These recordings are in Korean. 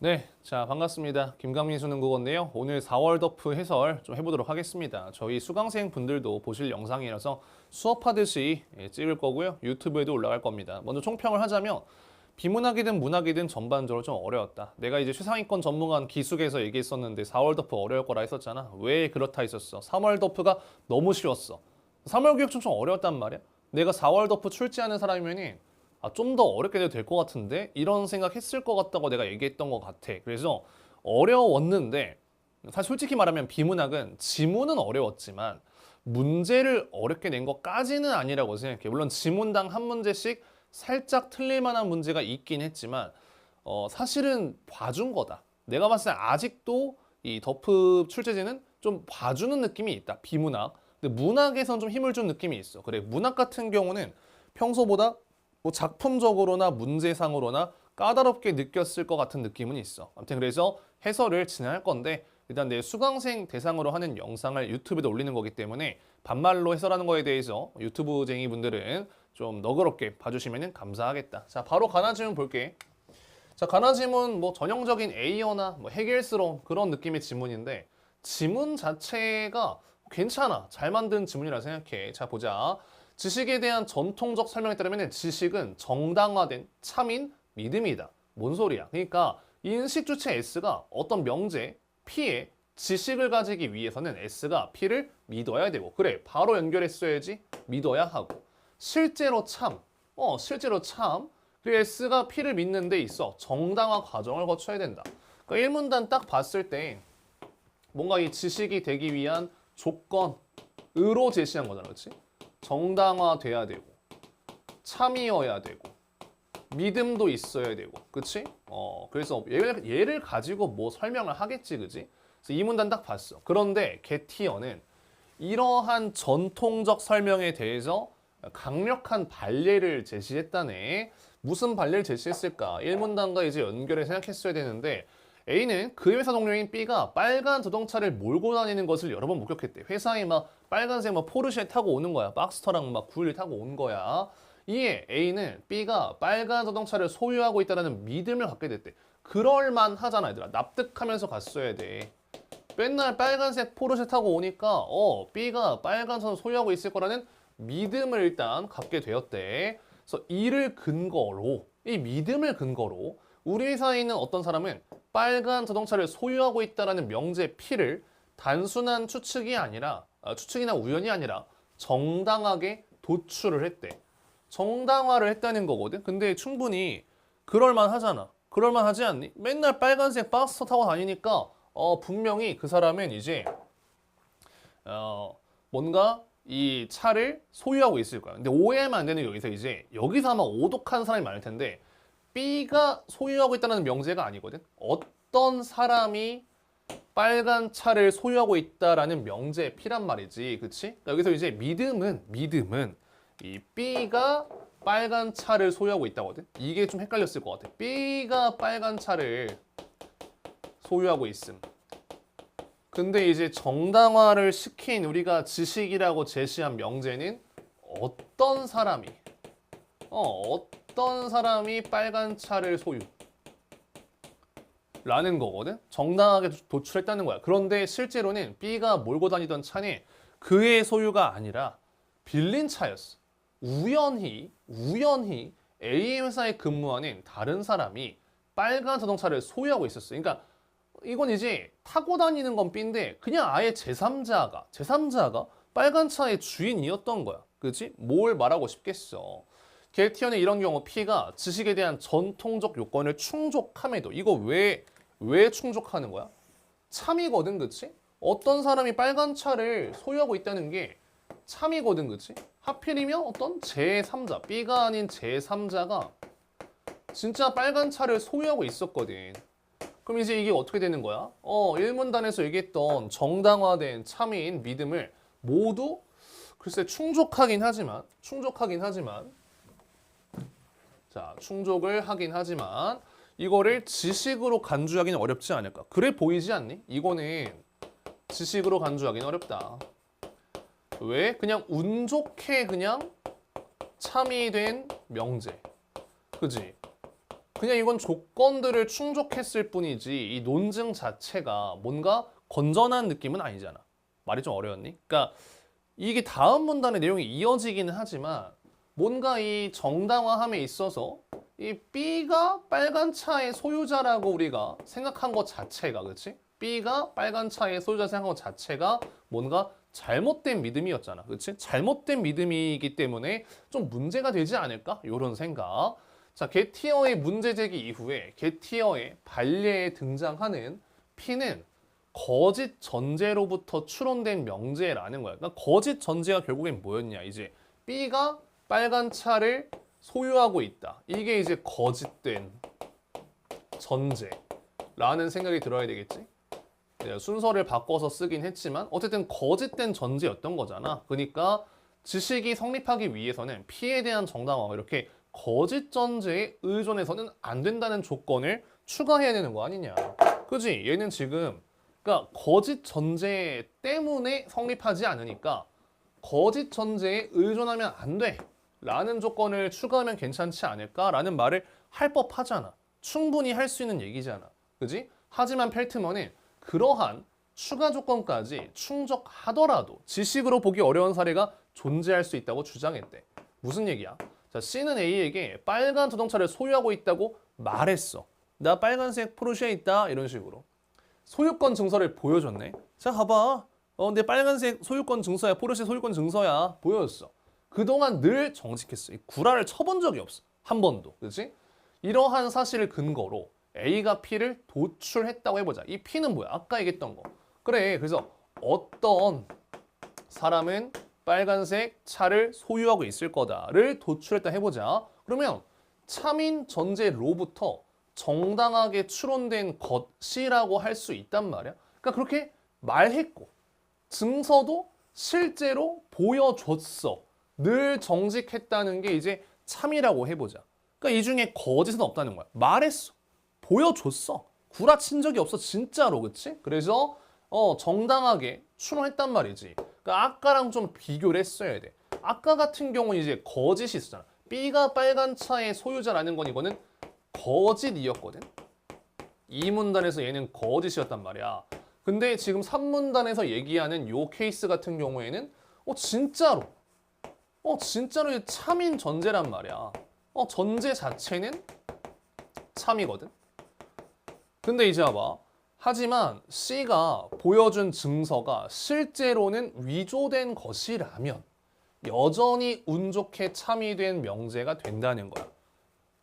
네, 자 반갑습니다. 김강민 수능국어인데요. 오늘 4월 더프 해설 좀 해보도록 하겠습니다. 저희 수강생 분들도 보실 영상이라서 수업하듯이 찍을 거고요. 유튜브에도 올라갈 겁니다. 먼저 총평을 하자면 비문학이든 문학이든 전반적으로 좀 어려웠다. 내가 이제 최상위권 전문가 기숙에서 얘기했었는데 4월 더프 어려울 거라 했었잖아. 왜 그렇다 했었어? 3월 더프가 너무 쉬웠어. 3월 교육 좀 어려웠단 말이야. 내가 4월 더프 출제하는 사람이면은 좀 더 어렵게 돼도 될 것 같은데? 이런 생각했을 것 같다고 내가 얘기했던 것 같아. 그래서 어려웠는데 사실 솔직히 말하면 비문학은 지문은 어려웠지만 문제를 어렵게 낸 것까지는 아니라고 생각해. 물론 지문당 한 문제씩 살짝 틀릴 만한 문제가 있긴 했지만 사실은 봐준 거다. 내가 봤을 때 아직도 이 더프 출제진은 좀 봐주는 느낌이 있다. 비문학. 근데 문학에선 좀 힘을 준 느낌이 있어. 그래, 문학 같은 경우는 평소보다 뭐 작품적으로나 문제상으로나 까다롭게 느꼈을 것 같은 느낌은 있어. 아무튼 그래서 해설을 진행할 건데 일단 내 수강생 대상으로 하는 영상을 유튜브에도 올리는 거기 때문에 반말로 해설하는 거에 대해서 유튜브쟁이 분들은 좀 너그럽게 봐주시면 감사하겠다. 자, 바로 가나 지문 볼게. 자, 가나 지문 뭐 전형적인 A어나 뭐 해결스러운 그런 느낌의 지문인데 지문 자체가 괜찮아. 잘 만든 지문이라 생각해. 자, 보자. 지식에 대한 전통적 설명에 따르면 지식은 정당화된 참인 믿음이다. 뭔 소리야? 그러니까 인식 주체 S가 어떤 명제, P의 지식을 가지기 위해서는 S가 P를 믿어야 되고, 그래, 바로 연결했어야지. 믿어야 하고. 실제로 참, 실제로 참. 그리고 S가 P를 믿는 데 있어 정당화 과정을 거쳐야 된다. 그러니까 1문단 딱 봤을 때 뭔가 이 지식이 되기 위한 조건으로 제시한 거잖아, 그렇지? 정당화돼야 되고 참이어야 되고 믿음도 있어야 되고, 그치? 그래서 얘를 가지고 뭐 설명을 하겠지, 그치? 그래서 이 문단 딱 봤어. 그런데 게티어는 이러한 전통적 설명에 대해서 강력한 반례를 제시했다네. 무슨 반례를 제시했을까? 1문단과 이제 연결해 생각했어야 되는데 A는 그 회사 동료인 B가 빨간 자동차를 몰고 다니는 것을 여러 번 목격했대. 회사에 막 빨간색 막 포르쉐 타고 오는 거야. 박스터랑 막 911 타고 온 거야. 이에 A는 B가 빨간 자동차를 소유하고 있다는 믿음을 갖게 됐대. 그럴만 하잖아, 얘들아. 납득하면서 갔어야 돼. 맨날 빨간색 포르쉐 타고 오니까 B가 빨간 선 소유하고 있을 거라는 믿음을 일단 갖게 되었대. 그래서 이를 근거로, 이 믿음을 근거로 우리 회사에 있는 어떤 사람은 빨간 자동차를 소유하고 있다는 명제 P를 단순한 추측이 아니라 추측이나 우연이 아니라 정당하게 도출을 했대. 정당화를 했다는 거거든. 근데 충분히 그럴만 하잖아. 그럴만 하지 않니? 맨날 빨간색 박스터 타고 다니니까 분명히 그 사람은 이제 뭔가 이 차를 소유하고 있을 거야. 근데 오해하면 안 되는 게 여기서 아마 오독한 사람이 많을 텐데 B가 소유하고 있다는 명제가 아니거든. 어떤 사람이 빨간 차를 소유하고 있다라는 명제 P란 말이지, 그치? 그러니까 여기서 이제 믿음은 이 B가 빨간 차를 소유하고 있다거든. 이게 좀 헷갈렸을 것 같아. B가 빨간 차를 소유하고 있음. 근데 이제 정당화를 시킨 우리가 지식이라고 제시한 명제는 어떤 사람이 빨간 차를 소유 라는 거거든. 정당하게 도출했다는 거야. 그런데 실제로는 B가 몰고 다니던 차는 그의 소유가 아니라 빌린 차였어. 우연히 A 회사에 근무하는 다른 사람이 빨간 자동차를 소유하고 있었어. 그러니까 이건 이제 타고 다니는 건 B인데 그냥 아예 제3자가 빨간 차의 주인이었던 거야. 그렇지? 뭘 말하고 싶겠어. 겔티어는 이런 경우 P가 지식에 대한 전통적 요건을 충족함에도, 이거 왜 충족하는 거야? 참이거든, 그치? 어떤 사람이 빨간 차를 소유하고 있다는 게 참이거든, 그치? 하필이면 어떤 제3자, B가 아닌 제3자가 진짜 빨간 차를 소유하고 있었거든. 그럼 이제 이게 어떻게 되는 거야? 1문단에서 얘기했던 정당화된 참인 믿음을 모두 글쎄 충족하긴 하지만 자, 충족을 하긴 하지만 이거를 지식으로 간주하기는 어렵지 않을까? 그래 보이지 않니? 이거는 지식으로 간주하기는 어렵다. 왜? 그냥 운 좋게 그냥 참이 된 명제. 그지? 그냥 이건 조건들을 충족했을 뿐이지 이 논증 자체가 뭔가 건전한 느낌은 아니잖아. 말이 좀 어려웠니? 그러니까 이게 다음 문단의 내용이 이어지기는 하지만 뭔가 이 정당화함에 있어서 이 B가 빨간 차의 소유자라고 우리가 생각한 것 자체가, 그렇지? B가 빨간 차의 소유자 생각한 것 자체가 뭔가 잘못된 믿음이었잖아, 그렇지? 잘못된 믿음이기 때문에 좀 문제가 되지 않을까? 이런 생각. 자, 게티어의 문제 제기 이후에 게티어의 반례에 등장하는 P는 거짓 전제로부터 추론된 명제라는 거야. 그러니까 거짓 전제가 결국엔 뭐였냐? 이제 B가 빨간 차를 소유하고 있다. 이게 이제 거짓된 전제라는 생각이 들어야 되겠지? 순서를 바꿔서 쓰긴 했지만 어쨌든 거짓된 전제였던 거잖아. 그러니까 지식이 성립하기 위해서는 P에 대한 정당화가 이렇게 거짓 전제에 의존해서는 안 된다는 조건을 추가해야 되는 거 아니냐. 그지? 얘는 지금 그러니까 거짓 전제 때문에 성립하지 않으니까 거짓 전제에 의존하면 안 돼. 라는 조건을 추가하면 괜찮지 않을까라는 말을 할 법하잖아. 충분히 할 수 있는 얘기잖아. 그지? 하지만 펠트먼은 그러한 추가 조건까지 충족하더라도 지식으로 보기 어려운 사례가 존재할 수 있다고 주장했대. 무슨 얘기야? 자, C는 A에게 빨간 자동차를 소유하고 있다고 말했어. 나 빨간색 포르쉐 있다. 이런 식으로. 소유권 증서를 보여줬네. 자, 봐봐. 내 빨간색 소유권 증서야. 포르쉐 소유권 증서야. 보여줬어. 그동안 늘 정직했어. 구라를 쳐본 적이 없어. 한 번도. 그렇지? 이러한 사실을 근거로 A가 P를 도출했다고 해보자. 이 P는 뭐야? 아까 얘기했던 거. 그래. 그래서 어떤 사람은 빨간색 차를 소유하고 있을 거다를 도출했다 해보자. 그러면 참인 전제로부터 정당하게 추론된 것이라고 할 수 있단 말이야. 그러니까 그렇게 말했고 증서도 실제로 보여줬어. 늘 정직했다는 게 이제 참이라고 해보자. 그러니까 이 중에 거짓은 없다는 거야. 말했어. 보여줬어. 구라친 적이 없어. 진짜로. 그치? 그래서 정당하게 추론했단 말이지. 그러니까 아까랑 좀 비교를 했어야 돼. 아까 같은 경우는 이제 거짓이 있었잖아. B가 빨간 차의 소유자라는 건 이거는 거짓이었거든. 2문단에서 얘는 거짓이었단 말이야. 근데 지금 3문단에서 얘기하는 요 케이스 같은 경우에는 진짜로 진짜로 참인 전제란 말이야. 전제 자체는 참이거든. 근데 이제 봐봐. 하지만 C가 보여준 증서가 실제로는 위조된 것이라면 여전히 운 좋게 참이 된 명제가 된다는 거야.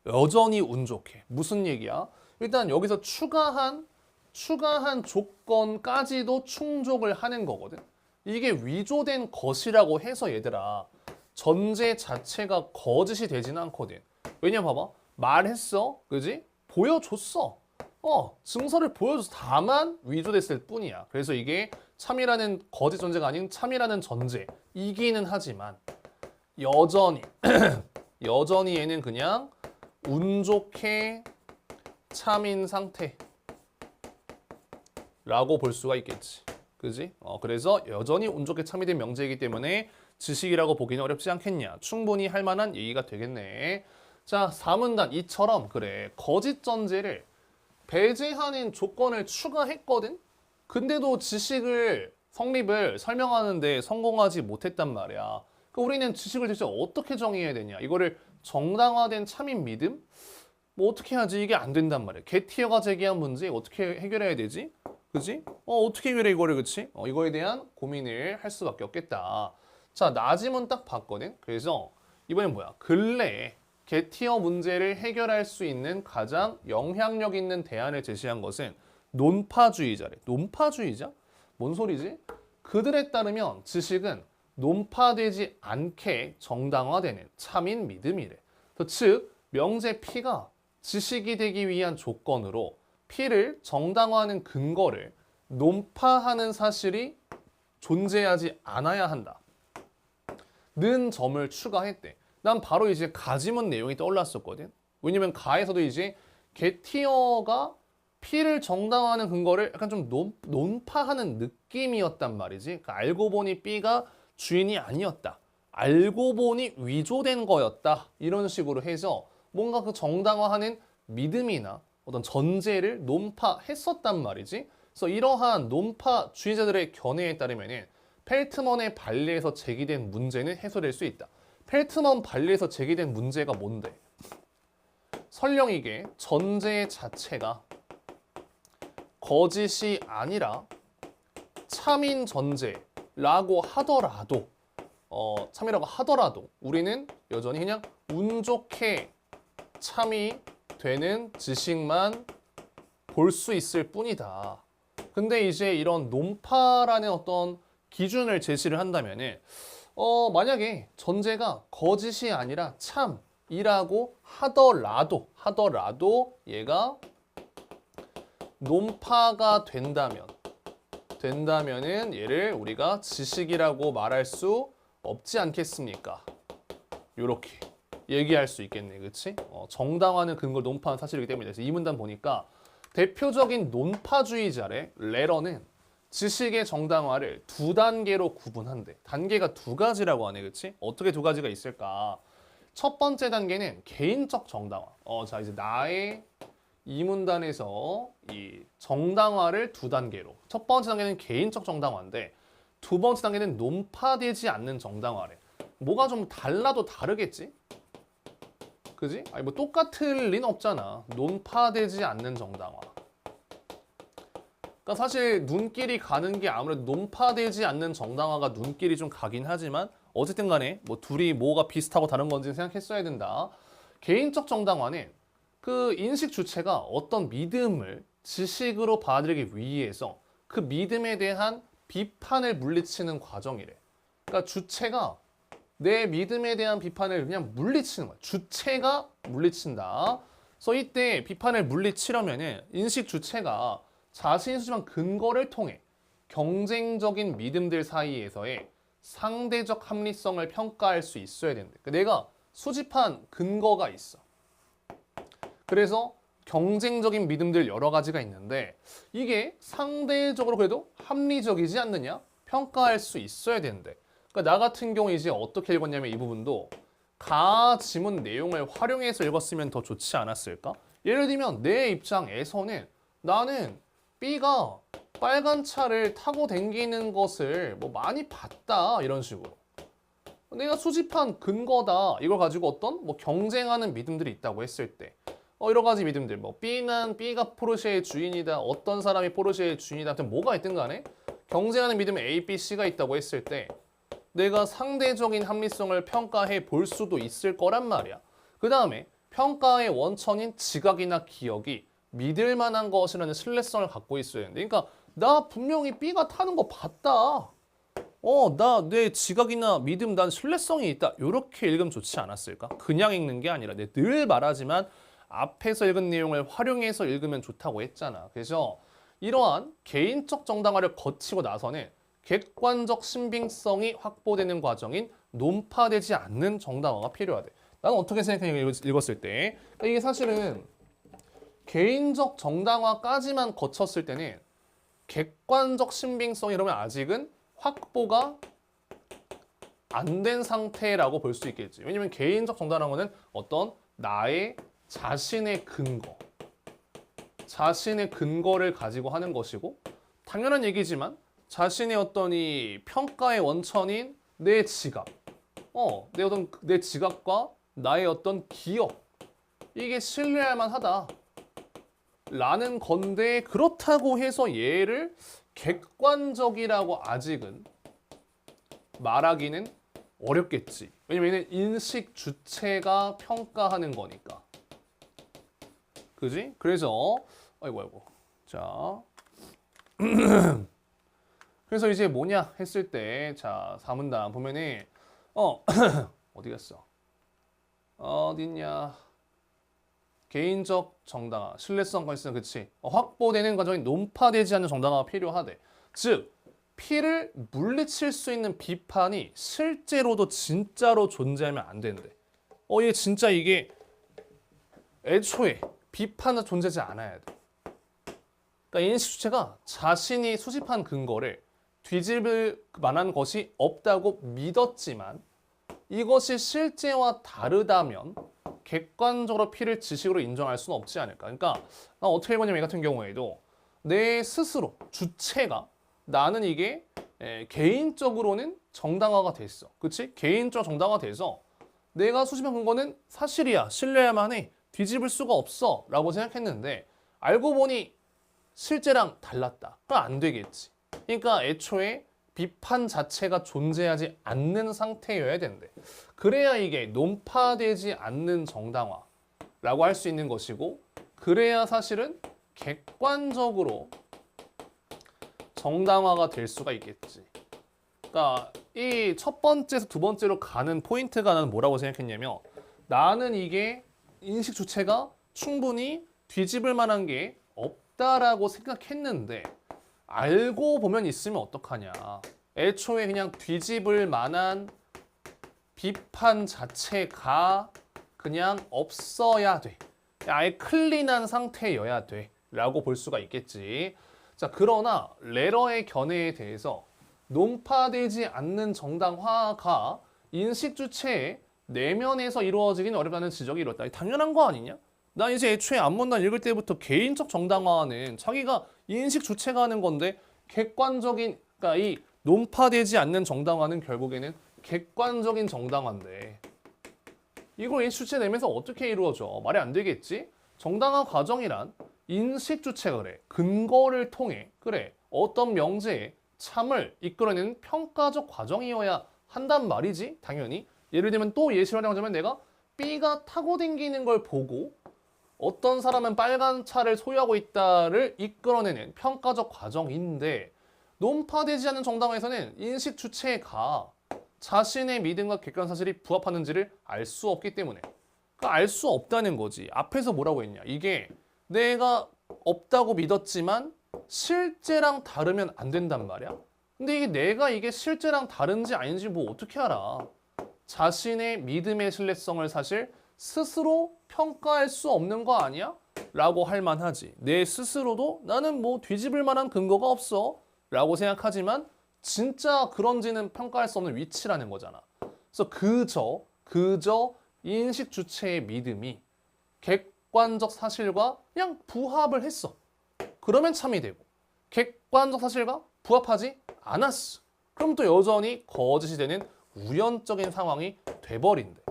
여전히 운 좋게. 무슨 얘기야? 일단 여기서 추가한 조건까지도 충족을 하는 거거든. 이게 위조된 것이라고 해서 얘들아 전제 자체가 거짓이 되지는 않거든. 왜냐면 봐봐. 말했어. 그지? 보여줬어. 증서를 보여줘서 다만 위조됐을 뿐이야. 그래서 이게 참이라는 거짓 전제가 아닌 참이라는 전제이기는 하지만 여전히 얘는 그냥 운 좋게 참인 상태라고 볼 수가 있겠지. 그지? 그래서 여전히 운 좋게 참이 된 명제이기 때문에 지식이라고 보기는 어렵지 않겠냐. 충분히 할 만한 얘기가 되겠네. 자, 4문단 이처럼 그래. 거짓 전제를 배제하는 조건을 추가했거든? 근데도 지식을 성립을 설명하는데 성공하지 못했단 말이야. 그러니까 우리는 지식을 대체 어떻게 정의해야 되냐? 이거를 정당화된 참인 믿음? 뭐 어떻게 하지? 이게 안 된단 말이야. 게티어가 제기한 문제 어떻게 해결해야 되지? 그지? 어떻게 해결해 이거를, 그치? 이거에 대한 고민을 할 수밖에 없겠다. 자, 나지문 딱 봤거든? 그래서 이번엔 뭐야? 근래에 게티어 문제를 해결할 수 있는 가장 영향력 있는 대안을 제시한 것은 논파주의자래. 논파주의자? 뭔 소리지? 그들에 따르면 지식은 논파되지 않게 정당화되는 참인 믿음이래. 즉, 명제 P가 지식이 되기 위한 조건으로 P를 정당화하는 근거를 논파하는 사실이 존재하지 않아야 한다. 는 점을 추가했대. 난 바로 이제 가지문 내용이 떠올랐었거든. 왜냐면 가에서도 이제 게티어가 P를 정당화하는 근거를 약간 좀 논파하는 느낌이었단 말이지. 그러니까 알고 보니 B가 주인이 아니었다. 알고 보니 위조된 거였다. 이런 식으로 해서 뭔가 그 정당화하는 믿음이나 어떤 전제를 논파했었단 말이지. 그래서 이러한 논파주의자들의 견해에 따르면은 펠트먼의 반례에서 제기된 문제는 해소될 수 있다. 펠트먼 반례에서 제기된 문제가 뭔데? 설령 이게 전제 자체가 거짓이 아니라 참인 전제라고 하더라도 참이라고 하더라도 우리는 여전히 그냥 운 좋게 참이 되는 지식만 볼 수 있을 뿐이다. 근데 이제 이런 논파라는 어떤 기준을 제시를 한다면은 만약에 전제가 거짓이 아니라 참이라고 하더라도 얘가 논파가 된다면은 얘를 우리가 지식이라고 말할 수 없지 않겠습니까? 요렇게 얘기할 수 있겠네, 그치? 정당화는 근거 논파는 사실이기 때문에. 그래서 이 문단 보니까 대표적인 논파주의자의 레러는 지식의 정당화를 두 단계로 구분한대. 단계가 두 가지라고 하네, 그치? 어떻게 두 가지가 있을까? 첫 번째 단계는 개인적 정당화. 자, 이제 나의 이 문단에서 이 정당화를 두 단계로. 첫 번째 단계는 개인적 정당화인데 두 번째 단계는 논파되지 않는 정당화래. 뭐가 좀 달라도 다르겠지? 그지? 아니 뭐 똑같을 리는 없잖아. 논파되지 않는 정당화. 그러니까 사실 눈길이 가는 게 아무래도 논파되지 않는 정당화가 눈길이 좀 가긴 하지만 어쨌든 간에 뭐 둘이 뭐가 비슷하고 다른 건지 생각했어야 된다. 개인적 정당화는 그 인식 주체가 어떤 믿음을 지식으로 받아들이기 위해서 그 믿음에 대한 비판을 물리치는 과정이래. 그러니까 주체가 내 믿음에 대한 비판을 그냥 물리치는 거야. 주체가 물리친다. 그래서 이때 비판을 물리치려면은 인식 주체가 자신이 수집한 근거를 통해 경쟁적인 믿음들 사이에서의 상대적 합리성을 평가할 수 있어야 된대. 그러니까 내가 수집한 근거가 있어. 그래서 경쟁적인 믿음들 여러 가지가 있는데 이게 상대적으로 그래도 합리적이지 않느냐? 평가할 수 있어야 되는데 그러니까 나 같은 경우 이제 어떻게 읽었냐면 이 부분도 가 지문 내용을 활용해서 읽었으면 더 좋지 않았을까? 예를 들면 내 입장에서는 나는 B가 빨간 차를 타고 다니는 것을 뭐 많이 봤다 이런 식으로 내가 수집한 근거다 이걸 가지고 어떤 뭐 경쟁하는 믿음들이 있다고 했을 때 여러 가지 믿음들 뭐 B가 포르쉐의 주인이다 어떤 사람이 포르쉐의 주인이다 하여튼 뭐가 있든 간에 경쟁하는 믿음 A, B, C가 있다고 했을 때 내가 상대적인 합리성을 평가해 볼 수도 있을 거란 말이야. 그 다음에 평가의 원천인 지각이나 기억이 믿을 만한 것이라는 신뢰성을 갖고 있어야 되는데 그러니까 나 분명히 B가 타는 거 봤다. 나 내 지각이나 믿음 난 신뢰성이 있다. 이렇게 읽으면 좋지 않았을까? 그냥 읽는 게 아니라 내가 늘 말하지만 앞에서 읽은 내용을 활용해서 읽으면 좋다고 했잖아. 그래서 이러한 개인적 정당화를 거치고 나서는 객관적 신빙성이 확보되는 과정인 논파되지 않는 정당화가 필요하대. 나는 어떻게 생각하냐 읽었을 때 그러니까 이게 사실은 개인적 정당화까지만 거쳤을 때는 객관적 신빙성 이러면 아직은 확보가 안 된 상태라고 볼 수 있겠지. 왜냐면 개인적 정당화는 어떤 나의 자신의 근거를 가지고 하는 것이고 당연한 얘기지만 자신의 어떤 이 평가의 원천인 내 지각, 내 지각과 나의 어떤 기억 이게 신뢰할 만하다. 라는 건데 그렇다고 해서 얘를 객관적이라고 아직은 말하기는 어렵겠지. 왜냐면 인식 주체가 평가하는 거니까. 그지? 그래서 아이고 자 그래서 이제 뭐냐 했을 때 자 4문단 보면은 어디 갔어? 어딨냐? 개인적 정당화, 신뢰성과 있으면 그치? 확보되는 과정이 논파되지 않는 정당화가 필요하대. 즉 P를 물리칠 수 있는 비판이 실제로도 진짜로 존재하면 안 되는데 얘 진짜 이게 애초에 비판은 존재하지 않아야 돼. 그러니까 인식 주체가 자신이 수집한 근거를 뒤집을 만한 것이 없다고 믿었지만 이것이 실제와 다르다면 객관적으로 P를 지식으로 인정할 수는 없지 않을까. 그러니까 나 어떻게 보냐면 이 같은 경우에도 내 스스로 주체가 나는 이게 개인적으로는 정당화가 됐어. 그치? 개인적으로 정당화가 돼서 내가 수집한 근거는 사실이야. 신뢰해야만 해. 뒤집을 수가 없어. 라고 생각했는데 알고 보니 실제랑 달랐다. 그럼 안 되겠지. 그러니까 애초에 비판 자체가 존재하지 않는 상태여야 된대. 그래야 이게 논파되지 않는 정당화라고 할 수 있는 것이고 그래야 사실은 객관적으로 정당화가 될 수가 있겠지. 그러니까 이 첫 번째에서 두 번째로 가는 포인트가 나는 뭐라고 생각했냐면 나는 이게 인식 주체가 충분히 뒤집을 만한 게 없다라고 생각했는데 알고 보면 있으면 어떡하냐. 애초에 그냥 뒤집을 만한 비판 자체가 그냥 없어야 돼. 아예 클린한 상태여야 돼. 라고 볼 수가 있겠지. 자, 그러나 레러의 견해에 대해서 논파되지 않는 정당화가 인식 주체의 내면에서 이루어지기는 어렵다는 지적이 이렇다. 당연한 거 아니냐? 나 이제 애초에 안문단 읽을 때부터 개인적 정당화는 자기가 인식 주체가 하는 건데 객관적인, 그러니까 이 논파되지 않는 정당화는 결국에는 객관적인 정당화인데 이걸 인식 주체 내면서 어떻게 이루어져? 말이 안 되겠지? 정당화 과정이란 인식 주체가 그래. 근거를 통해 그래. 어떤 명제의 참을 이끌어내는 평가적 과정이어야 한단 말이지. 당연히. 예를 들면 또 예시를 하자면 내가 B가 타고 다니는 걸 보고 어떤 사람은 빨간 차를 소유하고 있다를 이끌어내는 평가적 과정인데 논파되지 않는 정당화에서는 인식 주체가 자신의 믿음과 객관 사실이 부합하는지를 알 수 없기 때문에 그러니까 알 수 없다는 거지. 앞에서 뭐라고 했냐. 이게 내가 없다고 믿었지만 실제랑 다르면 안 된단 말이야. 근데 이게 내가 이게 실제랑 다른지 아닌지 뭐 어떻게 알아. 자신의 믿음의 신뢰성을 사실 스스로 평가할 수 없는 거 아니야? 라고 할 만하지. 내 스스로도 나는 뭐 뒤집을 만한 근거가 없어 라고 생각하지만 진짜 그런지는 평가할 수 없는 위치라는 거잖아. 그래서 그저 인식 주체의 믿음이 객관적 사실과 그냥 부합을 했어. 그러면 참이 되고 객관적 사실과 부합하지 않았어. 그럼 또 여전히 거짓이 되는 우연적인 상황이 돼버린대.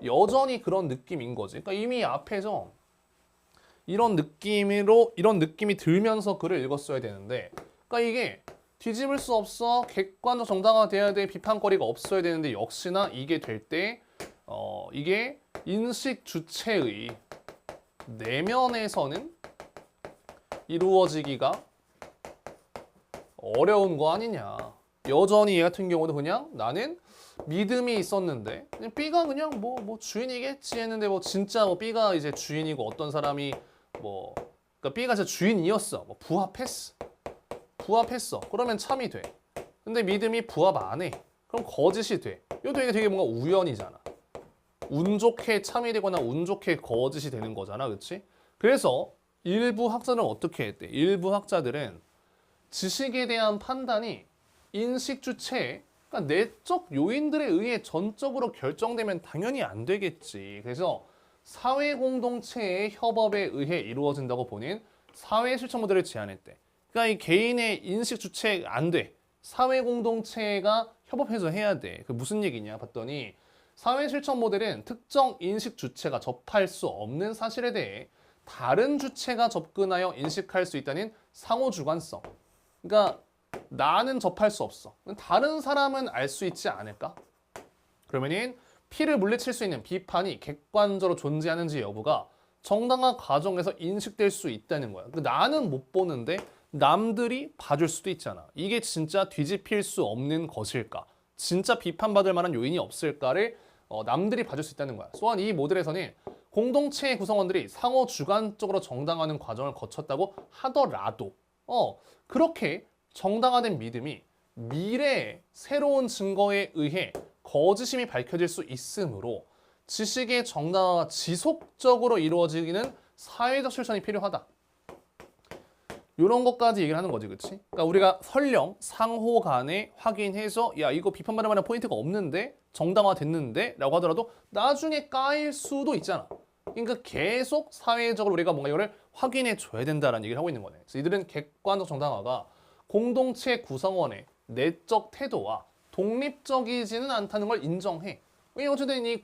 여전히 그런 느낌인 거지. 그러니까 이미 앞에서 이런 느낌이 들면서 글을 읽었어야 되는데 그러니까 이게 뒤집을 수 없어. 객관적 정당화 돼야 돼. 비판거리가 없어야 되는데 역시나 이게 될 때 이게 인식 주체의 내면에서는 이루어지기가 어려운 거 아니냐. 여전히 얘 같은 경우도 그냥 나는 믿음이 있었는데 그냥 B가 그냥 뭐 주인이겠지 했는데 뭐 진짜 뭐 B가 이제 주인이고 어떤 사람이 뭐 그러니까 B가 진짜 주인이었어. 뭐 부합했어. 그러면 참이 돼. 근데 믿음이 부합 안 해. 그럼 거짓이 돼. 이것도 이게 되게 뭔가 우연이잖아. 운 좋게 참이 되거나 운 좋게 거짓이 되는 거잖아. 그렇지? 그래서 일부 학자들은 어떻게 했대? 일부 학자들은 지식에 대한 판단이 인식 주체의 그러니까 내적 요인들에 의해 전적으로 결정되면 당연히 안 되겠지. 그래서 사회 공동체의 협업에 의해 이루어진다고 보는 사회 실천 모델을 제안했대. 그러니까 이 개인의 인식 주체 안 돼. 사회 공동체가 협업해서 해야 돼. 그 무슨 얘기냐 봤더니 사회 실천 모델은 특정 인식 주체가 접할 수 없는 사실에 대해 다른 주체가 접근하여 인식할 수 있다는 상호 주관성. 그러니까 나는 접할 수 없어. 다른 사람은 알 수 있지 않을까? 그러면은 P를 물리칠 수 있는 비판이 객관적으로 존재하는지 여부가 정당화 과정에서 인식될 수 있다는 거야. 나는 못 보는데 남들이 봐줄 수도 있잖아. 이게 진짜 뒤집힐 수 없는 것일까? 진짜 비판받을 만한 요인이 없을까를 남들이 봐줄 수 있다는 거야. 또한 이 모델에서는 공동체의 구성원들이 상호 주관적으로 정당화하는 과정을 거쳤다고 하더라도 그렇게 정당화된 믿음이 미래의 새로운 증거에 의해 거짓임이 밝혀질 수 있으므로 지식의 정당화가 지속적으로 이루어지기는 사회적 실천이 필요하다. 이런 것까지 얘기를 하는 거지, 그렇지? 그러니까 우리가 설령 상호 간에 확인해서 야 이거 비판받을 만한 포인트가 없는데 정당화 됐는데 라고 하더라도 나중에 까일 수도 있잖아. 그러니까 계속 사회적으로 우리가 뭔가 이거를 확인해 줘야 된다라는 얘기를 하고 있는 거네. 그래서 이들은 객관적 정당화가 공동체 구성원의 내적 태도와 독립적이지는 않다는 걸 인정해. 왜냐면 어쨌든 이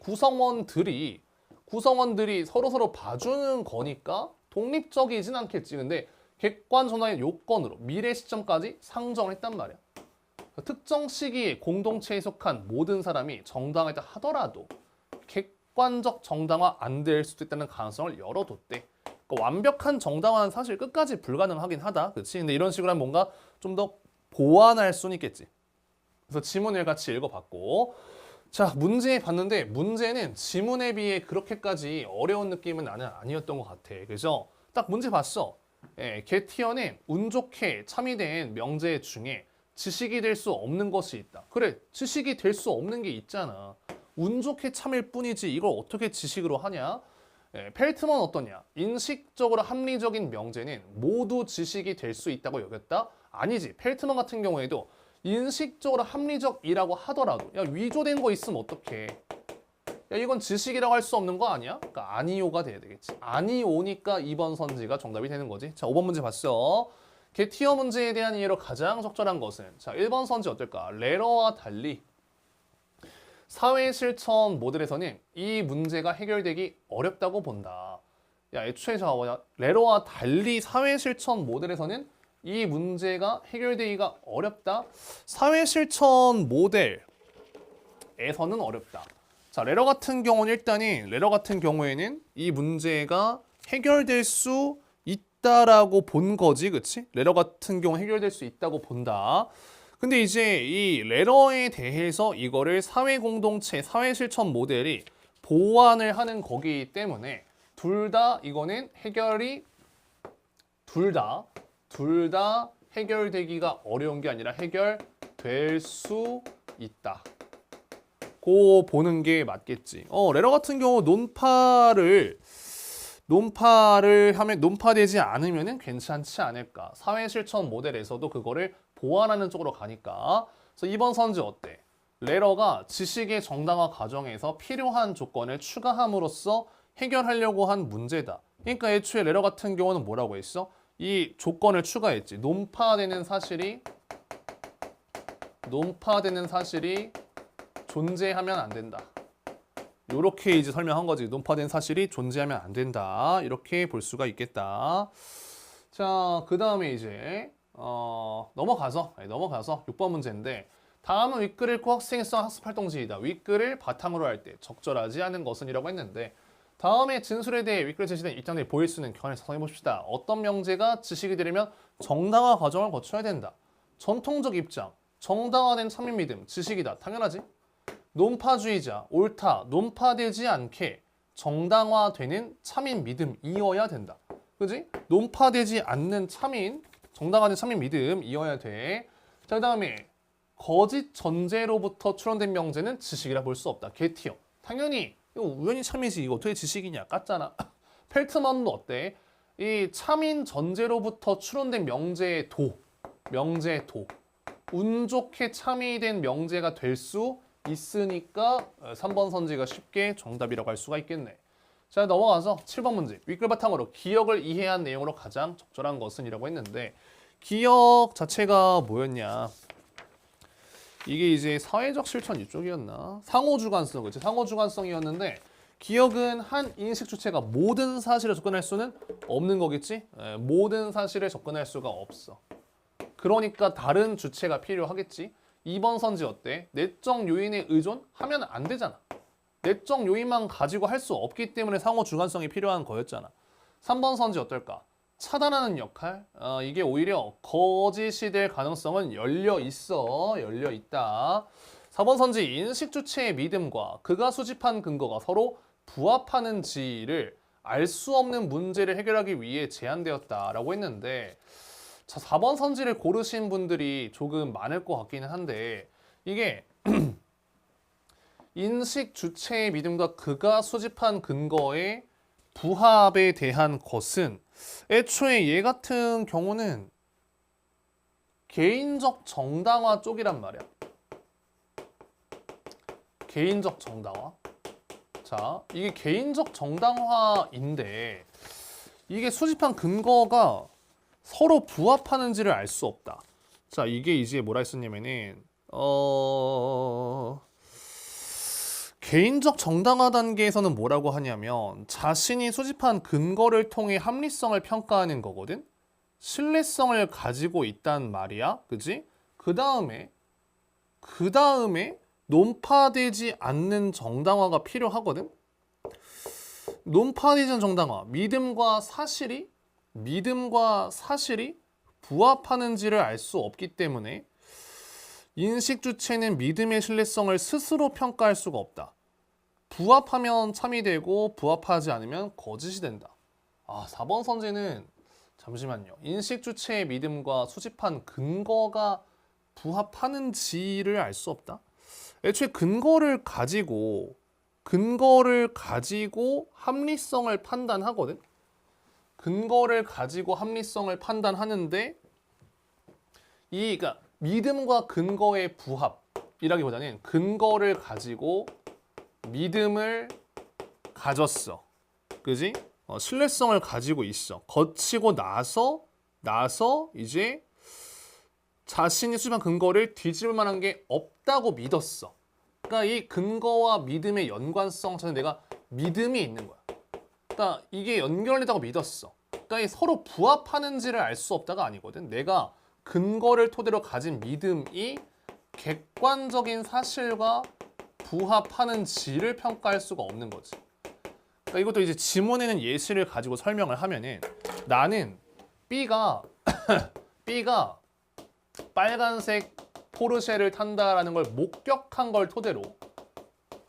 구성원들이 서로 봐주는 거니까 독립적이진 않겠지. 근데 객관 전환의 요건으로 미래 시점까지 상정을 했단 말이야. 특정 시기에 공동체에 속한 모든 사람이 정당하다 하더라도 객관적 정당화 안 될 수도 있다는 가능성을 열어뒀대. 그러니까 완벽한 정당화는 사실 끝까지 불가능하긴 하다. 그렇지? 근데 이런 식으로 하면 뭔가 좀 더 보완할 수는 있겠지. 그래서 지문을 같이 읽어봤고, 자, 문제 봤는데 문제는 지문에 비해 그렇게까지 어려운 느낌은 나는 아니었던 것 같아. 그래서 딱 문제 봤어. 게티어는 운 좋게 참여된 명제 중에 지식이 될 수 없는 것이 있다. 그래, 지식이 될 수 없는 게 있잖아. 운 좋게 참일 뿐이지 이걸 어떻게 지식으로 하냐? 펠트먼 어떠냐? 인식적으로 합리적인 명제는 모두 지식이 될 수 있다고 여겼다? 아니지. 펠트먼 같은 경우에도 인식적으로 합리적이라고 하더라도 야 위조된 거 있으면 어떡해? 야 이건 지식이라고 할 수 없는 거 아니야? 그러니까 아니오가 돼야 되겠지. 아니오니까 2번 선지가 정답이 되는 거지. 자 5번 문제 봤어. 게티어 문제에 대한 이해로 가장 적절한 것은 자 1번 선지 어떨까? 레러와 달리 사회 실천 모델에서는 이 문제가 해결되기 어렵다고 본다. 야 애초에 저 뭐냐? 레러와 달리 사회 실천 모델에서는 이 문제가 해결되기가 어렵다. 사회 실천 모델에서는 어렵다. 자, 레러 같은 경우에는 이 문제가 해결될 수 있다라고 본 거지, 그치? 레러 같은 경우 해결될 수 있다고 본다. 근데 이제 이 레러에 대해서 이거를 사회 공동체, 사회 실천 모델이 보완을 하는 거기 때문에 둘 다 이거는 둘 다 해결되기가 어려운 게 아니라 해결될 수 있다. 고 보는 게 맞겠지. 레러 같은 경우 논파되지 않으면은 괜찮지 않을까. 사회 실천 모델에서도 그거를 보완하는 쪽으로 가니까. 그래서 이번 선지 어때? 레러가 지식의 정당화 과정에서 필요한 조건을 추가함으로써 해결하려고 한 문제다. 그러니까 애초에 레러 같은 경우는 뭐라고 했어? 이 조건을 추가했지. 논파되는 사실이 존재하면 안 된다. 이렇게 이제 설명한 거지. 논파된 사실이 존재하면 안 된다. 이렇게 볼 수가 있겠다. 자, 그 다음에 이제 넘어가서 6번 문제인데 다음은 윗글을 고학생성 학습활동지이다. 윗글을 바탕으로 할 때 적절하지 않은 것은 이라고 했는데 다음에 진술에 대해 윗글에 제시된 입장들이 보일 수 있는 견해를 작성해 봅시다. 어떤 명제가 지식이 되려면 정당화 과정을 거쳐야 된다. 전통적 입장, 정당화된 참인 믿음, 지식이다. 당연하지. 논파주의자, 옳다, 논파되지 않게 정당화되는 참인 믿음이어야 된다. 그지? 논파되지 않는 정당화된 참인 믿음이어야 돼. 자, 그 다음에 거짓 전제로부터 추론된 명제는 지식이라 볼 수 없다. 게티어. 당연히 이거 우연히 참이지. 이거 어떻게 지식이냐? 깠잖아. 펠트만도 어때? 이 참인 전제로부터 추론된 명제의 명제도. 운 좋게 참이된 명제가 될 수 있으니까 3번 선지가 쉽게 정답이라고 할 수가 있겠네. 자, 넘어가서 7번 문제. 윗글 바탕으로 기억을 이해한 내용으로 가장 적절한 것은 이라고 했는데 기억 자체가 뭐였냐? 이게 이제 사회적 실천 이쪽이었나? 상호주관성, 그치? 상호주관성이었는데 기억은 한 인식 주체가 모든 사실을 접근할 수는 없는 거겠지? 모든 사실을 접근할 수가 없어. 그러니까 다른 주체가 필요하겠지? 2번 선지 어때? 내적 요인에 의존하면 안 되잖아. 내적 요인만 가지고 할 수 없기 때문에 상호주관성이 필요한 거였잖아. 3번 선지 어떨까? 차단하는 역할? 이게 오히려 거짓이 될 가능성은 열려 있다. 4번 선지 인식 주체의 믿음과 그가 수집한 근거가 서로 부합하는지를 알 수 없는 문제를 해결하기 위해 제안되었다라고 했는데 자, 4번 선지를 고르신 분들이 조금 많을 것 같기는 한데 이게 인식 주체의 믿음과 그가 수집한 근거의 부합에 대한 것은 애초에 얘 같은 경우는 개인적 정당화 쪽이란 말이야. 개인적 정당화. 자, 이게 개인적 정당화인데 이게 수집한 근거가 서로 부합하는지를 알 수 없다. 자, 이게 이제 뭐라 했었냐면은 개인적 정당화 단계에서는 뭐라고 하냐면 자신이 수집한 근거를 통해 합리성을 평가하는 거거든. 신뢰성을 가지고 있단 말이야. 그지? 그 다음에 논파되지 않는 정당화가 필요하거든. 논파되지 않는 정당화, 믿음과 사실이 부합하는지를 알 수 없기 때문에 인식 주체는 믿음의 신뢰성을 스스로 평가할 수가 없다. 부합하면 참이 되고 부합하지 않으면 거짓이 된다. 4번 선지는 잠시만요. 인식 주체의 믿음과 수집한 근거가 부합하는지를 알 수 없다. 애초에 근거를 가지고 합리성을 판단하거든. 근거를 가지고 합리성을 판단하는데 그러니까 믿음과 근거의 부합이라기보다는 근거를 가지고 믿음을 가졌어. 그지? 신뢰성을 가지고 있어. 거치고 나서 이제 자신이 수집한 근거를 뒤집을 만한 게 없다고 믿었어. 그러니까 이 근거와 믿음의 연관성 자체는 내가 믿음이 있는 거야. 그러니까 이게 연결되다고 믿었어. 그러니까 이 서로 부합하는지를 알 수 없다가 아니거든. 내가 근거를 토대로 가진 믿음이 객관적인 사실과 부합하는지를 평가할 수가 없는 거지. 그러니까 이것도 이제 지문에는 예시를 가지고 설명을 하면은 나는 B가 빨간색 포르쉐를 탄다라는 걸 목격한 걸 토대로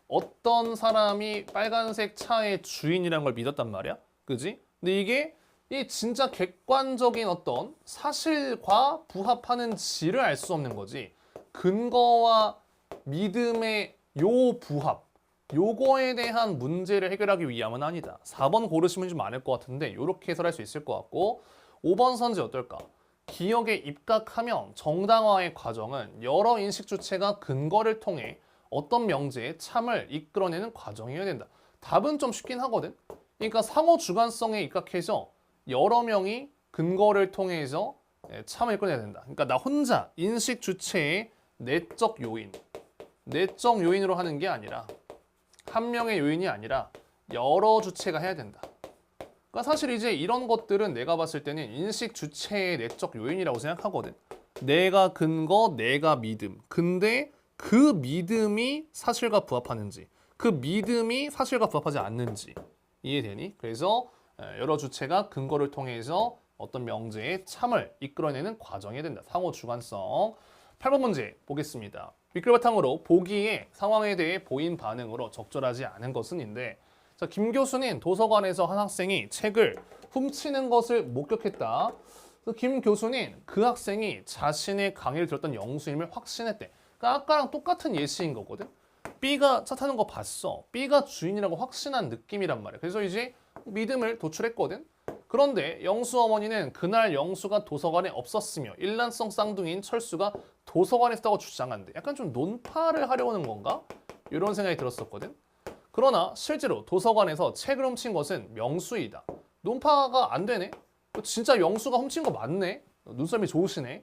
어떤 사람이 빨간색 차의 주인이라는 걸 믿었단 말이야. 그지? 근데 이게 이 진짜 객관적인 어떤 사실과 부합하는지를 알 수 없는 거지. 근거와 믿음의 요 부합, 요거에 대한 문제를 해결하기 위함은 아니다. 4번 고르시면 좀 많을 것 같은데 이렇게 해설할 수 있을 것 같고 5번 선지 어떨까? 기억에 입각하면 정당화의 과정은 여러 인식 주체가 근거를 통해 어떤 명제의 참을 이끌어내는 과정이어야 된다. 답은 좀 쉽긴 하거든. 그러니까 상호 주관성에 입각해서 여러 명이 근거를 통해서 참을 이끌어내야 된다. 그러니까 나 혼자 인식 주체의 내적 요인으로 하는 게 아니라 한 명의 요인이 아니라 여러 주체가 해야 된다. 그러니까 사실 이제 이런 것들은 내가 봤을 때는 인식 주체의 내적 요인이라고 생각하거든. 내가 근거, 내가 믿음. 근데 그 믿음이 사실과 부합하는지, 그 믿음이 사실과 부합하지 않는지 이해되니? 그래서 여러 주체가 근거를 통해서 어떤 명제의 참을 이끌어내는 과정이 된다. 상호 주관성. 8번 문제 보겠습니다. 밑글바탕으로 보기에 상황에 대해 보인 반응으로 적절하지 않은 것은인데 자, 김 교수는 도서관에서 한 학생이 책을 훔치는 것을 목격했다. 김 교수는 그 학생이 자신의 강의를 들었던 영수임을 확신했대. 그러니까 아까랑 똑같은 예시인 거거든. B가 차 타는 거 봤어. B가 주인이라고 확신한 느낌이란 말이야. 그래서 이제 믿음을 도출했거든. 그런데 영수 어머니는 그날 영수가 도서관에 없었으며 일란성 쌍둥이인 철수가 도서관에 있다고 주장한대. 약간 좀 논파를 하려고 하는 건가? 이런 생각이 들었었거든. 그러나 실제로 도서관에서 책을 훔친 것은 명수이다. 논파가 안 되네? 진짜 영수가 훔친 거 맞네? 눈썰미 좋으시네?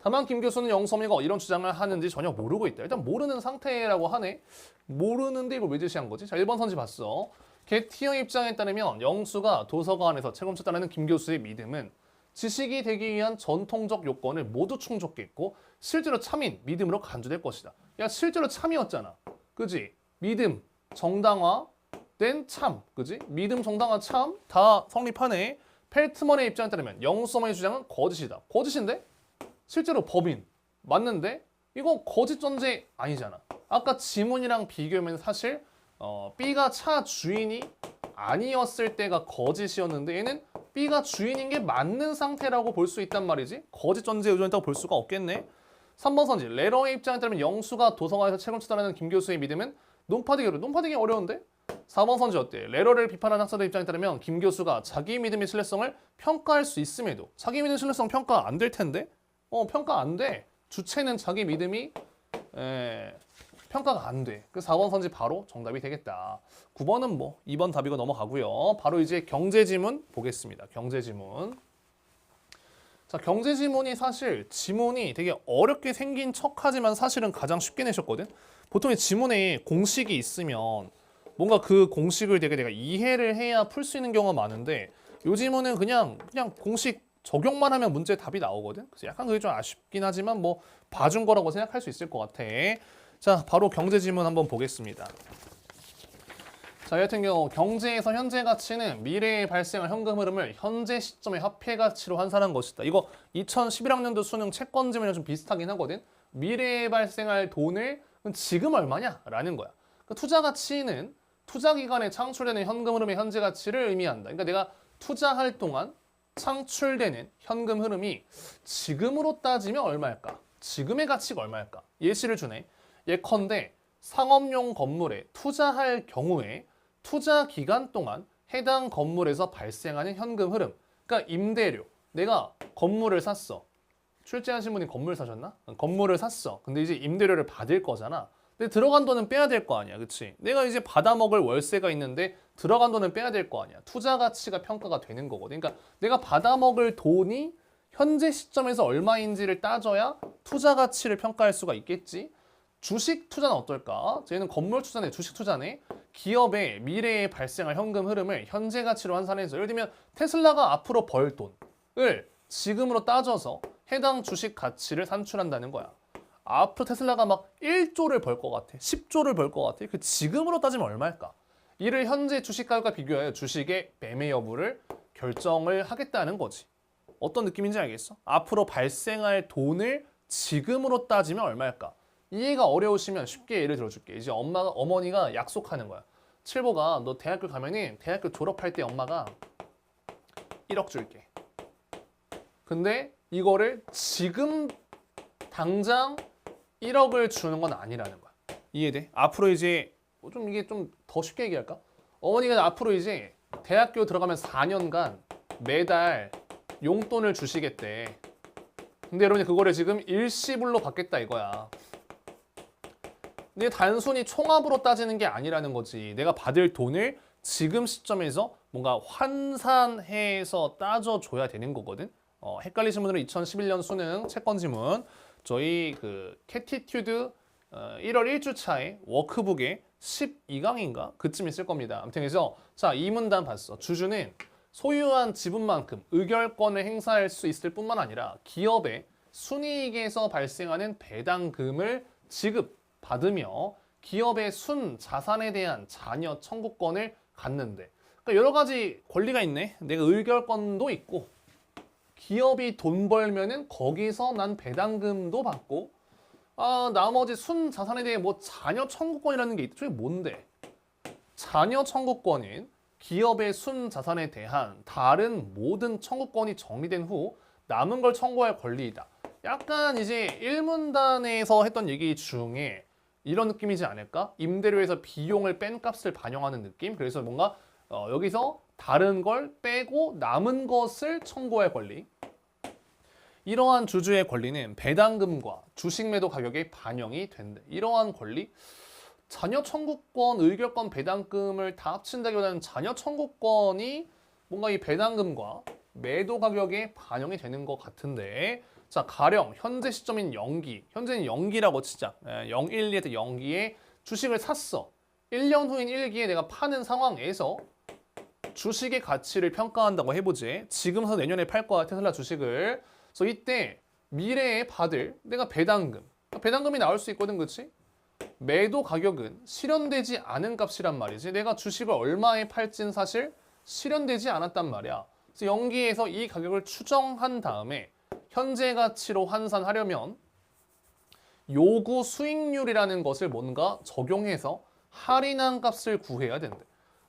다만 김 교수는 영수 어머니가 이런 주장을 하는지 전혀 모르고 있다. 일단 모르는 상태라고 하네? 모르는데 이걸 왜 제시한 거지? 자, 1번 선지 봤어. 게티어 입장에 따르면 영수가 도서관에서 책 훔쳤다는 김 교수의 믿음은 지식이 되기 위한 전통적 요건을 모두 충족했고 실제로 참인 믿음으로 간주될 것이다. 야, 실제로 참이었잖아. 그지? 믿음, 정당화된 참. 그지? 믿음, 정당화, 참 다 성립하네. 펠트먼의 입장에 따르면 영수 어머니의 주장은 거짓이다. 거짓인데? 실제로 법인. 맞는데? 이거 거짓 전제 아니잖아. 아까 지문이랑 비교하면 사실 B가 차 주인이 아니었을 때가 거짓이었는데 얘는 B가 주인인 게 맞는 상태라고 볼 수 있단 말이지. 거짓 전제에 의존했다고 볼 수가 없겠네. 3번 선지. 레러의 입장에 따르면 영수가 도서관에서 책을 훔쳤다는 김 교수의 믿음은 논파되기 어려운데? 4번 선지 어때? 레러를 비판하는 학생들 입장에 따르면 김 교수가 자기 믿음의 신뢰성을 평가할 수 있음에도 자기 믿음 신뢰성 평가 안 될 텐데? 평가 안 돼. 주체는 자기 믿음이 평가가 안 돼. 그 4번 선지 바로 정답이 되겠다. 9번은 뭐 2번 답이고 넘어가고요. 바로 이제 경제 지문 보겠습니다. 경제 지문. 자, 경제 지문이 사실 지문이 되게 어렵게 생긴 척하지만 사실은 가장 쉽게 내셨거든. 보통 이 지문에 공식이 있으면 뭔가 그 공식을 되게 내가 이해를 해야 풀 수 있는 경우가 많은데 요 지문은 그냥 공식 적용만 하면 문제 답이 나오거든. 그래서 약간 그게 좀 아쉽긴 하지만 뭐 봐준 거라고 생각할 수 있을 것 같아. 자, 바로 경제 지문 한번 보겠습니다. 자, 이 같은 경우 경제에서 현재 가치는 미래에 발생할 현금 흐름을 현재 시점의 화폐 가치로 환산한 것이다. 이거 2011학년도 수능 채권 지문이랑 좀 비슷하긴 하거든. 미래에 발생할 돈을 지금 얼마냐? 라는 거야. 그러니까 투자 가치는 투자 기간에 창출되는 현금 흐름의 현재 가치를 의미한다. 그러니까 내가 투자할 동안 창출되는 현금 흐름이 지금으로 따지면 얼마일까? 지금의 가치가 얼마일까? 예시를 주네. 예컨대 상업용 건물에 투자할 경우에 투자 기간 동안 해당 건물에서 발생하는 현금 흐름. 그러니까 임대료. 내가 건물을 샀어. 출제하신 분이 건물 사셨나? 건물을 샀어. 근데 이제 임대료를 받을 거잖아. 근데 들어간 돈은 빼야 될 거 아니야. 그치? 내가 이제 받아먹을 월세가 있는데 들어간 돈은 빼야 될 거 아니야. 투자 가치가 평가가 되는 거거든. 그러니까 내가 받아먹을 돈이 현재 시점에서 얼마인지를 따져야 투자 가치를 평가할 수가 있겠지. 주식 투자는 어떨까? 저희는 건물 투자네, 주식 투자네. 기업의 미래에 발생할 현금 흐름을 현재 가치로 환산해서 예를 들면 테슬라가 앞으로 벌 돈을 지금으로 따져서 해당 주식 가치를 산출한다는 거야. 앞으로 테슬라가 막 1조를 벌 것 같아. 10조를 벌 것 같아. 그 지금으로 따지면 얼마일까? 이를 현재 주식 가격과 비교하여 주식의 매매 여부를 결정을 하겠다는 거지. 어떤 느낌인지 알겠어? 앞으로 발생할 돈을 지금으로 따지면 얼마일까? 이해가 어려우시면 쉽게 예를 들어줄게. 이제 어머니가 약속하는 거야. 칠보가 너 대학교 가면은 대학교 졸업할 때 엄마가 1억 줄게. 근데 이거를 지금 당장 1억을 주는 건 아니라는 거야. 이해돼? 앞으로 이제 좀 이게 좀 더 쉽게 얘기할까? 어머니가 앞으로 이제 대학교 들어가면 4년간 매달 용돈을 주시겠대. 근데 여러분이 그거를 지금 일시불로 받겠다 이거야. 근데 단순히 총합으로 따지는 게 아니라는 거지. 내가 받을 돈을 지금 시점에서 뭔가 환산해서 따져줘야 되는 거거든. 헷갈리신 분들은 2011년 수능 채권 지문 저희 그 캐티튜드 1월 1주차에 워크북에 12강인가? 그쯤 있을 겁니다. 아무튼 그래서 자, 이 문단 봤어. 주주는 소유한 지분만큼 의결권을 행사할 수 있을 뿐만 아니라 기업의 순이익에서 발생하는 배당금을 지급받으며 기업의 순 자산에 대한 잔여 청구권을 갖는데 그러니까 여러 가지 권리가 있네. 내가 의결권도 있고 기업이 돈 벌면은 거기서 난 배당금도 받고 나머지 순 자산에 대해 뭐 잔여 청구권이라는 게 있대. 저게 뭔데? 잔여 청구권은 기업의 순 자산에 대한 다른 모든 청구권이 정리된 후 남은 걸 청구할 권리이다. 약간 이제 1문단에서 했던 얘기 중에 이런 느낌이지 않을까? 임대료에서 비용을 뺀 값을 반영하는 느낌? 그래서 뭔가 여기서 다른 걸 빼고 남은 것을 청구할 권리. 이러한 주주의 권리는 배당금과 주식 매도 가격에 반영이 된다. 이러한 권리? 잔여 청구권, 의결권, 배당금을 다 합친다기보다는 잔여 청구권이 뭔가 이 배당금과 매도 가격에 반영이 되는 것 같은데 자, 가령 현재 시점인 연기, 현재는 연기라고 치자. 012에서 연기에 주식을 샀어. 1년 후인 1기에 내가 파는 상황에서 주식의 가치를 평가한다고 해보지. 지금서 내년에 팔 거야, 테슬라 주식을. 그래서 이때 미래에 받을 내가 배당금이 나올 수 있거든, 그렇지? 매도 가격은 실현되지 않은 값이란 말이지. 내가 주식을 얼마에 팔진 사실 실현되지 않았단 말이야. 그래서 연기에서 이 가격을 추정한 다음에 현재 가치로 환산하려면 요구 수익률이라는 것을 뭔가 적용해서 할인한 값을 구해야 된대.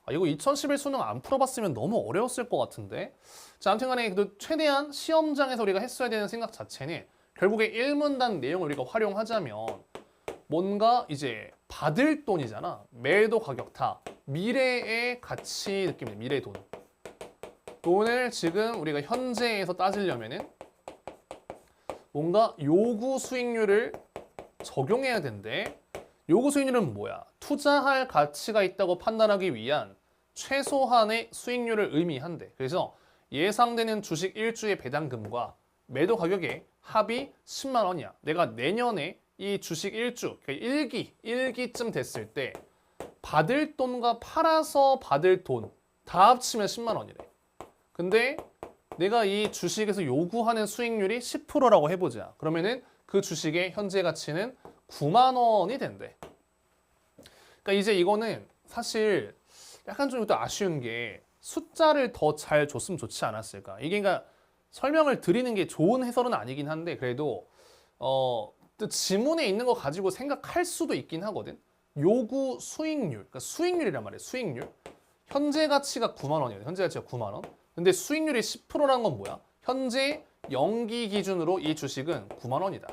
이거 2011 수능 안 풀어봤으면 너무 어려웠을 것 같은데. 자, 아무튼 간에 최대한 시험장에서 우리가 했어야 되는 생각 자체는 결국에 1문단 내용을 우리가 활용하자면 뭔가 이제 받을 돈이잖아. 매도 가격 다 미래의 가치 느낌이야. 미래 돈. 돈을 지금 우리가 현재에서 따지려면은 뭔가 요구 수익률을 적용해야 된대. 요구 수익률은 뭐야? 투자할 가치가 있다고 판단하기 위한 최소한의 수익률을 의미한대. 그래서 예상되는 주식 1주의 배당금과 매도 가격의 합이 10만 원이야. 내가 내년에 이 주식 1주, 그러니까 1기쯤 됐을 때 받을 돈과 팔아서 받을 돈 다 합치면 10만 원이래. 근데 내가 이 주식에서 요구하는 수익률이 10%라고 해보자. 그러면은 그 주식의 현재 가치는 9만 원이 된대. 그러니까 이제 이거는 사실 약간 좀 또 아쉬운 게 숫자를 더 잘 줬으면 좋지 않았을까. 이게 그러니까 설명을 드리는 게 좋은 해설은 아니긴 한데 그래도 또 지문에 있는 거 가지고 생각할 수도 있긴 하거든. 요구 수익률, 그러니까 수익률이란 말이에요. 수익률. 현재 가치가 9만 원이에요. 현재 가치가 9만 원. 근데 수익률이 10%라는 건 뭐야? 현재 연기 기준으로 이 주식은 9만 원이다.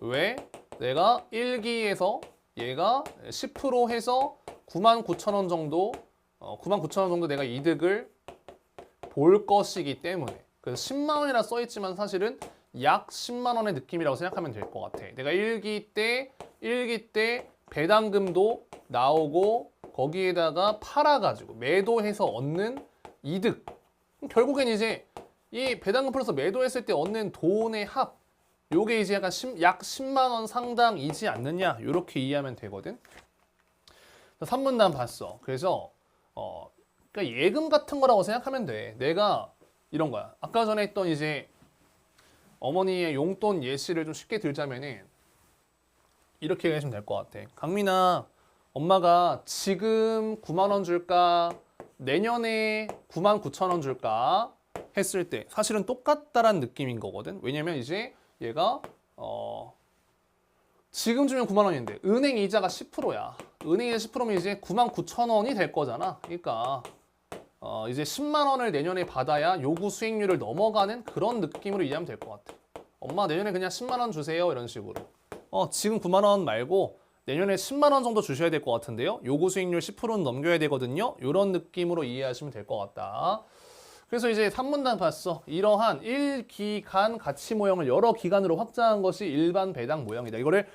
왜? 내가 1기에서 얘가 10% 해서 9만 9천 원 정도 9만 9천 원 정도 내가 이득을 볼 것이기 때문에 그래서 10만 원이라 써있지만 사실은 약 10만 원의 느낌이라고 생각하면 될 것 같아. 내가 1기 때 배당금도 나오고 거기에다가 팔아가지고 매도해서 얻는 이득. 결국엔 이제 이 배당금 플러스 매도했을 때 얻는 돈의 합. 요게 이제 약 10만 원 상당이지 않느냐. 요렇게 이해하면 되거든. 3문단 봤어. 그래서 그러니까 예금 같은 거라고 생각하면 돼. 내가 이런 거야. 아까 전에 했던 이제 어머니의 용돈 예시를 좀 쉽게 들자면은 이렇게 얘기하시면 될 것 같아. 강민아, 엄마가 지금 9만 원 줄까? 내년에 9만 9천 원 줄까? 했을 때 사실은 똑같다란 느낌인 거거든. 왜냐면 이제 얘가 지금 주면 9만 원인데 은행 이자가 10%야. 은행 이자 10%면 이제 9만 9천 원이 될 거잖아. 그러니까 이제 10만 원을 내년에 받아야 요구 수익률을 넘어가는 그런 느낌으로 이해하면 될 것 같아. 엄마 내년에 그냥 10만 원 주세요. 이런 식으로. 지금 9만 원 말고 내년에 10만 원 정도 주셔야 될 것 같은데요. 요구 수익률 10%는 넘겨야 되거든요. 이런 느낌으로 이해하시면 될 것 같다. 그래서 이제 3문단 봤어. 이러한 1기간 가치 모형을 여러 기간으로 확장한 것이 일반 배당 모형이다. 이거를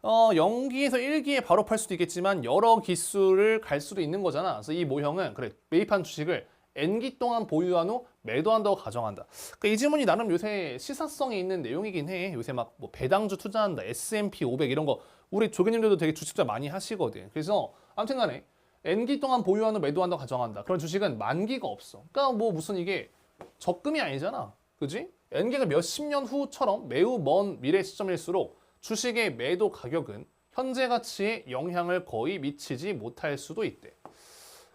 0기에서 1기에 바로 팔 수도 있겠지만 여러 기수를 갈 수도 있는 거잖아. 그래서 이 모형은 그래 매입한 주식을 N기 동안 보유한 후 매도한다고 가정한다. 그러니까 이 지문이 나름 요새 시사성이 있는 내용이긴 해. 요새 막 뭐 배당주 투자한다, S&P 500 이런 거 우리 조교님들도 되게 주식 투자 많이 하시거든. 그래서 아무튼 간에 N기 동안 보유한 후 매도한다고 가정한다. 그런 주식은 만기가 없어. 그러니까 뭐 무슨 이게 적금이 아니잖아. 그지? N기가 몇십 년 후처럼 매우 먼 미래 시점일수록 주식의 매도 가격은 현재 가치에 영향을 거의 미치지 못할 수도 있대.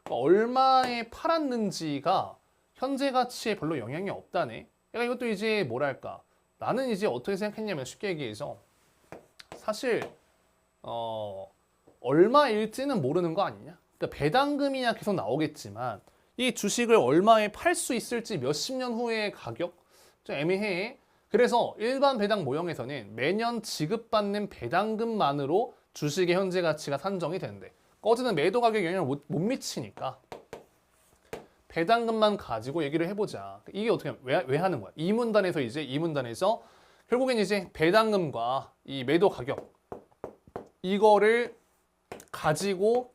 그러니까 얼마에 팔았는지가 현재 가치에 별로 영향이 없다네. 그러니까 이것도 이제 뭐랄까. 나는 이제 어떻게 생각했냐면 쉽게 얘기해서 사실 얼마일지는 모르는 거 아니냐. 그러니까 배당금이야 계속 나오겠지만 이 주식을 얼마에 팔 수 있을지 몇십 년 후의 가격 좀 애매해. 그래서 일반 배당 모형에서는 매년 지급받는 배당금만으로 주식의 현재 가치가 산정이 된대. 어쨌든 매도 가격에 영향을 못 미치니까 배당금만 가지고 얘기를 해보자. 이게 어떻게 왜 하는 거야? 이 문단에서 결국엔 이제 배당금과 이 매도 가격 이거를 가지고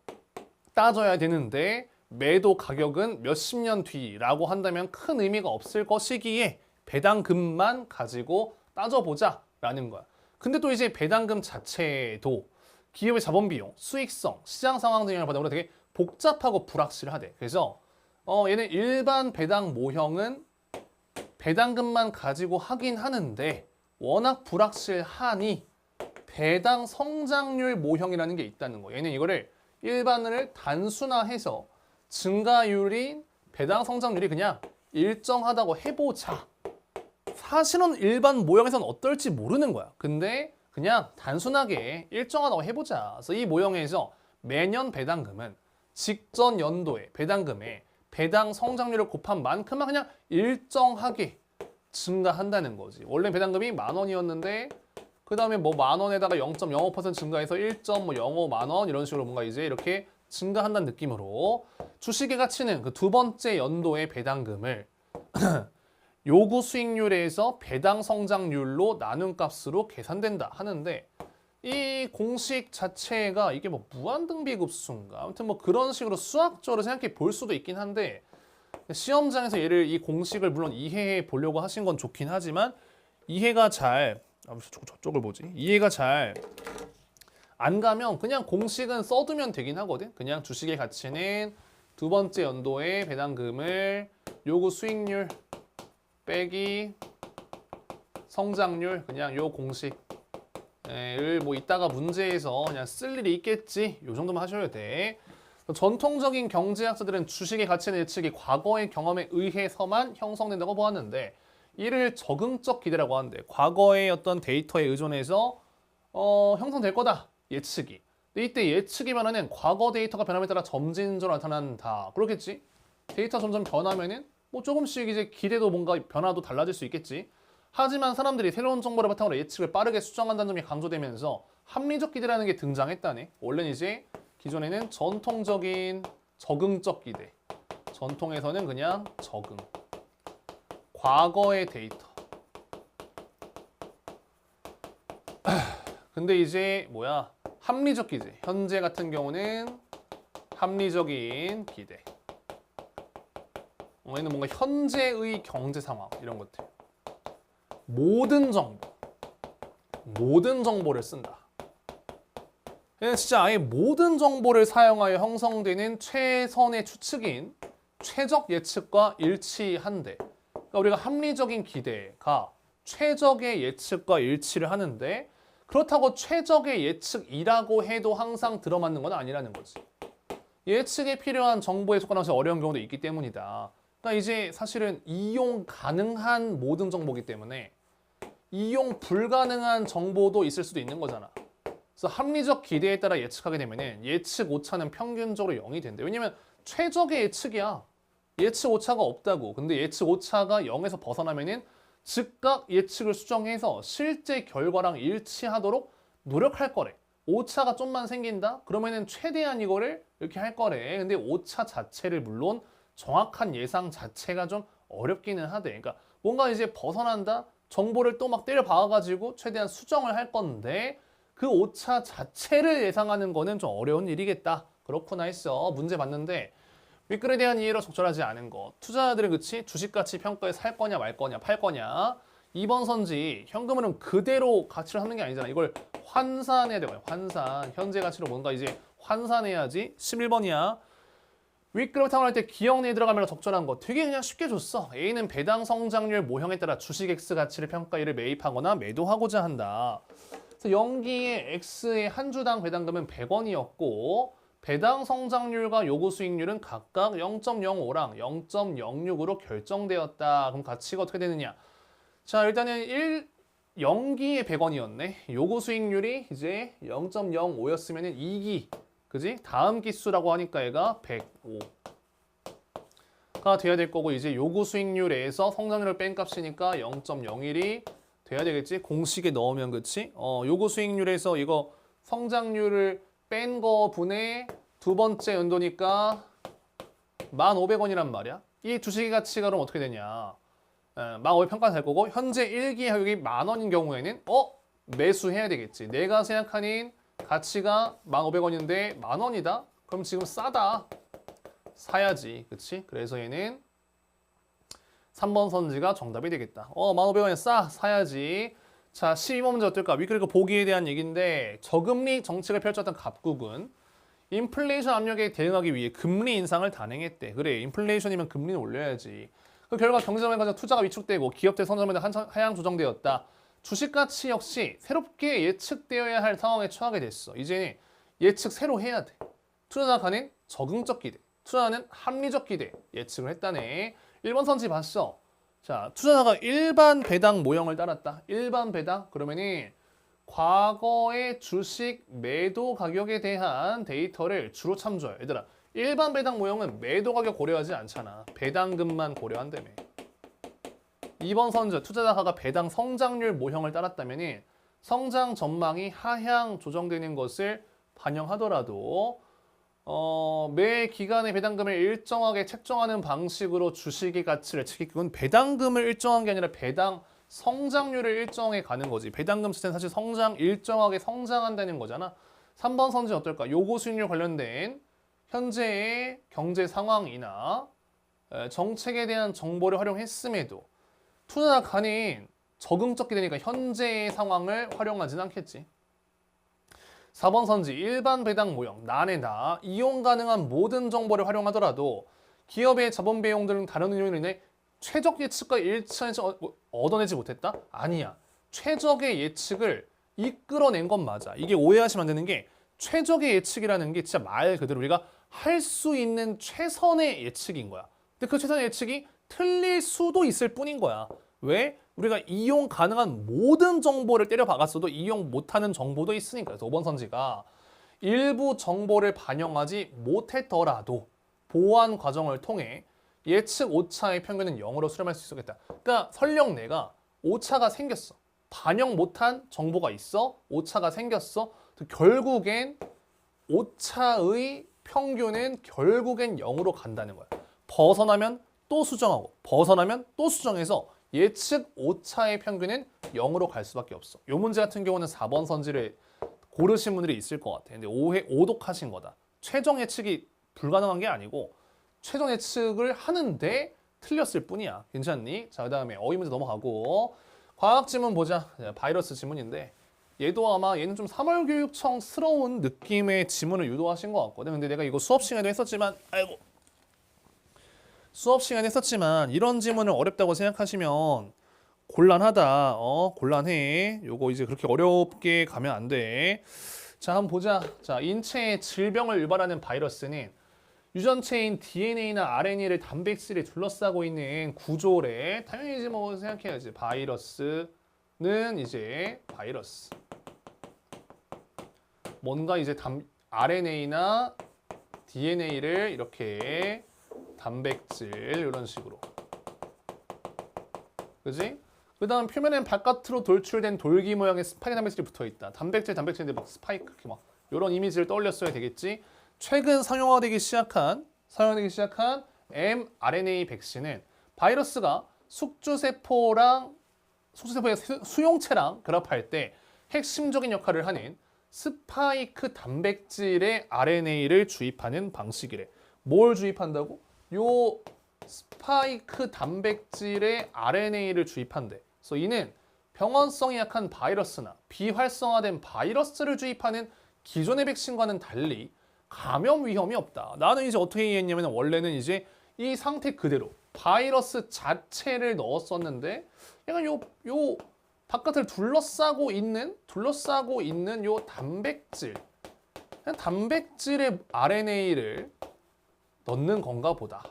따져야 되는데 매도 가격은 몇십 년 뒤라고 한다면 큰 의미가 없을 것이기에 배당금만 가지고 따져보자라는 거야. 근데 또 이제 배당금 자체도 기업의 자본 비용, 수익성, 시장 상황 등을 보다 보면 되게 복잡하고 불확실하대. 그래서 얘는 일반 배당 모형은 배당금만 가지고 하긴 하는데 워낙 불확실하니 배당 성장률 모형이라는 게 있다는 거예요. 얘는 이거를 일반을 단순화해서 증가율인 배당 성장률이 그냥 일정하다고 해보자. 사실은 일반 모형에서는 어떨지 모르는 거야. 근데 그냥 단순하게 일정하다고 해보자. 그래서 이 모형에서 매년 배당금은 직전 연도의 배당금에 배당 성장률을 곱한 만큼만 그냥 일정하게 증가한다는 거지. 원래 배당금이 10,000원이었는데 그 다음에 뭐 10,000원에다가 0.05% 증가해서 1.05만 원 이런 식으로 뭔가 이제 이렇게 증가한다는 느낌으로 주식의 가치는 그 두 번째 연도의 배당금을 요구 수익률에서 배당 성장률로 나눈 값으로 계산된다 하는데 이 공식 자체가 이게 뭐 무한등비급수인가? 아무튼 뭐 그런 식으로 수학적으로 생각해 볼 수도 있긴 한데 시험장에서 얘를 이 공식을 물론 이해해 보려고 하신 건 좋긴 하지만 이해가 잘 저쪽을 보지? 이해가 잘 안 가면 그냥 공식은 써두면 되긴 하거든. 그냥 주식의 가치는 두 번째 연도의 배당금을 요구 수익률 빼기 성장률 그냥 요 공식을 뭐 이따가 문제에서 그냥 쓸 일이 있겠지. 요 정도만 하셔야 돼. 전통적인 경제학자들은 주식의 가치는 예측이 과거의 경험에 의해서만 형성된다고 보았는데 이를 적응적 기대라고 하는데 과거의 어떤 데이터에 의존해서 형성될 거다. 예측이. 근데 이때 예측이 변하는 과거 데이터가 변함에 따라 점진적으로 나타난다. 그렇겠지? 데이터 점점 변하면은 뭐 조금씩 이제 기대도 뭔가 변화도 달라질 수 있겠지. 하지만 사람들이 새로운 정보를 바탕으로 예측을 빠르게 수정한다는 점이 강조되면서 합리적 기대라는 게 등장했다네. 원래는 이제 기존에는 전통적인 적응적 기대. 전통에서는 그냥 적응. 과거의 데이터. 근데 이제 합리적 기대. 현재 같은 경우는 합리적인 기대. 얘는 뭔가 현재의 경제 상황 이런 것들. 모든 정보를 쓴다. 얘는 진짜 아예 모든 정보를 사용하여 형성되는 최선의 추측인 최적 예측과 일치한대. 그러니까 우리가 합리적인 기대가 최적의 예측과 일치를 하는데 그렇다고 최적의 예측이라고 해도 항상 들어맞는 건 아니라는 거지. 예측에 필요한 정보에 속하는 것이 어려운 경우도 있기 때문이다. 그러니까 이제 사실은 이용 가능한 모든 정보이기 때문에 이용 불가능한 정보도 있을 수도 있는 거잖아. 그래서 합리적 기대에 따라 예측하게 되면 예측 오차는 평균적으로 0이 된대. 왜냐면 최적의 예측이야. 예측 오차가 없다고. 근데 예측 오차가 0에서 벗어나면은 즉각 예측을 수정해서 실제 결과랑 일치하도록 노력할 거래. 오차가 좀만 생긴다? 그러면은 최대한 이거를 이렇게 할 거래. 근데 오차 자체를 물론 정확한 예상 자체가 좀 어렵기는 하대. 그러니까 뭔가 이제 벗어난다? 정보를 또 막 때려 박아가지고 최대한 수정을 할 건데 그 오차 자체를 예상하는 거는 좀 어려운 일이겠다. 그렇구나 했어. 문제 봤는데 윗글에 대한 이해로 적절하지 않은 것. 투자자들은 그치? 주식가치 평가에 살 거냐 말 거냐 팔 거냐. 2번 선지 현금으로는 그대로 가치를 하는 게 아니잖아. 이걸 환산해야 되고요. 환산. 현재 가치로 뭔가 이제 환산해야지. 11번이야. 윗그룹 탕을 할 때 기억 내에 들어가면 적절한 거 되게 그냥 쉽게 줬어. A는 배당 성장률 모형에 따라 주식 X 가치를 평가일을 매입하거나 매도하고자 한다. 그래서 연기의 X의 한 주당 배당금은 100원이었고 배당 성장률과 요구 수익률은 각각 0.05랑 0.06으로 결정되었다. 그럼 가치가 어떻게 되느냐? 자, 일단은 연기의 100원이었네. 요구 수익률이 이제 0.05였으면 2기. 그지? 다음 기수라고 하니까 얘가 105가 돼야 될 거고 이제 요구 수익률에서 성장률을 뺀 값이니까 0.01이 돼야 되겠지? 공식에 넣으면 그치? 요구 수익률에서 이거 성장률을 뺀 거 분의 두 번째 연도니까 1,500원이란 말이야. 이 주식의 가치가 그럼 어떻게 되냐? 1,500 평가 될 거고 현재 1기 가격이 10,000원인 경우에는 매수해야 되겠지. 내가 생각하는 가치가 1,500원인데 10,000원이다? 그럼 지금 싸다. 사야지. 그치? 그래서 얘는 3번 선지가 정답이 되겠다. 1,500원에 사야지. 자, 12번 문제 어떨까? 위클리그 보기에 대한 얘기인데 저금리 정책을 펼쳤던 갑국은 인플레이션 압력에 대응하기 위해 금리 인상을 단행했대. 그래, 인플레이션이면 금리는 올려야지. 그 결과 경제성에 관한 투자가 위축되고 기업들 선점에도 하향 조정되었다. 주식 가치 역시 새롭게 예측되어야 할 상황에 처하게 됐어. 이제 예측 새로 해야 돼. 투자자가 가는 적응적 기대, 투자자는 합리적 기대 예측을 했다네. 1번 선지 봤어. 자, 투자자가 일반 배당 모형을 따랐다. 일반 배당 그러면은 과거의 주식 매도 가격에 대한 데이터를 주로 참조해. 얘들아, 일반 배당 모형은 매도 가격 고려하지 않잖아. 배당금만 고려한다며. 2번 선저 투자자가 배당 성장률 모형을 따랐다면 성장 전망이 하향 조정되는 것을 반영하더라도 매 기간의 배당금을 일정하게 책정하는 방식으로 주식의 가치를 측이 그건 배당금을 일정한 게 아니라 배당 성장률을 일정하게 가는 거지. 배당금 자체는 사실 일정하게 성장한다는 거잖아. 3번 선지 어떨까? 요구 수익률 관련된 현재의 경제 상황이나 정책에 대한 정보를 활용했음에도 투자가 가닌 적응적이 되니까 현재의 상황을 활용하진 않겠지. 4번 선지 일반 배당 모형 난에다 이용 가능한 모든 정보를 활용하더라도 기업의 자본 배용 등 다른 요인으로 인해 최적 예측과 일치하는 얻어내지 못했다? 아니야. 최적의 예측을 이끌어낸 건 맞아. 이게 오해하시면 안 되는 게 최적의 예측이라는 게 진짜 말 그대로 우리가 할 수 있는 최선의 예측인 거야. 근데 그 최선의 예측이 틀릴 수도 있을 뿐인 거야. 왜? 우리가 이용 가능한 모든 정보를 때려 박았어도 이용 못하는 정보도 있으니까. 그래서 5번 선지가 일부 정보를 반영하지 못했더라도 보완 과정을 통해 예측 오차의 평균은 0으로 수렴할 수 있었겠다. 그러니까 설령 내가 오차가 생겼어. 반영 못한 정보가 있어. 오차가 생겼어. 결국엔 오차의 평균은 결국엔 0으로 간다는 거야. 벗어나면 또 수정하고 벗어나면 또 수정해서 예측 오차의 평균은 0으로 갈 수밖에 없어. 이 문제 같은 경우는 4번 선지를 고르신 분들이 있을 것 같아. 근데 오독하신 거다. 최종 예측이 불가능한 게 아니고 최종 예측을 하는데 틀렸을 뿐이야. 괜찮니? 자, 그 다음에 어휘 문제 넘어가고 과학 지문 보자. 바이러스 지문인데 얘도 아마 얘는 좀 3월 교육청스러운 느낌의 지문을 유도하신 것 같거든. 근데 내가 이거 수업 시간에도 했었지만 수업 시간에 했었지만 이런 지문을 어렵다고 생각하시면 곤란하다. 곤란해. 요거 이제 그렇게 어렵게 가면 안 돼. 자, 한번 보자. 자, 인체에 질병을 유발하는 바이러스는 유전체인 DNA나 RNA를 단백질에 둘러싸고 있는 구조래. 당연히 이제 뭐 생각해야지. 바이러스는 이제 바이러스. 뭔가 이제 RNA나 DNA를 이렇게 단백질 이런 식으로. 그지? 그 다음 표면엔 바깥으로 돌출된 돌기 모양의 스파이크 단백질이 붙어있다. 단백질인데 막 스파이크 이렇게 막 이런 이미지를 떠올렸어야 되겠지. 최근 상용화되기 시작한 mRNA 백신은 바이러스가 숙주세포의 수용체랑 결합할 때 핵심적인 역할을 하는 스파이크 단백질의 RNA를 주입하는 방식이래. 뭘 주입한다고? 요 스파이크 단백질의 RNA를 주입한대. 그래서 이는 병원성이 약한 바이러스나 비활성화된 바이러스를 주입하는 기존의 백신과는 달리 감염 위험이 없다. 나는 이제 어떻게 이해했냐면 원래는 이제 이 상태 그대로 바이러스 자체를 넣었었는데 약간 요 바깥을 둘러싸고 있는 요 단백질의 RNA를 넣는 건가 보다.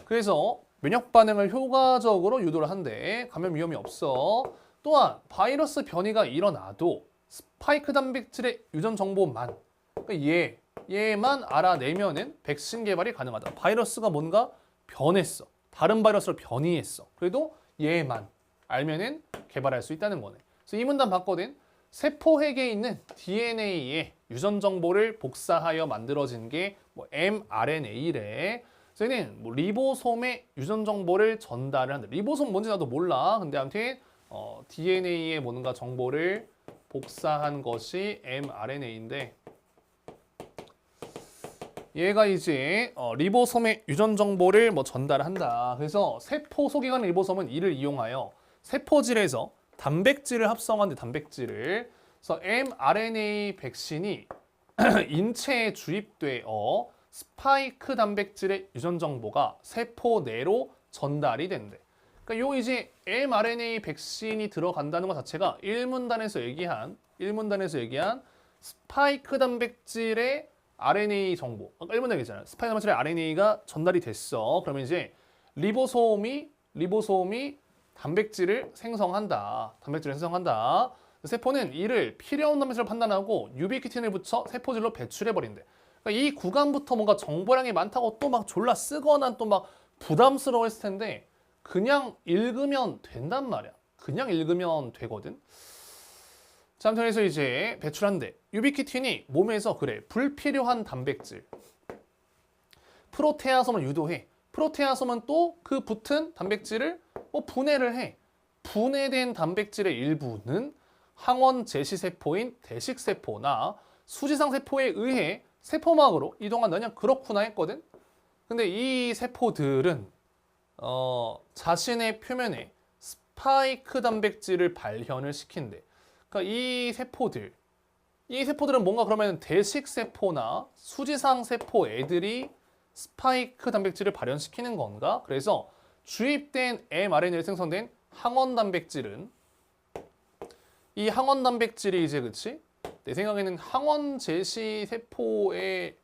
그래서 면역 반응을 효과적으로 유도를 한대. 감염 위험이 없어. 또한 바이러스 변이가 일어나도 스파이크 단백질의 유전 정보만 그러니까 얘만 알아내면은 백신 개발이 가능하다. 바이러스가 뭔가 변했어. 다른 바이러스로 변이했어. 그래도 얘만 알면은 개발할 수 있다는 거네. 그래서 이 문단 봤거든. 세포핵에 있는 DNA의 유전 정보를 복사하여 만들어진 게 뭐 mRNA래. 그래서 얘는 뭐 리보솜의 유전 정보를 전달을 한다. 리보솜 뭔지 나도 몰라. 근데 아무튼 DNA의 뭔가 정보를 복사한 것이 mRNA인데 얘가 이제 리보솜의 유전 정보를 뭐 전달한다. 그래서 세포 속에 가는 리보솜은 이를 이용하여 세포질에서 단백질을 합성하는데 단백질을 그래서 mRNA 백신이 인체에 주입되어 스파이크 단백질의 유전 정보가 세포 내로 전달이 된대. 그러니까 요 이제 mRNA 백신이 들어간다는 것 자체가 1문단에서 얘기한 스파이크 단백질의 RNA 정보. 아까 1문단 얘기했잖아요. 스파이크 단백질의 RNA가 전달이 됐어. 그러면 이제 리보솜이 단백질을 생성한다. 세포는 이를 필요 없는 단백질로 판단하고 유비퀴틴을 붙여 세포질로 배출해버린대. 그러니까 이 구간부터 뭔가 정보량이 많다고 또 막 졸라 쓰거나 또 막 부담스러워했을 텐데 그냥 읽으면 된단 말이야. 그냥 읽으면 되거든. 자, 아무튼 그래서 이제 배출한대. 유비퀴틴이 몸에서 불필요한 단백질 프로테아솜을 유도해. 프로테아솜은 또 그 붙은 단백질을 뭐 분해를 해. 분해된 단백질의 일부는 항원 제시세포인 대식세포나 수지상세포에 의해 세포막으로 이동한다. 그냥 그렇구나 했거든. 근데 이 세포들은 자신의 표면에 스파이크 단백질을 발현을 시킨대. 그러니까 이 세포들은 뭔가 그러면 대식세포나 수지상세포 애들이 스파이크 단백질을 발현시키는 건가? 그래서 주입된 mRNA로 생성된 항원 단백질은 이 항원 단백질이 이제 그치? 내 생각에는 항원 제시 세포의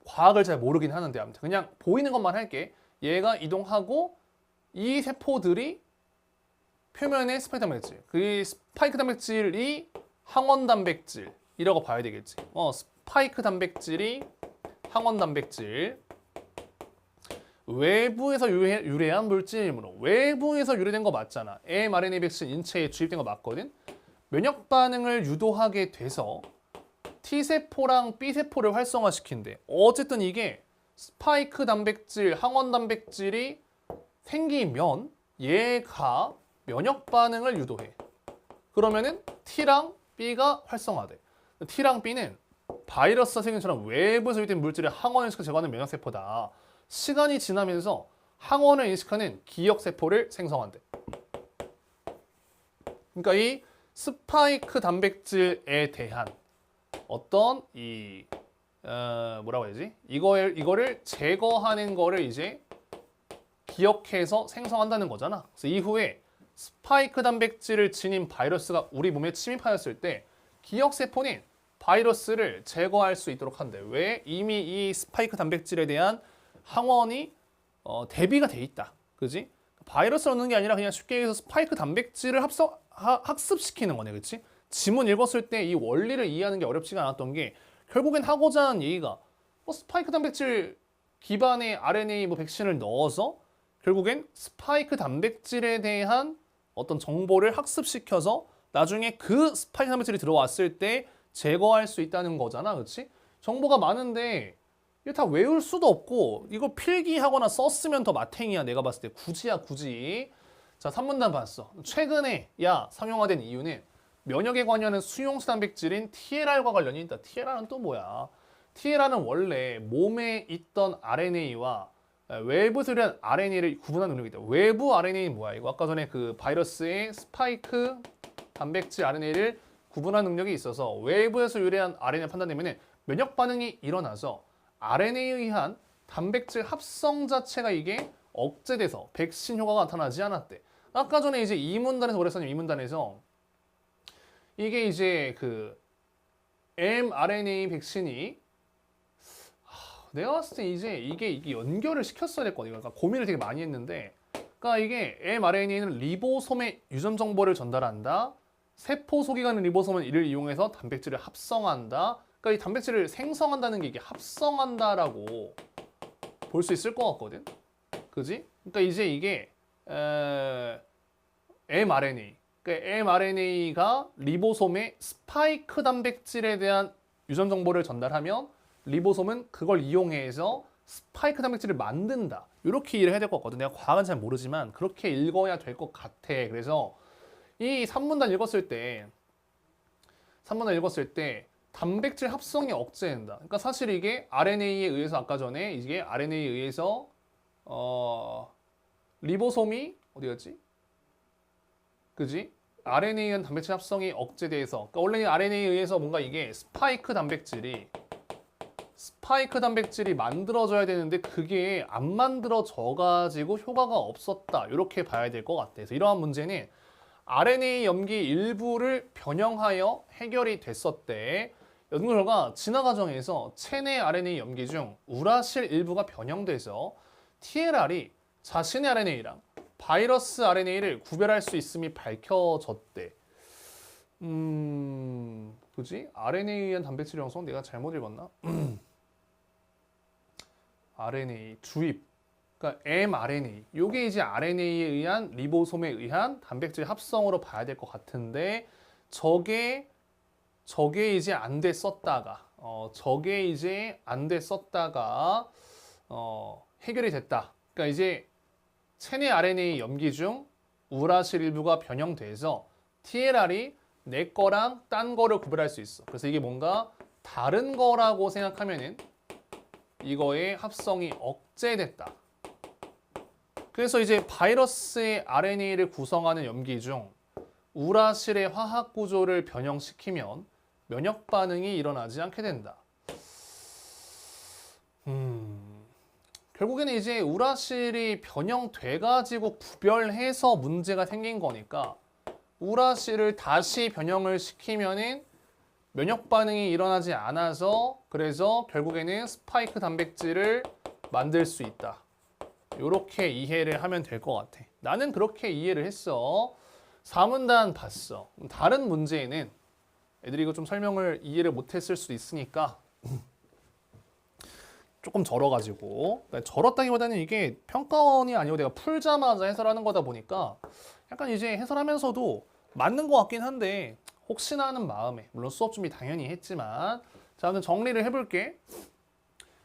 과학을 잘 모르긴 하는데 아무튼 그냥 보이는 것만 할게. 얘가 이동하고 이 세포들이 표면에 스파이크 단백질, 그 스파이크 단백질이 항원 단백질이라고 봐야 되겠지. 스파이크 단백질이 항원 단백질. 외부에서 유래한 물질이므로 외부에서 유래된 거 맞잖아. mRNA 백신 인체에 주입된 거 맞거든. 면역 반응을 유도하게 돼서 T세포랑 B세포를 활성화시킨대. 어쨌든 이게 스파이크 단백질, 항원 단백질이 생기면 얘가 면역 반응을 유도해. 그러면은 T랑 B가 활성화돼. T랑 B는 바이러스가 생긴 처럼 외부에서 유입된 물질을 항원을 시켜 제거하는 면역세포다. 시간이 지나면서 항원을 인식하는 기억세포를 생성한대. 그러니까 이 스파이크 단백질에 대한 어떤 뭐라고 해야지? 이거를 제거하는 거를 이제 기억해서 생성한다는 거잖아. 그래서 이후에 스파이크 단백질을 지닌 바이러스가 우리 몸에 침입하였을 때 기억세포는 바이러스를 제거할 수 있도록 한대. 왜? 이미 이 스파이크 단백질에 대한 항원이 대비가 돼 있다. 그지? 바이러스를 얻는 게 아니라 그냥 쉽게 얘기해서 스파이크 단백질을 학습시키는 거네. 그치? 지문 읽었을 때 이 원리를 이해하는 게 어렵지가 않았던 게 결국엔 하고자 하는 얘기가 스파이크 단백질 기반의 RNA 백신을 넣어서 결국엔 스파이크 단백질에 대한 어떤 정보를 학습시켜서 나중에 그 스파이크 단백질이 들어왔을 때 제거할 수 있다는 거잖아. 그치? 정보가 많은데 이거 다 외울 수도 없고 이거 필기하거나 썼으면 더 마탱이야. 내가 봤을 때 굳이. 자, 3문단 봤어. 최근에 상용화된 이유는 면역에 관여하는 수용수 단백질인 TLR과 관련이 있다. TLR은 또 뭐야? TLR은 원래 몸에 있던 RNA와 외부에서 유래한 RNA를 구분하는 능력이 있다. 외부 RNA는 뭐야? 이거 아까 전에 그 바이러스의 스파이크 단백질 RNA를 구분하는 능력이 있어서 외부에서 유래한 RNA를 판단되면 면역 반응이 일어나서 RNA에 의한 단백질 합성 자체가 이게 억제돼서 백신 효과가 나타나지 않았대. 아까 전에 이제 2문단에서 그랬었냐면 2문단에서 이게 이제 그 mRNA 백신이 내가 봤을 때 이제 이게 연결을 시켰어야 됐거든요. 그러니까 고민을 되게 많이 했는데, 그러니까 이게 mRNA는 리보솜의 유전 정보를 전달한다. 세포 속에 가는 리보솜은 이를 이용해서 단백질을 합성한다. 그러니까 이 단백질을 생성한다는 게 이게 합성한다라고 볼 수 있을 것 같거든. 그지? 그러니까 이제 이게 mRNA, 그러니까 mRNA가 리보솜의 스파이크 단백질에 대한 유전 정보를 전달하면 리보솜은 그걸 이용해서 스파이크 단백질을 만든다. 이렇게 이해를 해야 될 것 같거든. 내가 과학은 잘 모르지만 그렇게 읽어야 될 것 같아. 그래서 이 3문단 읽었을 때 단백질 합성이 억제된다. 그러니까 사실 이게 RNA에 의해서 아까 전에 이게 RNA에 의해서 리보솜이 어디였지? 그지? RNA에 의한 단백질 합성이 억제돼서 그러니까 원래 RNA에 의해서 뭔가 이게 스파이크 단백질이 만들어져야 되는데 그게 안 만들어져 가지고 효과가 없었다. 이렇게 봐야 될 것 같아. 그래서 이러한 문제는 RNA 염기 일부를 변형하여 해결이 됐었대. 연구 결과 진화 과정에서 체내 RNA 염기 중 우라실 일부가 변형돼서 TLR이 자신의 RNA랑 바이러스 RNA를 구별할 수 있음이 밝혀졌대. 그지? RNA에 의한 단백질 형성 내가 잘못 읽었나? RNA 주입. 그러니까 mRNA. 요게 이제 RNA에 의한 리보솜에 의한 단백질 합성으로 봐야 될 것 같은데 저게 이제 안 됐었다가 해결이 됐다. 그러니까 이제 체내 RNA 염기 중 우라실 일부가 변형돼서 TLR이 내 거랑 딴 거를 구별할 수 있어. 그래서 이게 뭔가 다른 거라고 생각하면은 이거의 합성이 억제됐다. 그래서 이제 바이러스의 RNA를 구성하는 염기 중 우라실의 화학 구조를 변형시키면 면역 반응이 일어나지 않게 된다. 결국에는 이제 우라실이 변형돼가지고 구별해서 문제가 생긴 거니까 우라실을 다시 변형을 시키면은 면역 반응이 일어나지 않아서 그래서 결국에는 스파이크 단백질을 만들 수 있다. 이렇게 이해를 하면 될 것 같아. 나는 그렇게 이해를 했어. 4문단 봤어. 다른 문제에는 애들이 이거 좀 설명을 이해를 못했을 수도 있으니까 조금 절어가지고, 그러니까 절었다기보다는 이게 평가원이 아니고 내가 풀자마자 해설하는 거다 보니까 약간 이제 해설하면서도 맞는 것 같긴 한데 혹시나 하는 마음에, 물론 수업 준비 당연히 했지만, 자, 아무튼 정리를 해볼게.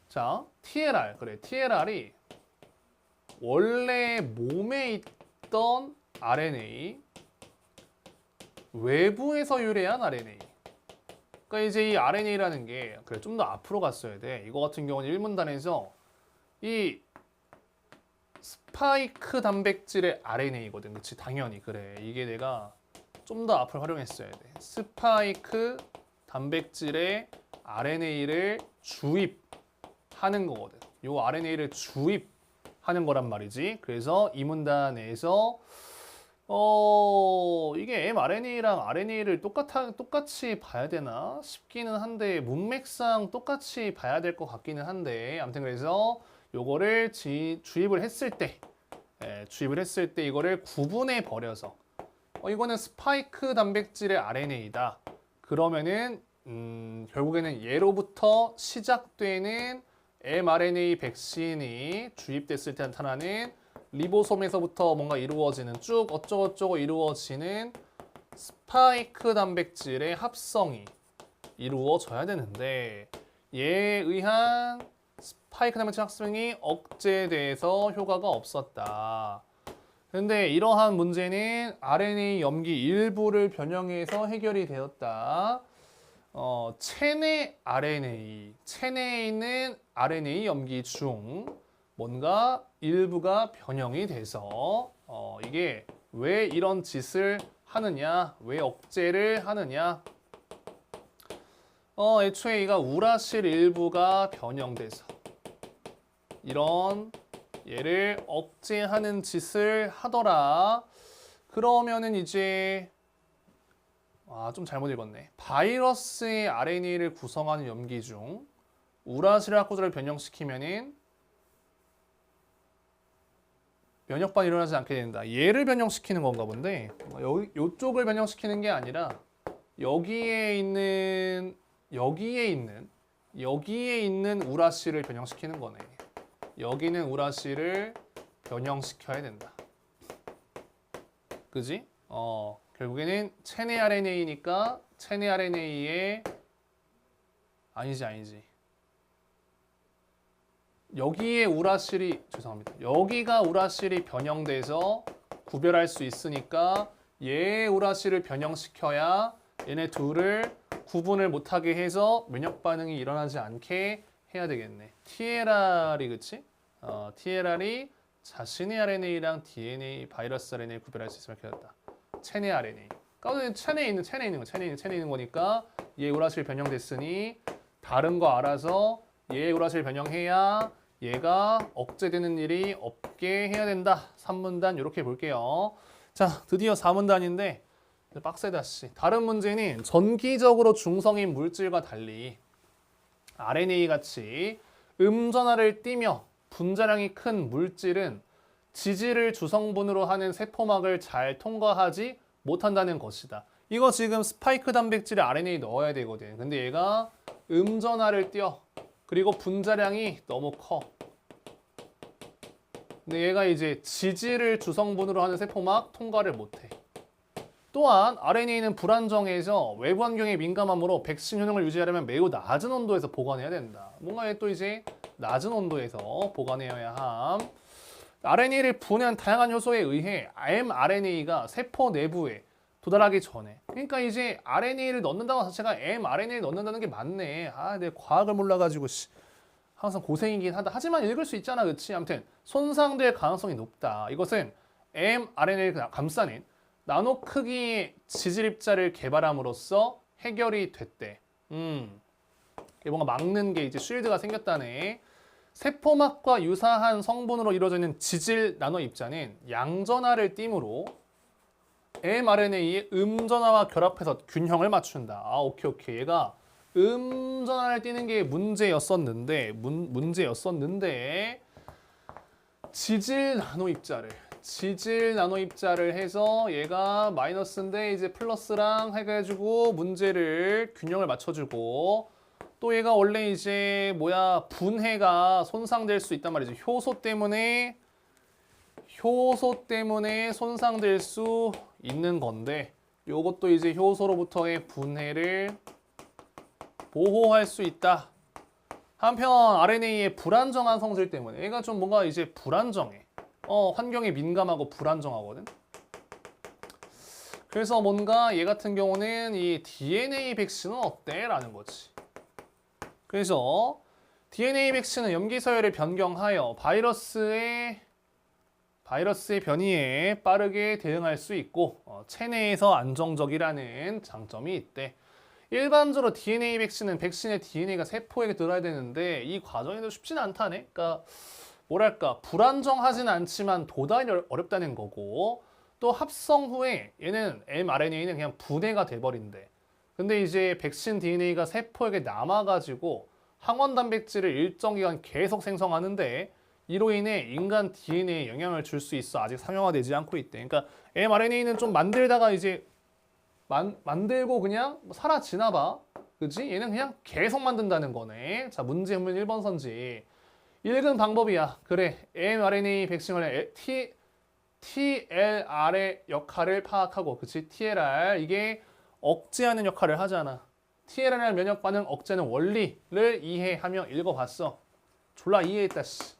자, TLR, 그래, TLR이 원래 몸에 있던 RNA, 외부에서 유래한 RNA. 그러니까 이제 이 RNA라는 게 그래 좀 더 앞으로 갔어야 돼. 이거 같은 경우는 1문단에서 이 스파이크 단백질의 RNA거든. 그치? 당연히 그래. 이게 내가 좀 더 앞을 활용했어야 돼. 스파이크 단백질의 RNA를 주입하는 거거든. 요 RNA를 주입하는 거란 말이지. 그래서 이 문단에서 이게 mRNA랑 RNA를 똑같이 봐야 되나 싶기는 한데 문맥상 똑같이 봐야 될 것 같기는 한데 아무튼 그래서 요거를 주입을 했을 때 이거를 구분해 버려서 이거는 스파이크 단백질의 RNA다. 그러면은 결국에는 얘로부터 시작되는 mRNA 백신이 주입됐을 때 나타나는 리보솜에서부터 뭔가 이루어지는 쭉 어쩌고저쩌고 이루어지는 스파이크 단백질의 합성이 이루어져야 되는데 얘에 의한 스파이크 단백질 합성이 억제돼서 효과가 없었다. 근데 이러한 문제는 RNA 염기 일부를 변형해서 해결이 되었다. 체내 체내에 있는 RNA 염기 중 뭔가 일부가 변형이 돼서 이게 왜 이런 짓을 하느냐, 왜 억제를 하느냐. 애초에 이가 우라실 일부가 변형돼서 이런 얘를 억제하는 짓을 하더라. 그러면은 이제 좀 잘못 읽었네. 바이러스의 RNA를 구성하는 염기 중 우라실 합구조를 변형시키면은 면역반응이 일어나지 않게 된다. 얘를 변형시키는 건가 본데 요쪽을 변형시키는 게 아니라 여기에 있는 우라실을 변형시키는 거네. 여기는 우라실을 변형시켜야 된다. 그지? 결국에는 체내 RNA니까 체내 RNA에 아니지. 여기에 여기가 우라실이 변형돼서 구별할 수 있으니까 얘의 우라실을 변형시켜야 얘네 둘을 구분을 못하게 해서 면역 반응이 일어나지 않게 해야 되겠네. TLR이 그치? TLR이 자신의 RNA랑 DNA, 바이러스 RNA를 구별할 수 있으면 이렇게 됐다. 체내 RNA. 그러니까 체내에 있는 거니까 얘 우라실 변형됐으니 다른 거 알아서 얘 우라실 변형해야 얘가 억제되는 일이 없게 해야 된다. 3문단 이렇게 볼게요. 자, 드디어 4문단인데 빡세다 씨. 다른 문제는 전기적으로 중성인 물질과 달리 RNA 같이 음전하를 띠며 분자량이 큰 물질은 지질을 주성분으로 하는 세포막을 잘 통과하지 못한다는 것이다. 이거 지금 스파이크 단백질에 RNA 넣어야 되거든. 근데 얘가 음전하를 띄어. 그리고 분자량이 너무 커. 근데 얘가 이제 지질을 주성분으로 하는 세포막 통과를 못해. 또한 RNA는 불안정해서 외부 환경에 민감하므로 백신 효능을 유지하려면 매우 낮은 온도에서 보관해야 된다. 뭔가 또 이제 낮은 온도에서 보관해야 함. RNA를 분해한 다양한 효소에 의해 mRNA가 세포 내부에 도달하기 전에, 그러니까 이제 RNA를 넣는다는 것 자체가 mRNA를 넣는다는 게 맞네. 내 과학을 몰라가지고 항상 고생이긴 하다. 하지만 읽을 수 있잖아, 그렇지? 아무튼 손상될 가능성이 높다. 이것은 mRNA를 감싸는 나노 크기의 지질 입자를 개발함으로써 해결이 됐대. 이게 뭔가 막는 게 이제 쉴드가 생겼다네. 세포막과 유사한 성분으로 이루어져 있는 지질 나노 입자는 양전하를 띠므로 mRNA의 음전하와 결합해서 균형을 맞춘다. 오케이. 얘가 음전하를 띠는 게 문제였었는데 지질 나노 입자를 해서 얘가 마이너스인데 이제 플러스랑 해가지고 문제를 균형을 맞춰주고, 또 얘가 원래 이제 분해가 손상될 수 있단 말이죠. 효소 때문에 손상될 수 있는 건데, 요것도 이제 효소로부터의 분해를 보호할 수 있다. 한편 RNA의 불안정한 성질 때문에 얘가 좀 뭔가 이제 불안정해. 환경에 민감하고 불안정하거든. 그래서 뭔가 얘 같은 경우는 이 DNA 백신은 어때? 라는 거지. 그래서 DNA 백신은 염기 서열을 변경하여 바이러스의 변이에 빠르게 대응할 수 있고 체내에서 안정적이라는 장점이 있대. 일반적으로 DNA 백신은 백신의 DNA가 세포에게 들어야 되는데 이 과정이 쉽지는 않다네. 그러니까 불안정하진 않지만 도달이 어렵다는 거고, 또 합성 후에 얘는 mRNA는 그냥 분해가 돼버린대. 근데 이제 백신 DNA가 세포에게 남아가지고 항원 단백질을 일정 기간 계속 생성하는데 이로 인해 인간 DNA에 영향을 줄 수 있어 아직 상용화되지 않고 있대. 그러니까 mRNA는 좀 만들다가 이제 만들고 그냥 사라지나 봐. 그치? 얘는 그냥 계속 만든다는 거네. 자, 문제문 1번 선지. 읽은 방법이야. 그래, mRNA 백신을 TLR의 역할을 파악하고, 그치? TLR, 이게 억제하는 역할을 하잖아. TLR 면역 반응 억제는 원리를 이해하며 읽어봤어. 졸라 이해했다, 씨.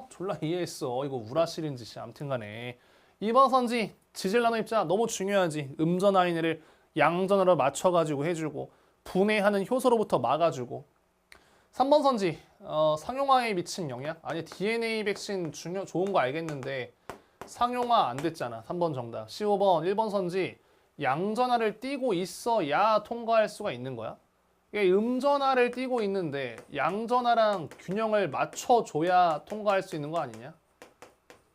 졸라 이해했어. 이거 우라시린 짓이야. 아무튼 간에. 2번 선지, 지질 나노 입자 너무 중요하지. 음전 RNA를 양전으로 맞춰가지고 해주고, 분해하는 효소로부터 막아주고. 3번 선지, 상용화에 미친 영향? 아니, DNA 백신 좋은 거 알겠는데 상용화 안 됐잖아. 3번 정답. 15번, 1번 선지, 양전하를 띄고 있어야 통과할 수가 있는 거야? 이게 음전하를 띄고 있는데 양전하랑 균형을 맞춰줘야 통과할 수 있는 거 아니냐?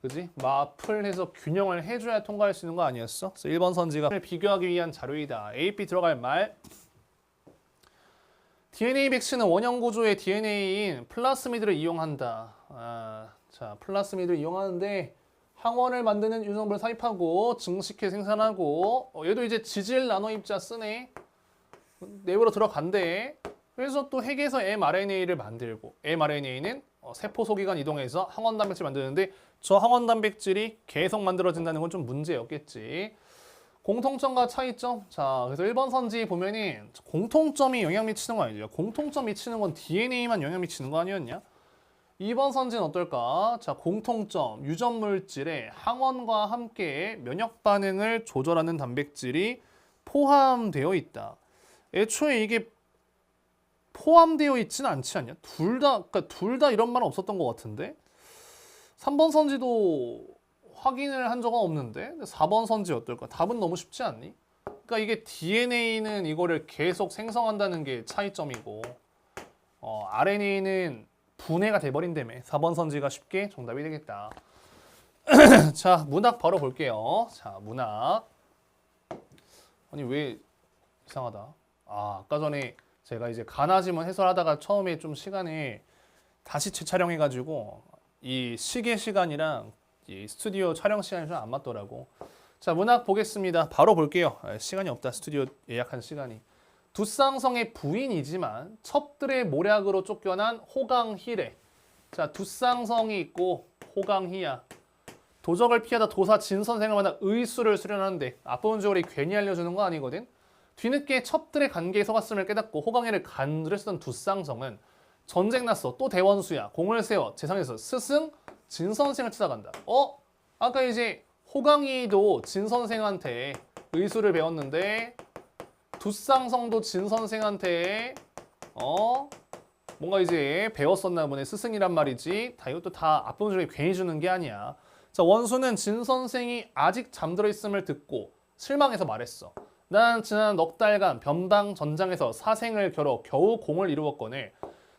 그지? 마플해서 균형을 해줘야 통과할 수 있는 거 아니었어? 그래서 1번 선지가 비교하기 위한 자료이다. AP 들어갈 말. DNA 백신은 원형 구조의 DNA인 플라스미드를 이용한다. 자, 플라스미드를 이용하는데 항원을 만드는 유성분을 삽입하고 증식해 생산하고, 얘도 이제 지질 나노 입자 쓰네. 내부로 들어간대. 그래서 또 핵에서 mRNA를 만들고, mRNA는 세포 소기관 이동해서 항원 단백질 만드는데 저 항원 단백질이 계속 만들어진다는 건 좀 문제였겠지. 공통점과 차이점. 자, 그래서 1번 선지 보면은 공통점이 영향 미치는 거 아니죠. 공통점 미치는 건 DNA만 영향 미치는 거 아니었냐? 2번 선지는 어떨까? 자, 공통점, 유전 물질에 항원과 함께 면역 반응을 조절하는 단백질이 포함되어 있다. 애초에 이게 포함되어 있지는 않지 않냐? 둘 다 이런 말은 없었던 것 같은데? 3번 선지도 확인을 한 적은 없는데 4번 선지 어떨까? 답은 너무 쉽지 않니? 그러니까 이게 DNA는 이거를 계속 생성한다는 게 차이점이고, RNA는 분해가 돼버린다며. 4번 선지가 쉽게 정답이 되겠다. 자, 문학 바로 볼게요. 자, 문학. 아니, 왜 이상하다. 아까 전에 제가 이제 가나지문 해설하다가 처음에 좀 시간을 다시 재촬영해가지고 이 시계 시간이랑 이 스튜디오 촬영 시간이 좀 안 맞더라고. 자, 문학 보겠습니다. 바로 볼게요. 시간이 없다. 스튜디오 예약한 시간이. 두쌍성의 부인이지만 첩들의 모략으로 쫓겨난 호강희래. 자, 두쌍성이 있고 호강희야. 도적을 피하다 도사 진 선생을 만나 의수를 수련하는데 앞부분적으로 괜히 알려주는 거 아니거든. 뒤늦게 첩들의 관계에 속았음을 깨닫고 호강희를 간절히 쓰던 두쌍성은 전쟁 났어. 또 대원수야. 공을 세워 재상에서 스승 진 선생을 찾아간다. 아까 이제 호강이도 진 선생한테 의수를 배웠는데 두쌍성도 진 선생한테 뭔가 이제 배웠었나 보네. 스승이란 말이지. 이것도 다 앞부분 중에 괜히 주는 게 아니야. 자, 원수는 진 선생이 아직 잠들어 있음을 듣고 실망해서 말했어. 난 지난 넉 달간 변방 전장에서 사생을 겨뤄 겨우 공을 이루었거늘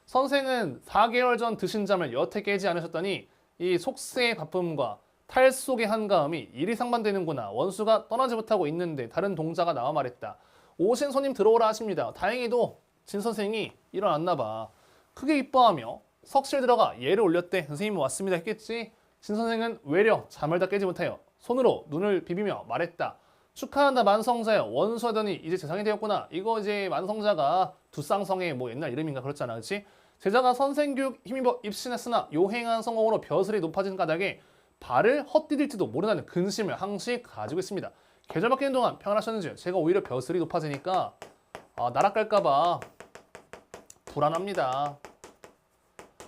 선생은 4개월 전 드신 잠을 여태 깨지 않으셨더니 이 속세의 바쁨과 탈속의 한가함이 일이 상반되는구나. 원수가 떠나지 못하고 있는데 다른 동자가 나와 말했다. 오신 손님 들어오라 하십니다. 다행히도 진 선생이 일어났나 봐. 크게 기뻐하며 석실 들어가 예를 올렸대. 선생님 왔습니다 했겠지. 진 선생은 외려 잠을 다 깨지 못하여 손으로 눈을 비비며 말했다. 축하한다 만성자여. 원수하더니 이제 재상이 되었구나. 이거 이제 만성자가 두쌍성의 뭐 옛날 이름인가 그렇잖아. 그렇지? 제자가 선생교육 힘입어 입신했으나 요행한 성공으로 벼슬이 높아진 까닭에 발을 헛디딜지도 모른다는 근심을 항시 가지고 있습니다. 계절 바뀌는 동안 평안하셨는지 제가 오히려 벼슬이 높아지니까 날아갈까봐 불안합니다.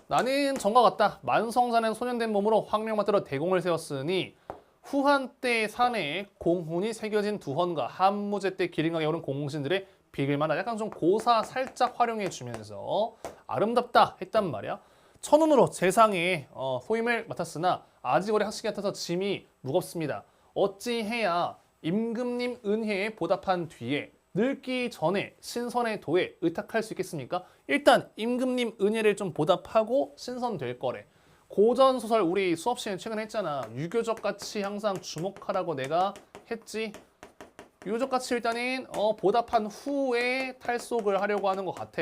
나는 전과 같다. 만성자는 소년된 몸으로 황명받들어 대공을 세웠으니 후한 때 산에 공훈이 새겨진 두헌과 한무제 때 기린강에 오른 공신들의 비길만한 약간 좀 고사 살짝 활용해 주면서 아름답다 했단 말이야. 천운으로 재상에 호임을 맡았으나 아직 오래 학식이 같아서 짐이 무겁습니다. 어찌해야 임금님 은혜에 보답한 뒤에 늙기 전에 신선의 도에 의탁할 수 있겠습니까? 일단 임금님 은혜를 좀 보답하고 신선될 거래. 고전 소설 우리 수업 시간에 최근에 했잖아. 유교적 가치 항상 주목하라고 내가 했지. 유교적 가치 일단은 보답한 후에 탈속을 하려고 하는 것 같아.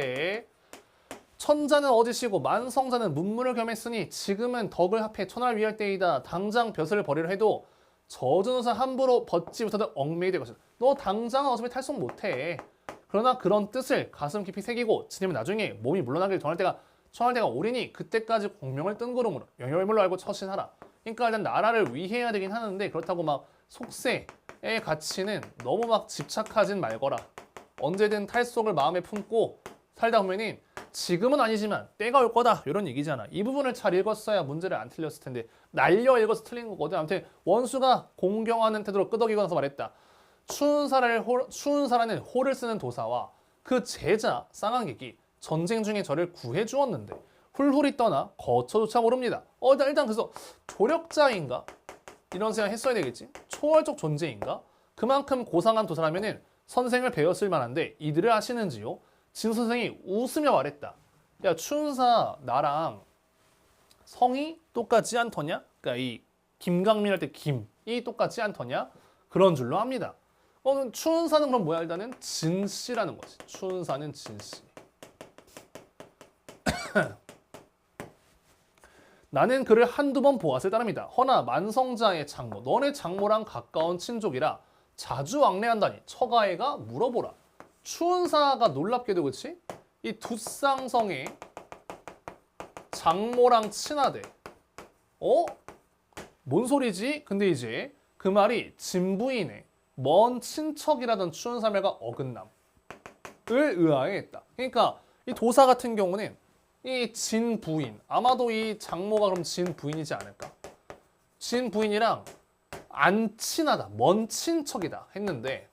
천자는 어디시고 만성자는 문물을 겸했으니 지금은 덕을 합해 천하를 위할 때이다. 당장 벼슬을 버리려 해도 젖은 옷을 함부로 벗지 못하던 얽매이 될 것이다. 너 당장은 어차피 탈속 못해. 그러나 그런 뜻을 가슴 깊이 새기고 지내면 나중에 몸이 물러나길 전할 때가 오리니 그때까지 공명을 뜬구름으로 영열물로 알고 처신하라. 그러니까 일단 나라를 위해야 되긴 하는데 그렇다고 막 속세의 가치는 너무 막 집착하진 말거라. 언제든 탈속을 마음에 품고 살다 보면은 지금은 아니지만 때가 올 거다 이런 얘기잖아. 이 부분을 잘 읽었어야 문제를 안 틀렸을 텐데 날려 읽어서 틀린 거거든. 아무튼 원수가 공경하는 태도로 끄덕이면서 말했다. 추운 사라는 호를 쓰는 도사와 그 제자 쌍안객이 전쟁 중에 저를 구해 주었는데 훌훌히 떠나 거처조차 모릅니다. 일단 그래서 조력자인가? 이런 생각 했어야 되겠지. 초월적 존재인가? 그만큼 고상한 도사라면은 선생을 배웠을 만한데 이들을 아시는지요? 진 선생이 웃으며 말했다. 야 추운사 나랑 성이 똑같지 않더냐? 그러니까 이 김강민 할 때 김이 똑같지 않더냐? 그런 줄로 압니다. 추운사는 그럼 뭐야? 일단은 진씨라는 거지. 추운사는 진씨. 나는 그를 한두 번 보았을 따름이다. 허나 만성자의 장모, 너네 장모랑 가까운 친족이라 자주 왕래한다니 처가애가 물어보라. 추운사가 놀랍게도 그치? 이 두쌍성의 장모랑 친하대. 뭔 소리지? 근데 이제 그 말이 진부인의 먼 친척이라던 추운사멸과 어긋남을 의아해 했다. 그러니까 이 도사 같은 경우는 이 진부인, 아마도 이 장모가 그럼 진부인이지 않을까? 진부인이랑 안 친하다, 먼 친척이다 했는데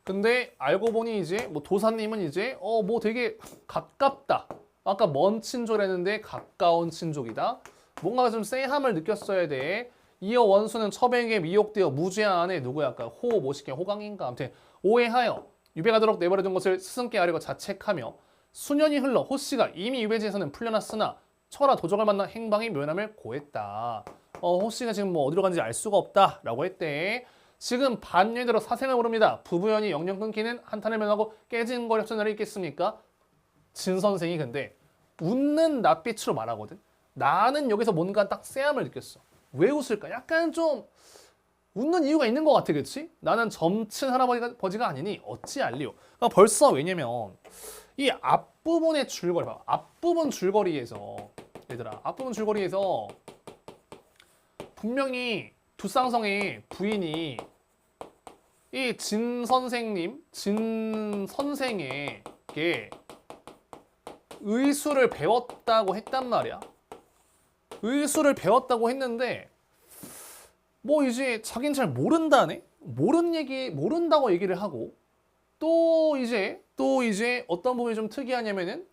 근데 알고 보니 이제 뭐 도사님은 이제 뭐 되게 가깝다. 아까 먼 친족이랬는데 가까운 친족이다. 뭔가 좀 쎄함을 느꼈어야 돼. 이어 원수는 첩에게 미혹되어 무죄한 아내 누구야? 아까 모시게 호강인가? 아무튼 오해하여 유배가도록 내버려둔 것을 스승께 아뢰고 자책하며 수년이 흘러 호씨가 이미 유배지에서는 풀려났으나 철아 도적을 만나 행방이 묘연함을 고했다. 호씨가 지금 뭐 어디로 간지 알 수가 없다라고 했대. 지금 반년이 들어 사생을 모릅니다. 부부연이 영영 끊기는 한탄을 면하고 깨진 거리 협전날이 있겠습니까? 진 선생이 근데 웃는 낯빛으로 말하거든. 나는 여기서 뭔가 딱 쎄함을 느꼈어. 왜 웃을까? 약간 좀 웃는 이유가 있는 것 같아, 그렇지? 나는 점친 할아버지가 아니니 어찌 알리오. 그러니까 벌써 왜냐면 이 앞부분의 줄거리 봐. 앞부분 줄거리에서 얘들아, 앞부분 줄거리에서 분명히 두쌍성의 부인이 이 진 선생에게 의수를 배웠다고 했단 말이야. 의수를 배웠다고 했는데 뭐 이제 자기는 잘 모른다네? 모른다고 얘기를 하고 또 이제 어떤 부분이 좀 특이하냐면은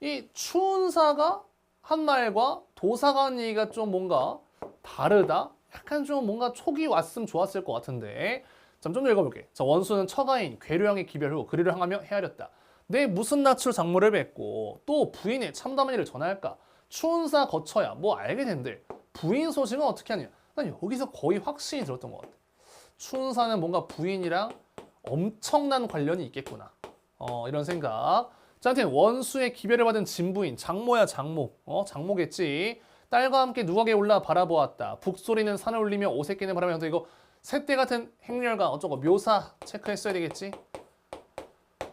이 추운사가 한 말과 도사가 한 얘기가 좀 뭔가 다르다? 약간 좀 뭔가 촉이 왔으면 좋았을 것 같은데 좀 더 읽어볼게. 자, 원수는 처가인 괴류양의 기별 후 그리를 향하며 헤아렸다. 내 무슨 낯으로 장모를 뵙고 또 부인의 참담한 일을 전할까? 추운사 거쳐야 뭐 알게 된들. 부인 소식은 어떻게 하냐? 난 여기서 거의 확신이 들었던 것 같아. 추운사는 뭔가 부인이랑 엄청난 관련이 있겠구나. 이런 생각. 자, 하여튼 원수의 기별을 받은 진부인 장모야 장모. 장모겠지. 딸과 함께 누각에 올라 바라보았다. 북소리는 산을 울리며 오색기는 바라면서 이거 새떼 같은 행렬과 어쩌고 묘사 체크했어야 되겠지.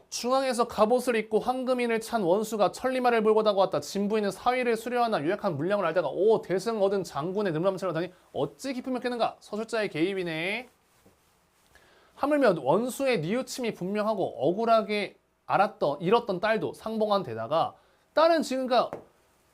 중앙에서 갑옷을 입고 황금인을 찬 원수가 천리말을 몰고 다가왔다. 진부인은 사위를 수려하나 유약한 물량을 알다가 오 대승 얻은 장군의 능람차를 다니 어찌 기품이 겠는가. 서술자의 개입이네. 하물며 원수의 뉘우침이 분명하고 억울하게 잃었던 딸도 상봉한 데다가 딸은 지금까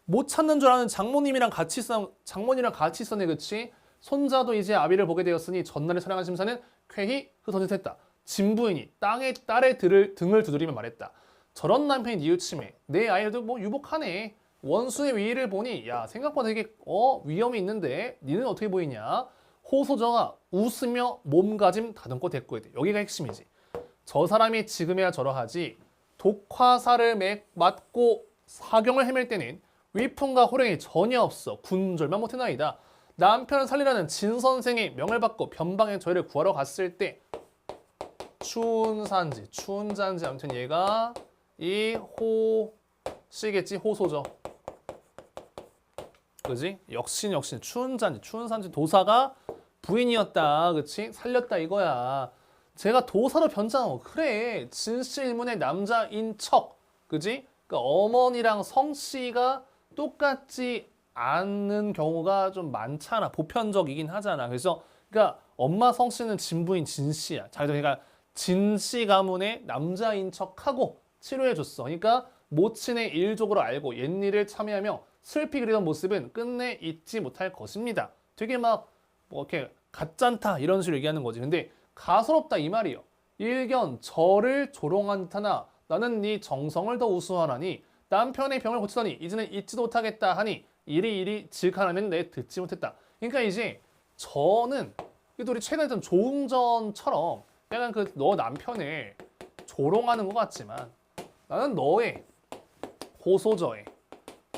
못 찾는 줄 아는 장모님이랑 같이 있었네. 그치? 손자도 이제 아비를 보게 되었으니 전날에 사랑한 심사는 쾌히 흩어졌다. 진부인이 딸의 등을 두드리며 말했다. 저런 남편이 뉘우침에 내 아이도 뭐 유복하네. 원수의 위를 보니 야 생각보다 되게 위험이 있는데 니는 어떻게 보이냐. 호소저가 웃으며 몸가짐 다듬고 대꾸했대. 여기가 핵심이지. 저 사람이 지금이야 저러하지. 독화사를 맞고 사경을 헤맬 때는 위풍과 호령이 전혀 없어. 군졸만 못해나이다. 남편을 살리라는 진 선생의 명을 받고 변방에 저희를 구하러 갔을 때 추운자인지 아무튼 얘가 이 호씨겠지. 호소저. 그지? 역시 추운산지 도사가 부인이었다. 그치? 살렸다 이거야. 제가 도사로 변장하고 그래. 진씨 일문의 남자인 척. 그지? 그러니까 어머니랑 성씨가 똑같지 않는 경우가 좀 많잖아. 보편적이긴 하잖아. 그래서 그러니까 엄마 성씨는 진부인 진씨야. 자기도 그러니까 진씨 가문의 남자인 척하고 치료해줬어. 그러니까 모친의 일족으로 알고 옛일을 참여하며 슬피 그리던 모습은 끝내 잊지 못할 것입니다. 되게 막 뭐 이렇게 가짠다 이런 식으로 얘기하는 거지. 근데 가소롭다 이 말이요. 일견 저를 조롱한 듯하나 나는 네 정성을 더 우수하나니 남편의 병을 고치더니 이제는 잊지도 못하겠다 하니 이리 질하나는 내 듣지 못했다. 그러니까 이제 저는 우리 최근에 했던 조응전처럼 약간 그 너 남편을 조롱하는 것 같지만 나는 너의 호소저의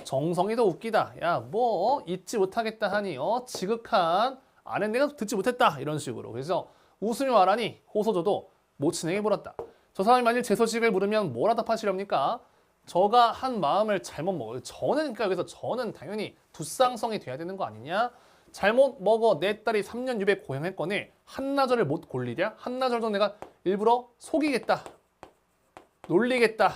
정성이 더 웃기다. 야 뭐 잊지 못하겠다 하니 지극한 아내 내가 듣지 못했다 이런 식으로. 그래서 웃으며 말하니 호소저도 모친에게 물었다. 저 사람이 만일 제 소식을 물으면 뭐라 답하시렵니까? 저가 한 마음을 잘못 먹어요. 저는 그러니까 여기서 저는 당연히 두쌍성이 돼야 되는 거 아니냐? 잘못 먹어 내 딸이 3년 유배 고행했거니 한나절을 못 골리랴? 한나절도 내가 일부러 속이겠다. 놀리겠다.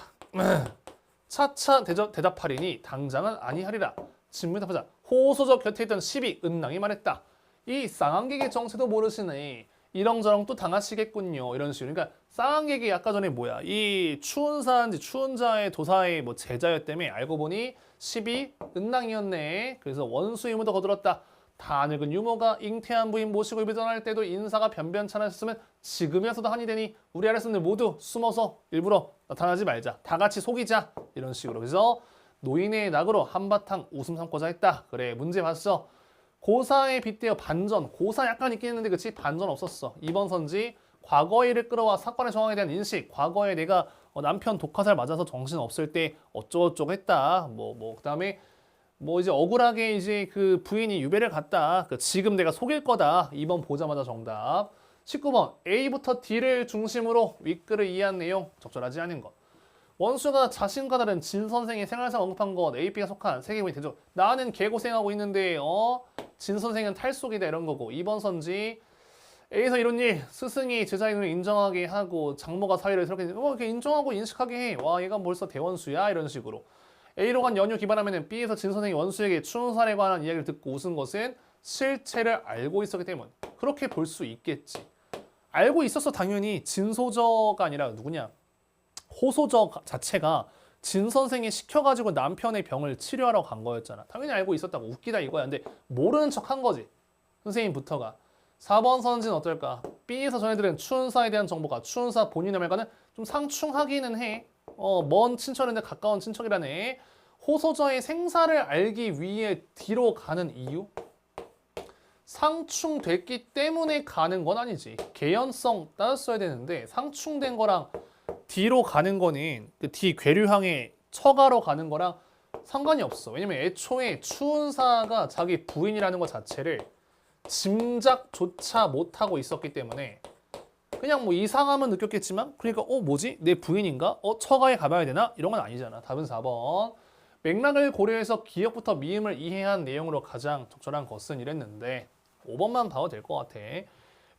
차차 대답하리니 당장은 아니하리라. 진문답하자. 호소저 곁에 있던 시비 은낭이 말했다. 이 쌍안객의 정체도 모르시네. 이렁저렁 또 당하시겠군요. 이런 식으로. 그러니까 쌍안객이 아까 전에 뭐야? 이 추운자의 도사의 뭐 제자였다며 알고 보니 시비 은낭이었네. 그래서 원수 의무도 거들었다. 다 늙은 유모가 잉태한 부인 모시고 입에 떠날 때도 인사가 변변찮았으면 지금이라서도 한이 되니 우리 아랫손들 모두 숨어서 일부러 나타나지 말자. 다 같이 속이자. 이런 식으로. 그래서 노인의 낙으로 한바탕 웃음 삼고자 했다. 그래 문제 봤어. 고사에 빗대어 반전. 고사 약간 있긴 했는데 그치? 반전 없었어. 이번 선지 과거의 일을 끌어와 사건의 정황에 대한 인식. 과거에 내가 남편 독화살 맞아서 정신 없을 때 어쩌고저쩌고 했다. 그다음에 뭐 이제 억울하게 이제 그 부인이 유배를 갔다. 지금 내가 속일 거다. 2번 보자마자 정답. 19번 A부터 D를 중심으로 윗글을 이해한 내용 적절하지 않은 것. 원수가 자신과 다른 진 선생의 생활상 언급한 것 A, B가 속한 세계관이 되죠. 나는 개고생하고 있는데 진 선생은 탈속이다 이런 거고. 2번 선지 A에서 이런 일 스승이 제자의 눈을 인정하게 하고 장모가 사위를 이렇게 인정하고 인식하게 해. 와 얘가 벌써 대원수야 이런 식으로. A로 간 연유 기반하면 B에서 진 선생이 원수에게 추운살에 관한 이야기를 듣고 웃은 것은 실체를 알고 있었기 때문. 그렇게 볼 수 있겠지. 알고 있었어 당연히. 진소저가 아니라 누구냐. 호소저 자체가 진 선생이 시켜가지고 남편의 병을 치료하러 간 거였잖아. 당연히 알고 있었다고. 웃기다 이거야. 근데 모르는 척 한 거지. 선생님부터가. 4번 선지는 어떨까? B에서 전해들은 추운사에 대한 정보가 추운사 본인의 말과는 좀 상충하기는 해. 먼 친척인데 가까운 친척이라네. 호소저의 생사를 알기 위해 뒤로 가는 이유? 상충됐기 때문에 가는 건 아니지. 개연성 따졌어야 되는데 상충된 거랑 뒤로 가는 거는 그 뒤 괴류항에 처가로 가는 거랑 상관이 없어. 왜냐면 애초에 추운사가 자기 부인이라는 것 자체를 짐작조차 못하고 있었기 때문에 그냥 뭐 이상함은 느꼈겠지만 그러니까 뭐지? 내 부인인가? 처가에 가봐야 되나? 이런 건 아니잖아. 답은 4번. 맥락을 고려해서 기억부터 미음을 이해한 내용으로 가장 적절한 것은 이랬는데 5번만 봐도 될 것 같아.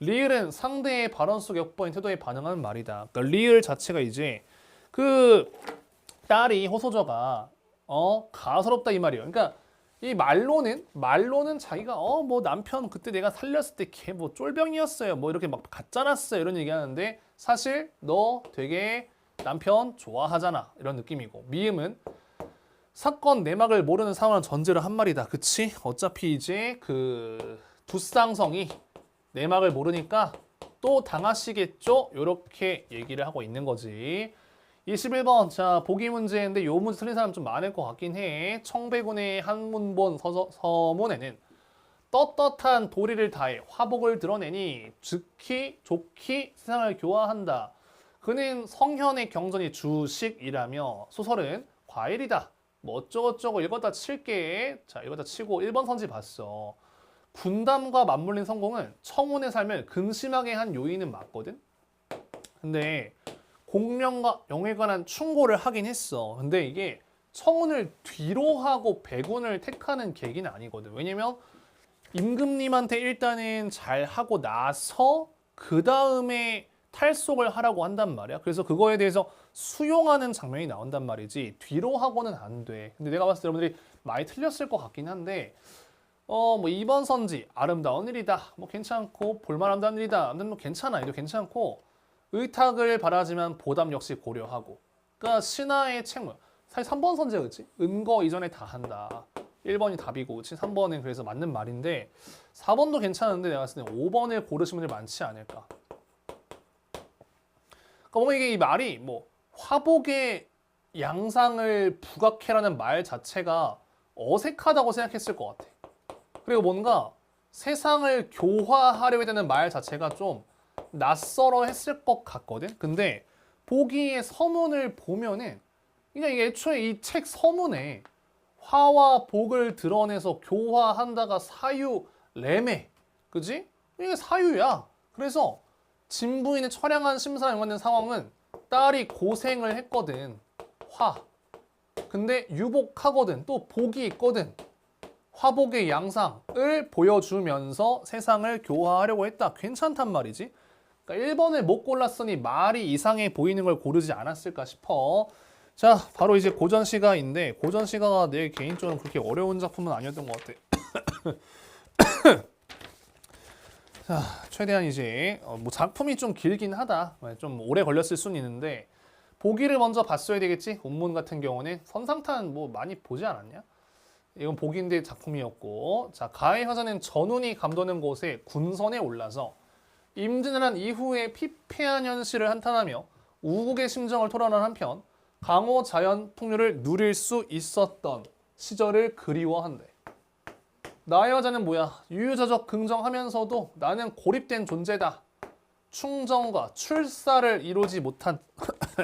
리을은 상대의 발언 속 역보인 태도에 반응하는 말이다. 그러니까 리을 자체가 이제 그 딸이 호소저가 가소롭다 이 말이에요. 그러니까 이 말로는 자기가 뭐 남편 그때 내가 살렸을 때 걔 뭐 쫄병이었어요. 뭐 이렇게 막 가짜났어요. 이런 얘기하는데 사실 너 되게 남편 좋아하잖아. 이런 느낌이고 미음은 사건 내막을 모르는 상황을 전제로 한 말이다. 그치? 어차피 이제 그 두쌍성이 내막을 모르니까 또 당하시겠죠? 이렇게 얘기를 하고 있는 거지. 21번. 자, 보기 문제인데 요 문제 틀린 사람 좀 많을 것 같긴 해. 청배군의 한문본 서문에는 떳떳한 도리를 다해 화복을 드러내니 좋기 세상을 교화한다. 그는 성현의 경전이 주식이라며 소설은 과일이다. 뭐 어쩌고저쩌고 읽었다 칠게. 자, 읽었다 치고 1번 선지 봤어. 군담과 맞물린 성공은 청운의 삶을 근심하게 한 요인은 맞거든. 근데 공명과 영에 관한 충고를 하긴 했어. 근데 이게 청운을 뒤로 하고 배군을 택하는 계기는 아니거든. 왜냐면 임금님한테 일단은 잘 하고 나서 그 다음에 탈속을 하라고 한단 말이야. 그래서 그거에 대해서 수용하는 장면이 나온단 말이지 뒤로 하고는 안 돼. 근데 내가 봤을 때 여러분들이 많이 틀렸을 것 같긴 한데 뭐 2번 선지 아름다운 일이다. 뭐 괜찮고 볼만한 일이다. 아무튼 뭐 괜찮아. 이도 괜찮고 의탁을 바라지만 보답 역시 고려하고. 그러니까 신하의 책무. 사실 3번 선지가 그렇지? 은거 이전에 다 한다. 1번이 답이고 3번은 그래서 맞는 말인데 4번도 괜찮은데 내가 봤을 때 5번을 고르신 분들이 많지 않을까. 그러니까 이게 이 말이 뭐 화복의 양상을 부각해라는 말 자체가 어색하다고 생각했을 것 같아. 그리고 뭔가 세상을 교화하려고 되는 말 자체가 좀 낯설어 했을 것 같거든. 근데 보기의 서문을 보면은 그냥 이게 애초에 이 책 서문에 화와 복을 드러내서 교화한다가 사유 레매, 그지? 이게 사유야. 그래서 진부인의 처량한 심사에 연관된 상황은 딸이 고생을 했거든. 화. 근데 유복하거든. 또 복이 있거든. 화복의 양상을 보여주면서 세상을 교화하려고 했다. 괜찮단 말이지. 그러니까 1번을 못 골랐으니 말이 이상해 보이는 걸 고르지 않았을까 싶어. 자, 바로 이제 고전시가인데 고전시가가 내 개인적으로 그렇게 어려운 작품은 아니었던 것 같아. 자, 최대한 이제 뭐 작품이 좀 길긴 하다. 좀 오래 걸렸을 수는 있는데 보기를 먼저 봤어야 되겠지. 운문 같은 경우는 선상탄 뭐 많이 보지 않았냐? 이건 복인대 작품이었고, 자, 가해 화자는 전운이 감도는 곳에 군선에 올라서 임진을 한 이후에 피폐한 현실을 한탄하며 우국의 심정을 토론한 한편 강호 자연 풍류를 누릴 수 있었던 시절을 그리워한대. 나의 화자는 뭐야? 유유자적 긍정하면서도 나는 고립된 존재다. 충정과 출사를 이루지 못한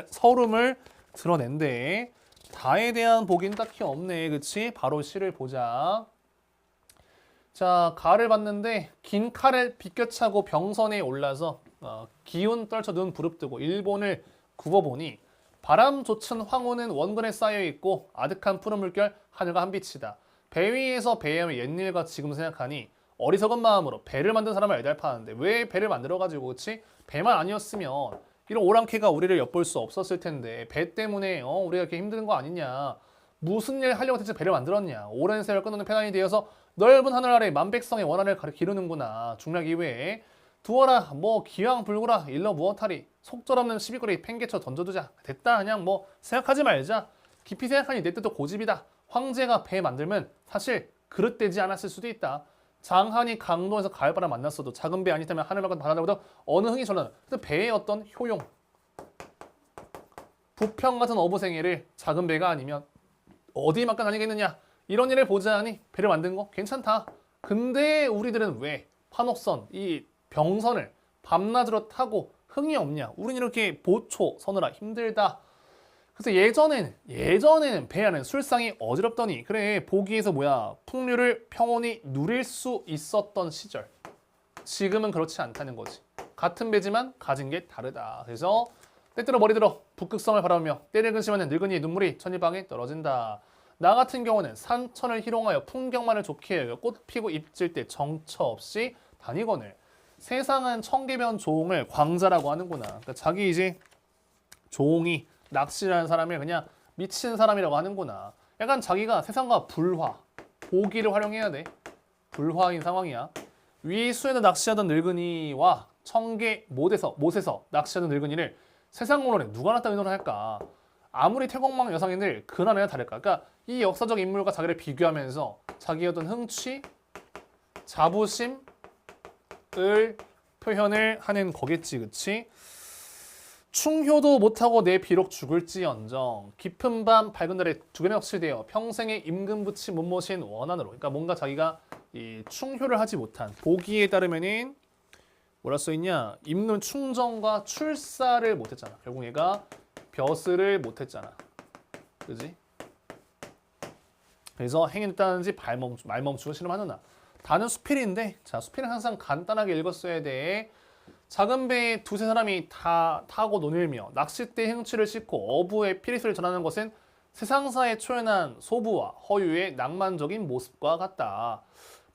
서름을 드러낸대. 다에 대한 복인 딱히 없네. 그치? 바로 시를 보자. 자, 가를 봤는데 긴 칼을 비껴차고 병선에 올라서 기운 떨쳐 눈 부릅뜨고 일본을 굽어보니 바람 돋친 황호는 원근에 쌓여있고 아득한 푸른 물결 하늘과 한빛이다. 배 위에서 배의 옛일과 지금 생각하니 어리석은 마음으로 배를 만든 사람을 애달파하는데 왜 배를 만들어가지고 그치? 배만 아니었으면 이런 오랑캐가 우리를 엿볼 수 없었을 텐데 배 때문에 우리가 이렇게 힘든 거 아니냐. 무슨 일 하려고 대체 배를 만들었냐. 오랜 세월 끊어놓은 편안이 되어서 넓은 하늘 아래 만백성의 원한을 기르는구나. 중략 이외에 두어라 뭐 기왕불구라 일러 무엇하리 속절없는 시비거리 팽개쳐 던져두자. 됐다 그냥 뭐 생각하지 말자. 깊이 생각하니 내 뜻도 고집이다. 황제가 배 만들면 사실 그릇되지 않았을 수도 있다. 장한이 강동에서 가을바람 만났어도 작은 배 아니다면 하늘바람 바다보다 어느 흥이 절라나. 그래서 배의 어떤 효용, 부평 같은 어부생애를 작은 배가 아니면 어디만큼 다니겠느냐. 이런 일을 보자 하니 배를 만든 거 괜찮다. 근데 우리들은 왜 환옥선, 이 병선을 밤낮으로 타고 흥이 없냐. 우린 이렇게 보초 서느라 힘들다. 그래서 예전에는 배안은 술상이 어지럽더니 그래 보기에서 뭐야 풍류를 평온히 누릴 수 있었던 시절. 지금은 그렇지 않다는 거지. 같은 배지만 가진 게 다르다. 그래서 때때로 머리 들어 북극성을 바라보며 때를 근심하는 늙은이의 눈물이 천일방에 떨어진다. 나 같은 경우는 산천을 희롱하여 풍경만을 좋게 여겨 꽃 피고 잎질 때 정처 없이 다니거늘. 세상은 청개변 조홍을 광자라고 하는구나. 그러니까 자기 이제 조홍이 낚시라는 사람을 그냥 미친 사람이라고 하는구나. 약간 자기가 세상과 불화, 보기를 활용해야 돼. 불화인 상황이야. 위수에서 낚시하던 늙은이와 청계 못에서 낚시하던 늙은이를 세상으로는 누가 낫다 의논을 할까? 아무리 태공망 여성인들 근한에나 다를까? 그러니까 이 역사적 인물과 자기를 비교하면서 자기의 어떤 흥취, 자부심을 표현을 하는 거겠지, 그치? 충효도 못하고 내 비록 죽을지언정 깊은 밤 밝은 달에 두 개나 혁실되어 평생의 임금부치 못 모신 원한으로. 그러니까 뭔가 자기가 이 충효를 하지 못한 보기에 따르면은 뭐라 써있냐, 임금 충정과 출사를 못했잖아. 결국 얘가 벼슬을 못했잖아. 그지? 그래서 행했다는지 말멈추고 신음하느나. 다는 수필인데, 자, 수필은 항상 간단하게 읽었어야 돼. 작은 배에 두세 사람이 다 타고 논일며 낚싯대 행치를 싣고 어부의 피리소리를 전하는 것은 세상사에 초연한 소부와 허유의 낭만적인 모습과 같다.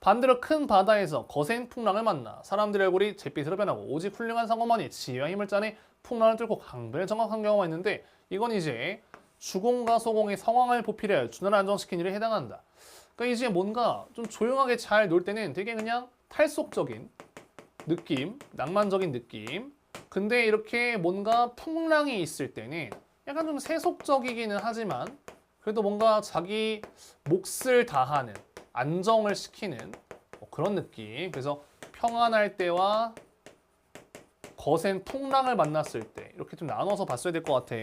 반대로 큰 바다에서 거센 풍랑을 만나 사람들의 얼굴이 잿빛으로 변하고 오직 훌륭한 상어만이 지혜와 힘을 짜내 풍랑을 뚫고 강변을 정확한 경우가 있는데, 이건 이제 주공과 소공의 상황을 보필해 준화를 안정시킨 일에 해당한다. 그러니까 이제 뭔가 좀 조용하게 잘 놀 때는 되게 그냥 탈속적인 느낌, 낭만적인 느낌. 근데 이렇게 뭔가 풍랑이 있을 때는 약간 좀 세속적이기는 하지만 그래도 뭔가 자기 몫을 다하는, 안정을 시키는 뭐 그런 느낌. 그래서 평안할 때와 거센 풍랑을 만났을 때 이렇게 좀 나눠서 봤어야 될 것 같아.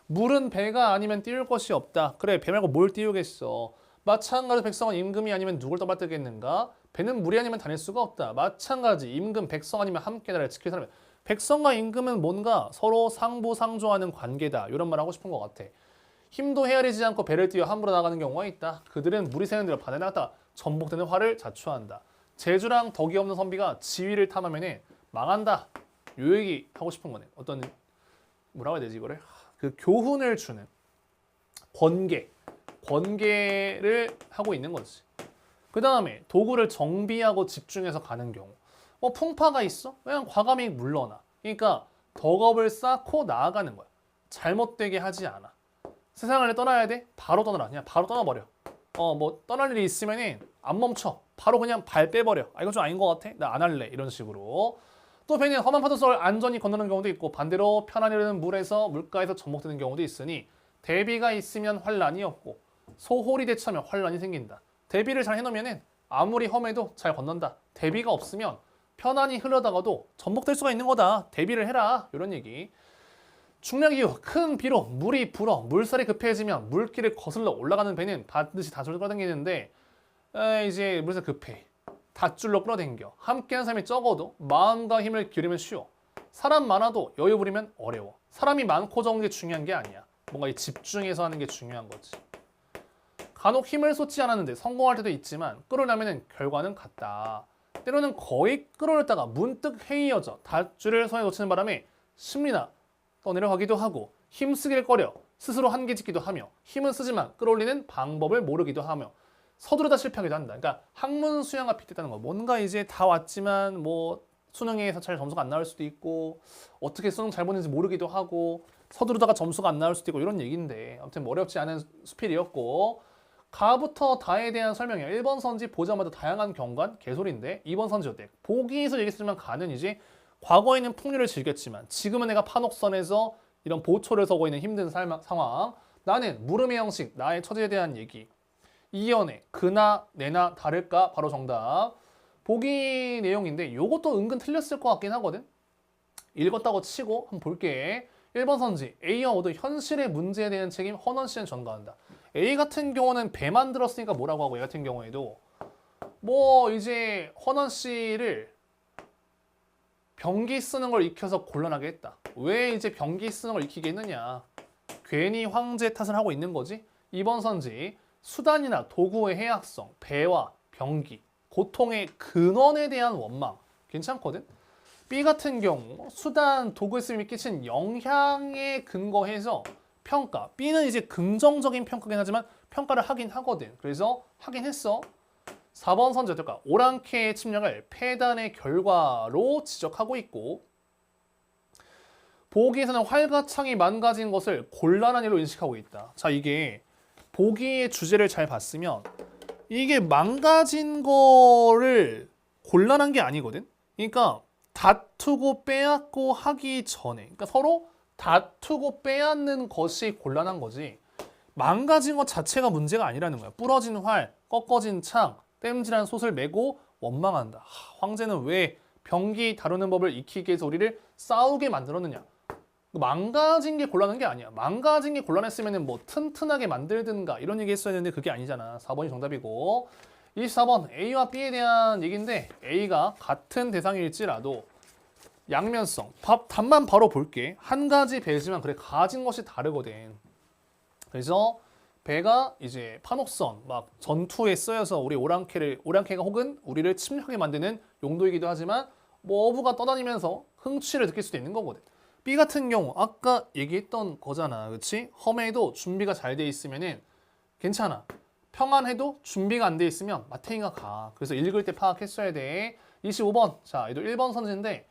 물은 배가 아니면 띄울 것이 없다. 그래, 배 말고 뭘 띄우겠어. 마찬가지로 백성은 임금이 아니면 누굴 떠받들겠는가? 배는 물이 아니면 다닐 수가 없다. 마찬가지 임금, 백성 아니면 함께 나라를 지킬 사람. 백성과 임금은 뭔가 서로 상부상조하는 관계다. 이런 말 하고 싶은 것 같아. 힘도 헤아리지 않고 배를 띄워 함부로 나가는 경우가 있다. 그들은 물이 새는 대로 바다에 나갔다 전복되는 화를 자초한다. 제주랑 덕이 없는 선비가 지위를 탐하면 망한다. 요 얘기 하고 싶은 거네. 어떤 뭐라고 해야 되지 이거를? 그 교훈을 주는 권계를 하고 있는 거지. 그 다음에 도구를 정비하고 집중해서 가는 경우. 풍파가 있어? 그냥 과감히 물러나. 그러니까 덕업을 쌓고 나아가는 거야. 잘못되게 하지 않아. 세상을 떠나야 돼? 바로 떠나라. 그냥 바로 떠나버려. 뭐 떠날 일이 있으면은 안 멈춰. 바로 그냥 발 빼버려. 이거 좀 아닌 것 같아? 나 안 할래. 이런 식으로. 또 배는 험한 파도속을 안전히 건너는 경우도 있고 반대로 편안히 흐르는 물에서 물가에서 전복되는 경우도 있으니 대비가 있으면 환란이 없고 소홀히 대처하면 환란이 생긴다. 대비를 잘 해놓으면 아무리 험해도 잘 건넌다. 대비가 없으면 편안히 흘러다가도 전복될 수가 있는 거다. 대비를 해라. 이런 얘기. 중력 이후 큰 비로 물이 불어 물살이 급해지면 물길을 거슬러 올라가는 배는 반드시 다줄로 끌어당기는데 이제 물살 급해. 닷줄로 끌어당겨. 함께하는 사람이 적어도 마음과 힘을 기울이면 쉬워. 사람 많아도 여유 부리면 어려워. 사람이 많고 적은 게 중요한 게 아니야. 뭔가 이 집중해서 하는 게 중요한 거지. 간혹 힘을 쏟지 않았는데 성공할 때도 있지만 끌어내면 결과는 같다. 때로는 거의 끌어올렸다가 문득 해이어져 닷줄을 손에 놓치는 바람에 심리나 떠내려가기도 하고 힘쓰기를 꺼려 스스로 한계 짓기도 하며 힘은 쓰지만 끌어올리는 방법을 모르기도 하며 서두르다 실패하기도 한다. 그러니까 학문 수양과 빗댔다는 거. 뭔가 이제 다 왔지만 뭐 수능에서 잘 점수가 안 나올 수도 있고 어떻게 수능 잘 보는지 모르기도 하고 서두르다가 점수가 안 나올 수도 있고 이런 얘기인데 아무튼 어렵지 않은 수필이었고 가부터 다에 대한 설명이야. 1번 선지 보자마자 다양한 경관 개소리인데 2번 선지 어때? 보기에서 얘기했지만 가는 이제 과거에는 풍류를 즐겼지만 지금은 내가 판옥선에서 이런 보초를 서고 있는 힘든 상황 나는 물음의 형식, 나의 처지에 대한 얘기. 이연애, 그나 내나 다를까? 바로 정답. 보기 내용인데 요것도 은근 틀렸을 것 같긴 하거든. 읽었다고 치고 한번 볼게. 1번 선지, A와 오도 현실의 문제에 대한 책임 헌원 씨는 전가한다. A 같은 경우는 배 만들었으니까 뭐라고 하고, 얘 같은 경우에도 뭐 이제 헌원 씨를 병기 쓰는 걸 익혀서 곤란하게 했다. 왜 이제 병기 쓰는 걸 익히게 했느냐. 괜히 황제 탓을 하고 있는 거지. 2번 선지, 수단이나 도구의 해악성, 배와 병기, 고통의 근원에 대한 원망. 괜찮거든? B 같은 경우 수단, 도구의 쓰임이 끼친 영향에 근거해서 평가. B는 이제 긍정적인 평가긴 하지만 평가를 하긴 하거든. 그래서 하긴 했어. 4번 선지 어떨까? 오랑캐의 침략을 폐단의 결과로 지적하고 있고, 보기에서는 활가창이 망가진 것을 곤란한 일로 인식하고 있다. 자, 이게 보기의 주제를 잘 봤으면 이게 망가진 거를 곤란한 게 아니거든. 그러니까 다투고 빼앗고 하기 전에, 그러니까 서로 다투고 빼앗는 것이 곤란한 거지, 망가진 것 자체가 문제가 아니라는 거야. 부러진 활, 꺾어진 창, 땜질한 솥을 메고 원망한다. 황제는 왜 병기 다루는 법을 익히게 해서 우리를 싸우게 만들었느냐. 망가진 게 곤란한 게 아니야. 망가진 게 곤란했으면 뭐 튼튼하게 만들든가 이런 얘기 했어야 되는데 그게 아니잖아. 4번이 정답이고. 24번 A와 B에 대한 얘기인데, A가 같은 대상일지라도 양면성, 답만 바로 볼게. 한 가지 배지만 그래 가진 것이 다르거든. 그래서 배가 이제 판옥선 막 전투에 쓰여서 우리 오랑캐가 혹은 우리를 침략하게 만드는 용도이기도 하지만 뭐 어부가 떠다니면서 흥취를 느낄 수도 있는 거거든. B 같은 경우 아까 얘기했던 거잖아, 그렇지? 험해도 준비가 잘 돼 있으면은 괜찮아. 평안해도 준비가 안 돼 있으면 마탱이가 가. 그래서 읽을 때 파악했어야 돼. 25번. 자, 얘도 1번 선지인데,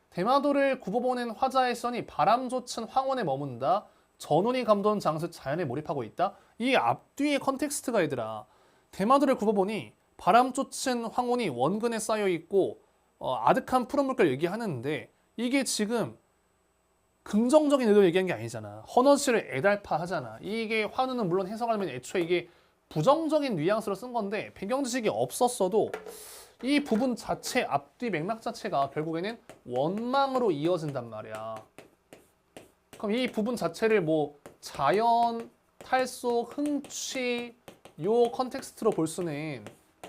대마도를 굽어보는 화자의 선이 바람조친 황혼에 머문다. 전운이 감도는 장수 자연에 몰입하고 있다. 이 앞뒤의 컨텍스트가 얘들아, 대마도를 굽어보니 바람 쫓은 황혼이 원근에 쌓여 있고 아득한 푸른 물결 얘기하는데, 이게 지금 긍정적인 의도를 얘기한 게 아니잖아. 헌원 씨를 애달파하잖아. 이게 환우는 물론 해석하면 애초에 이게 부정적인 뉘앙스로 쓴 건데, 배경 지식이 없었어도 이 부분 자체, 앞뒤 맥락 자체가 결국에는 원망으로 이어진단 말이야. 그럼 이 부분 자체를 뭐 자연, 탈속, 흥취 요 컨텍스트로 볼 수는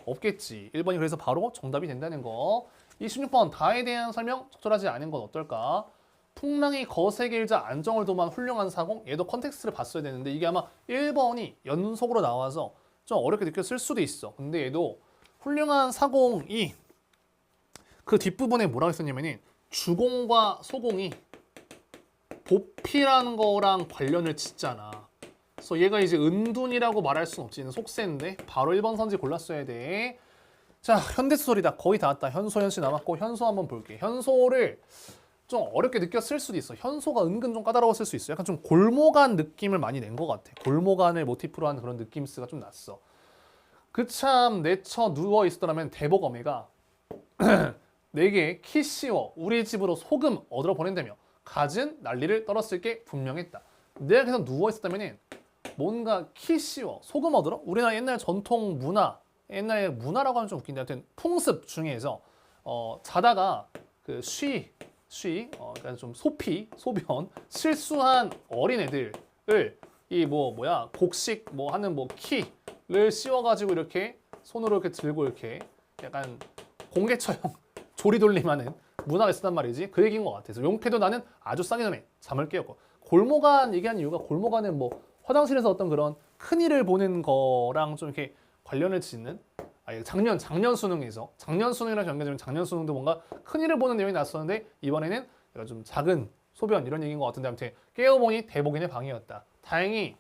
없겠지. 1번이 그래서 바로 정답이 된다는 거. 26번 다에 대한 설명 적절하지 않은 건 어떨까? 풍랑이 거세게 일자 안정을 도모한 훌륭한 사공. 얘도 컨텍스트를 봤어야 되는데 이게 아마 1번이 연속으로 나와서 좀 어렵게 느껴질 수도 있어. 근데 얘도 훌륭한 사공이 그 뒷부분에 뭐라고 했었냐면은 주공과 소공이 보필한 거랑 관련을 짓잖아. 그래서 얘가 이제 은둔이라고 말할 수는 없지. 속세인데 바로 1번 선지 골랐어야 돼. 자, 현대소설이다. 거의 다 왔다. 현소, 현씨 남았고 현소 한번 볼게. 현소를 좀 어렵게 느꼈을 수도 있어. 현소가 은근 좀 까다로웠을 수 있어. 약간 좀 골모간 느낌을 많이 낸 것 같아. 골모간을 모티프로 한 그런 느낌스가 좀 났어. 그참 내처 누워 있었더라면 대복어매가 내게 키 씌워 우리 집으로 소금 얻으러 보낸다며 갖은 난리를 떨었을 게 분명했다. 내가 계속 누워 있었다면 뭔가 키 씌워 소금 얻으러? 우리나라 옛날 전통 문화, 옛날에 문화라고 하면 좀 웃긴데 하여튼 풍습 중에서 자다가 그 그러니까 좀 소변 실수한 어린애들을 이 곡식 하는 키를 씌워가지고 이렇게 손으로 이렇게 들고 이렇게 약간 공개처형 조리돌림하는 문화가 있었단 말이지. 그 얘기인 것 같아서 용케도 나는 아주 싸기 전에 잠을 깨웠고, 골모간 얘기한 이유가 골모간은 화장실에서 어떤 그런 큰일을 보는 거랑 좀 이렇게 관련을 짓는, 작년 수능이랑 연계되면 작년 수능도 뭔가 큰일을 보는 내용이 났었는데 이번에는 내가 좀 작은 소변 이런 얘기인 것 같은데, 아무튼 깨어보니 대복인의 방이었다. 다행히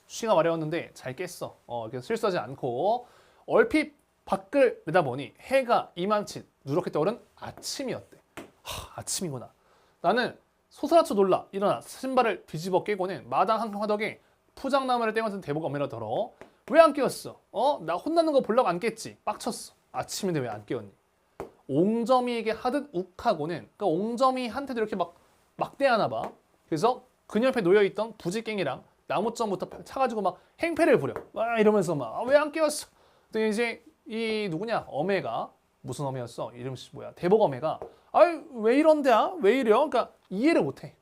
쉬가 마려웠는데 잘 깼어. 그래서 실수하지 않고 얼핏 밖을 내다보니 해가 이만치 누렇게 떠오른 아침이었대. 아침이구나. 나는 소스라쳐 놀라 일어나 신발을 뒤집어 깨고는 마당 한강 화덕에 푸장나무를 떼면서 대복 어메라 덜어. 왜 안 깨웠어? 나 혼나는 거 보려고 안 깼지. 빡쳤어. 아침인데 왜 안 깨웠니? 옹점이에게 하듯 욱하고는, 그러니까 옹점이한테도 이렇게 막대하나 봐. 그래서 그녀 옆에 놓여있던 부지깽이랑 나무점부터 차가지고 막 행패를 부려. 와 이러면서 막 왜 안 깨웠어? 근데 이제 이 누구냐 어메가 무슨 어메였어? 이름이 뭐야? 대복 어메가 아이 왜 이런데야? 왜 이래요? 그러니까 이해를 못해.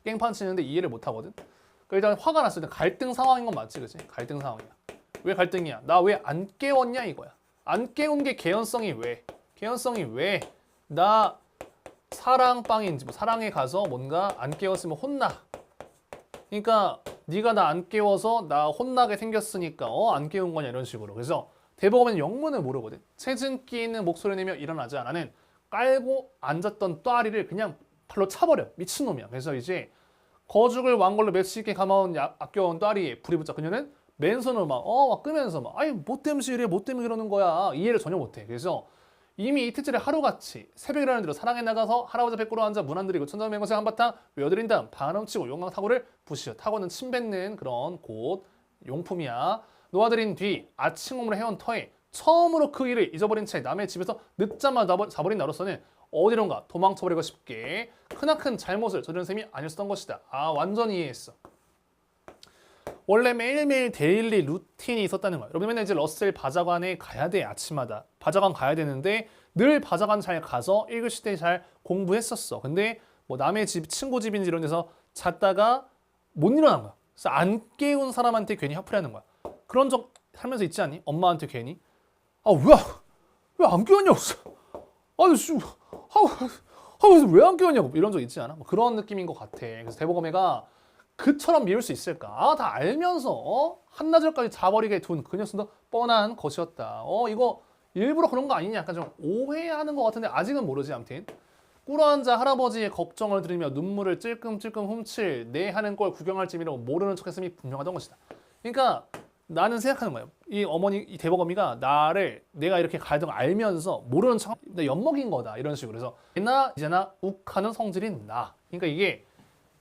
깽판 치는데 이해를 못하거든. 그러니까 일단 화가 났을 때 갈등 상황인 건 맞지, 그치? 갈등 상황이야. 왜 갈등이야? 나 왜 안 깨웠냐 이거야. 안 깨운 게 개연성이 왜? 개연성이 왜? 나 사랑방인지 뭐 사랑에 가서 뭔가 안 깨웠으면 혼나. 그러니까 네가 나 안 깨워서 나 혼나게 생겼으니까 안 깨운 거냐 이런 식으로. 그래서 대법원은 영문을 모르거든. 체증기 있는 목소리 내며 일어나지 않아는 깔고 앉았던 또아리를 그냥 발로 차버려. 미친놈이야. 그래서 이제 거죽을 왕걸로 며칠게 감아온 아껴온 또아리에 불이 붙자 그녀는 맨손으로 막 끄면서 막 아이 뭐 때문에 이래 뭐 때문에 이러는 거야 이해를 전혀 못해. 그래서 이미 이틀째를 하루같이 새벽이라는 대로 사랑에 나가서 할아버지 배 꿇어 앉아 문 안 들이고 천장맹것에 한바탕 외워드린 다음 반엄치고 용광 타고를 부시어 타고는 침 뱉는 그런 곳 용품이야. 놓아들인 뒤 아침홈으로 해온 터에 처음으로 그 일을 잊어버린 채 남의 집에서 늦잠을 자버린 나로서는 어디론가 도망쳐버리고 싶게 크나큰 잘못을 저지른 셈이 아니었던 것이다. 아 완전히 이해했어. 원래 매일매일 데일리 루틴이 있었다는 거야. 여러분 맨날 이제 러셀 바자관에 가야 돼. 아침마다 바자관 가야 되는데 늘 바자관 잘 가서 읽으실 때 잘 공부했었어. 근데 뭐 남의 집 친구 집인지 이런 데서 잤다가 못 일어난 거야. 그래서 안 깨운 사람한테 괜히 화풀이하는 거야. 그런 적 살면서 있지 않니? 엄마한테 괜히 왜 안 깨웠냐고. 왜 안 깨웠냐고 이런 적 있지 않아? 뭐 그런 느낌인 것 같아. 그래서 대보검애가 그처럼 미울 수 있을까? 다 알면서 한나절까지 자버리게 둔 그 녀석도 뻔한 것이었다. 이거 일부러 그런 거 아니냐? 약간 좀 오해하는 것 같은데 아직은 모르지. 아무튼 꿇어앉아 할아버지의 걱정을 들으며 눈물을 찔끔찔끔 훔칠 내 하는 걸 구경할 재미로 모르는 척했음이 분명하던 것이다. 그러니까 나는 생각하는 거예요. 이 어머니, 이 대버거미가 내가 이렇게 가야 걸 알면서 모르는 척, 나 엿먹인 거다 이런 식으로. 그래서 이제나 욱하는 성질인 나. 그러니까 이게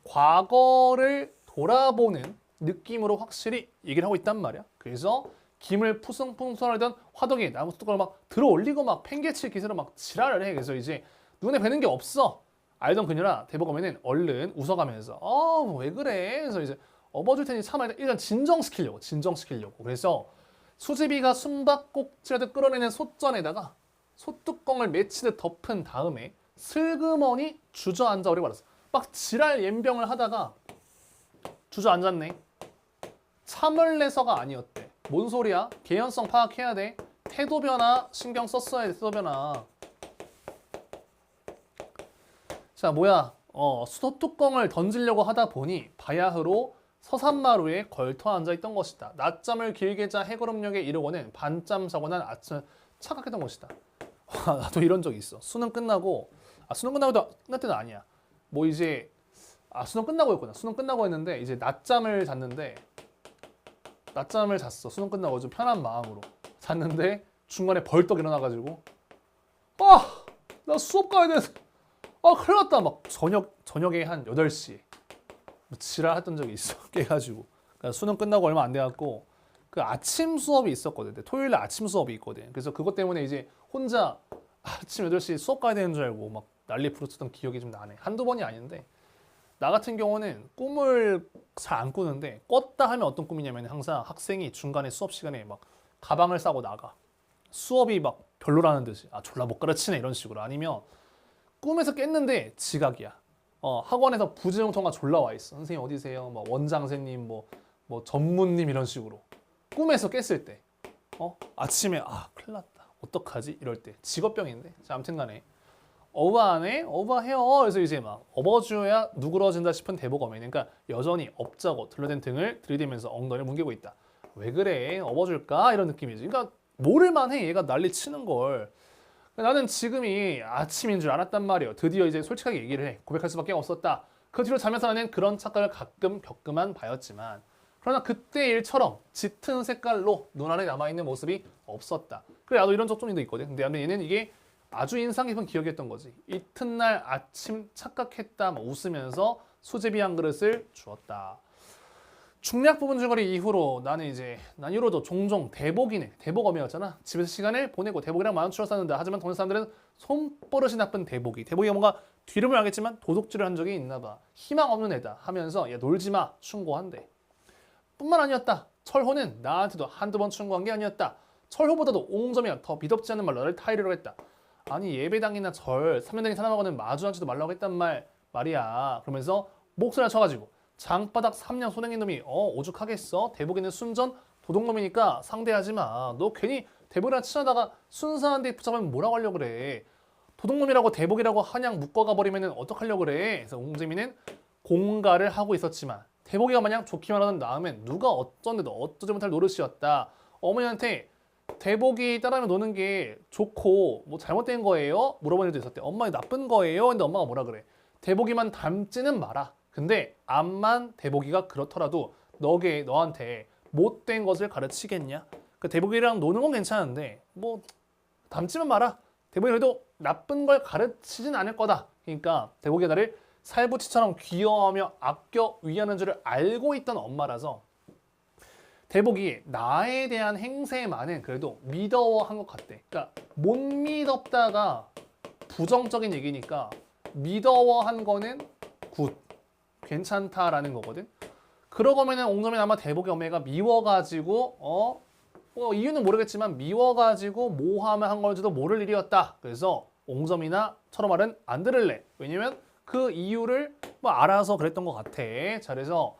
과거를 돌아보는 느낌으로 확실히 얘기를 하고 있단 말이야. 그래서 김을 푸승풍성하던 화덕이 나무 뚜껑을 막 들어 올리고 막 팽개칠 기세로 막 지랄을 해. 그래서 이제 눈에 뵈는 게 없어. 알던 그녀라 대버거미는 얼른 웃어가면서 왜 그래? 그래서 이제 업어줄 테니 참아. 일단 진정시키려고. 그래서 수제비가 숨바꼭질하듯 끌어내는 솥전에다가 솥뚜껑을 맺히듯 덮은 다음에 슬그머니 주저앉아 오래 말았어. 막 지랄 연병을 하다가 주저앉았네. 참을 내서가 아니었대. 뭔 소리야? 개연성 파악해야 돼. 태도 변화 신경 썼어야 돼. 태도 변화. 자 뭐야? 솥뚜껑을 던지려고 하다 보니 바야흐로 서산마루에 걸터 앉아있던 것이다. 낮잠을 길게 자 해거름역에 이르고는 반잠 자고 난 아침을 착각했던 것이다. 나도 이런 적이 있어. 수능 끝나고 끝날 때는 아니야. 뭐 이제 수능 끝나고였구나. 수능 끝나고 했는데 이제 낮잠을 잤어. 수능 끝나고 좀 편한 마음으로 잤는데 중간에 벌떡 일어나가지고 나 수업 가야 돼. 큰일 났다. 막 저녁에 한 8시에 지랄했던 적이 있어. 깨가지고. 그러니까 수능 끝나고 얼마 안 돼갖고 그 아침 수업이 있었거든. 토요일에 아침 수업이 있거든. 그래서 그것 때문에 이제 혼자 아침 8시 수업 가야 되는 줄 알고 막 난리 부르쳤던 기억이 좀 나네. 한두 번이 아닌데 나 같은 경우는 꿈을 잘 안 꾸는데 꿨다 하면 어떤 꿈이냐면 항상 학생이 중간에 수업 시간에 막 가방을 싸고 나가. 수업이 막 별로라는 듯이 졸라 못 가르치네 이런 식으로. 아니면 꿈에서 깼는데 지각이야. 학원에서 부재용통화 졸라 와 있어. 선생님 어디세요? 뭐 원장 선생님 뭐 전무님 이런 식으로. 꿈에서 깼을 때. 아침에 큰일 났다. 어떡하지? 이럴 때. 직업병인데. 자, 아무튼 간에 어부하네? 어부해요. 그래서 이제 막 업어줘야 누그러진다 싶은 대보검이. 그러니까 여전히 업자고 둘러댄 등을 들이대면서 엉덩이를 뭉개고 있다. 왜 그래? 업어줄까? 이런 느낌이지. 그러니까 모를만 해. 얘가 난리 치는 걸. 나는 지금이 아침인 줄 알았단 말이에요. 드디어 이제 솔직하게 얘기를 해. 고백할 수밖에 없었다. 그 뒤로 자면서 나는 그런 착각을 가끔 겪으만 봐였지만 그러나 그때 일처럼 짙은 색깔로 눈 안에 남아있는 모습이 없었다. 그래 나도 이런 적 좀 있거든. 근데 얘는 이게 아주 인상 깊은 기억이었던 거지. 이튿날 아침 착각했다 웃으면서 수제비 한 그릇을 주었다. 중략 부분 줄거리 이후로 난 이후로도 종종 대복어미였잖아. 집에서 시간을 보내고 대복이랑 마음 추러 쌌는다. 하지만 동네 사람들은 손버릇이 나쁜 대복이가 뭔가 뒤름을 알겠지만 도둑질을 한 적이 있나 봐. 희망 없는 애다 하면서 야 놀지 마 충고한대. 뿐만 아니었다. 철호는 나한테도 한두 번 충고한 게 아니었다. 철호보다도 옹점이가 더 미덥지 않은 말로 나를 타이르려고 했다. 아니 예배당이나 절, 삼년당이 사람하고는 마주 앉지도 말라고 했단 말이야. 그러면서 목소리를 쳐가지고 장바닥 3년 소냉인 놈이 오죽하겠어? 대복이는 순전 도둑놈이니까 상대하지 마. 너 괜히 대복이랑 친하다가 순수한 데 붙잡으면 뭐라고 하려고 그래. 도둑놈이라고 대복이라고 한양 묶어가 버리면 어떡하려고 그래. 그래서 옹재미는 공갈을 하고 있었지만 대복이가 마냥 좋기만 하던 나음엔 누가 어쩐데도 어쩌지 못할 노릇이었다. 어머니한테 대복이 따라하면 노는 게 좋고 뭐 잘못된 거예요? 물어본 일도 있었대. 엄마 나쁜 거예요? 근데 엄마가 뭐라 그래? 대복이만 닮지는 마라. 근데 암만 대복이가 그렇더라도 너한테 못된 것을 가르치겠냐? 그 대복이랑 노는 건 괜찮은데 뭐 닮지만 마라. 대복이 그래도 나쁜 걸 가르치진 않을 거다. 그러니까 대복이 나를 살부치처럼 귀여워하며 아껴 위하는 줄을 알고 있던 엄마라서 대복이 나에 대한 행세만은 그래도 미더워한 것 같대. 그러니까 못 믿었다가 부정적인 얘기니까 미더워한 거는 굿, 괜찮다라는 거거든. 그러고 보면은 옹점이는 아마 대복의 어머니가 미워가지고 이유는 모르겠지만 미워가지고 모함을 한 걸지도 모를 일이었다. 그래서 옹점이나 철호말은 안 들을래. 왜냐면 그 이유를 뭐 알아서 그랬던 것 같아. 자, 그래서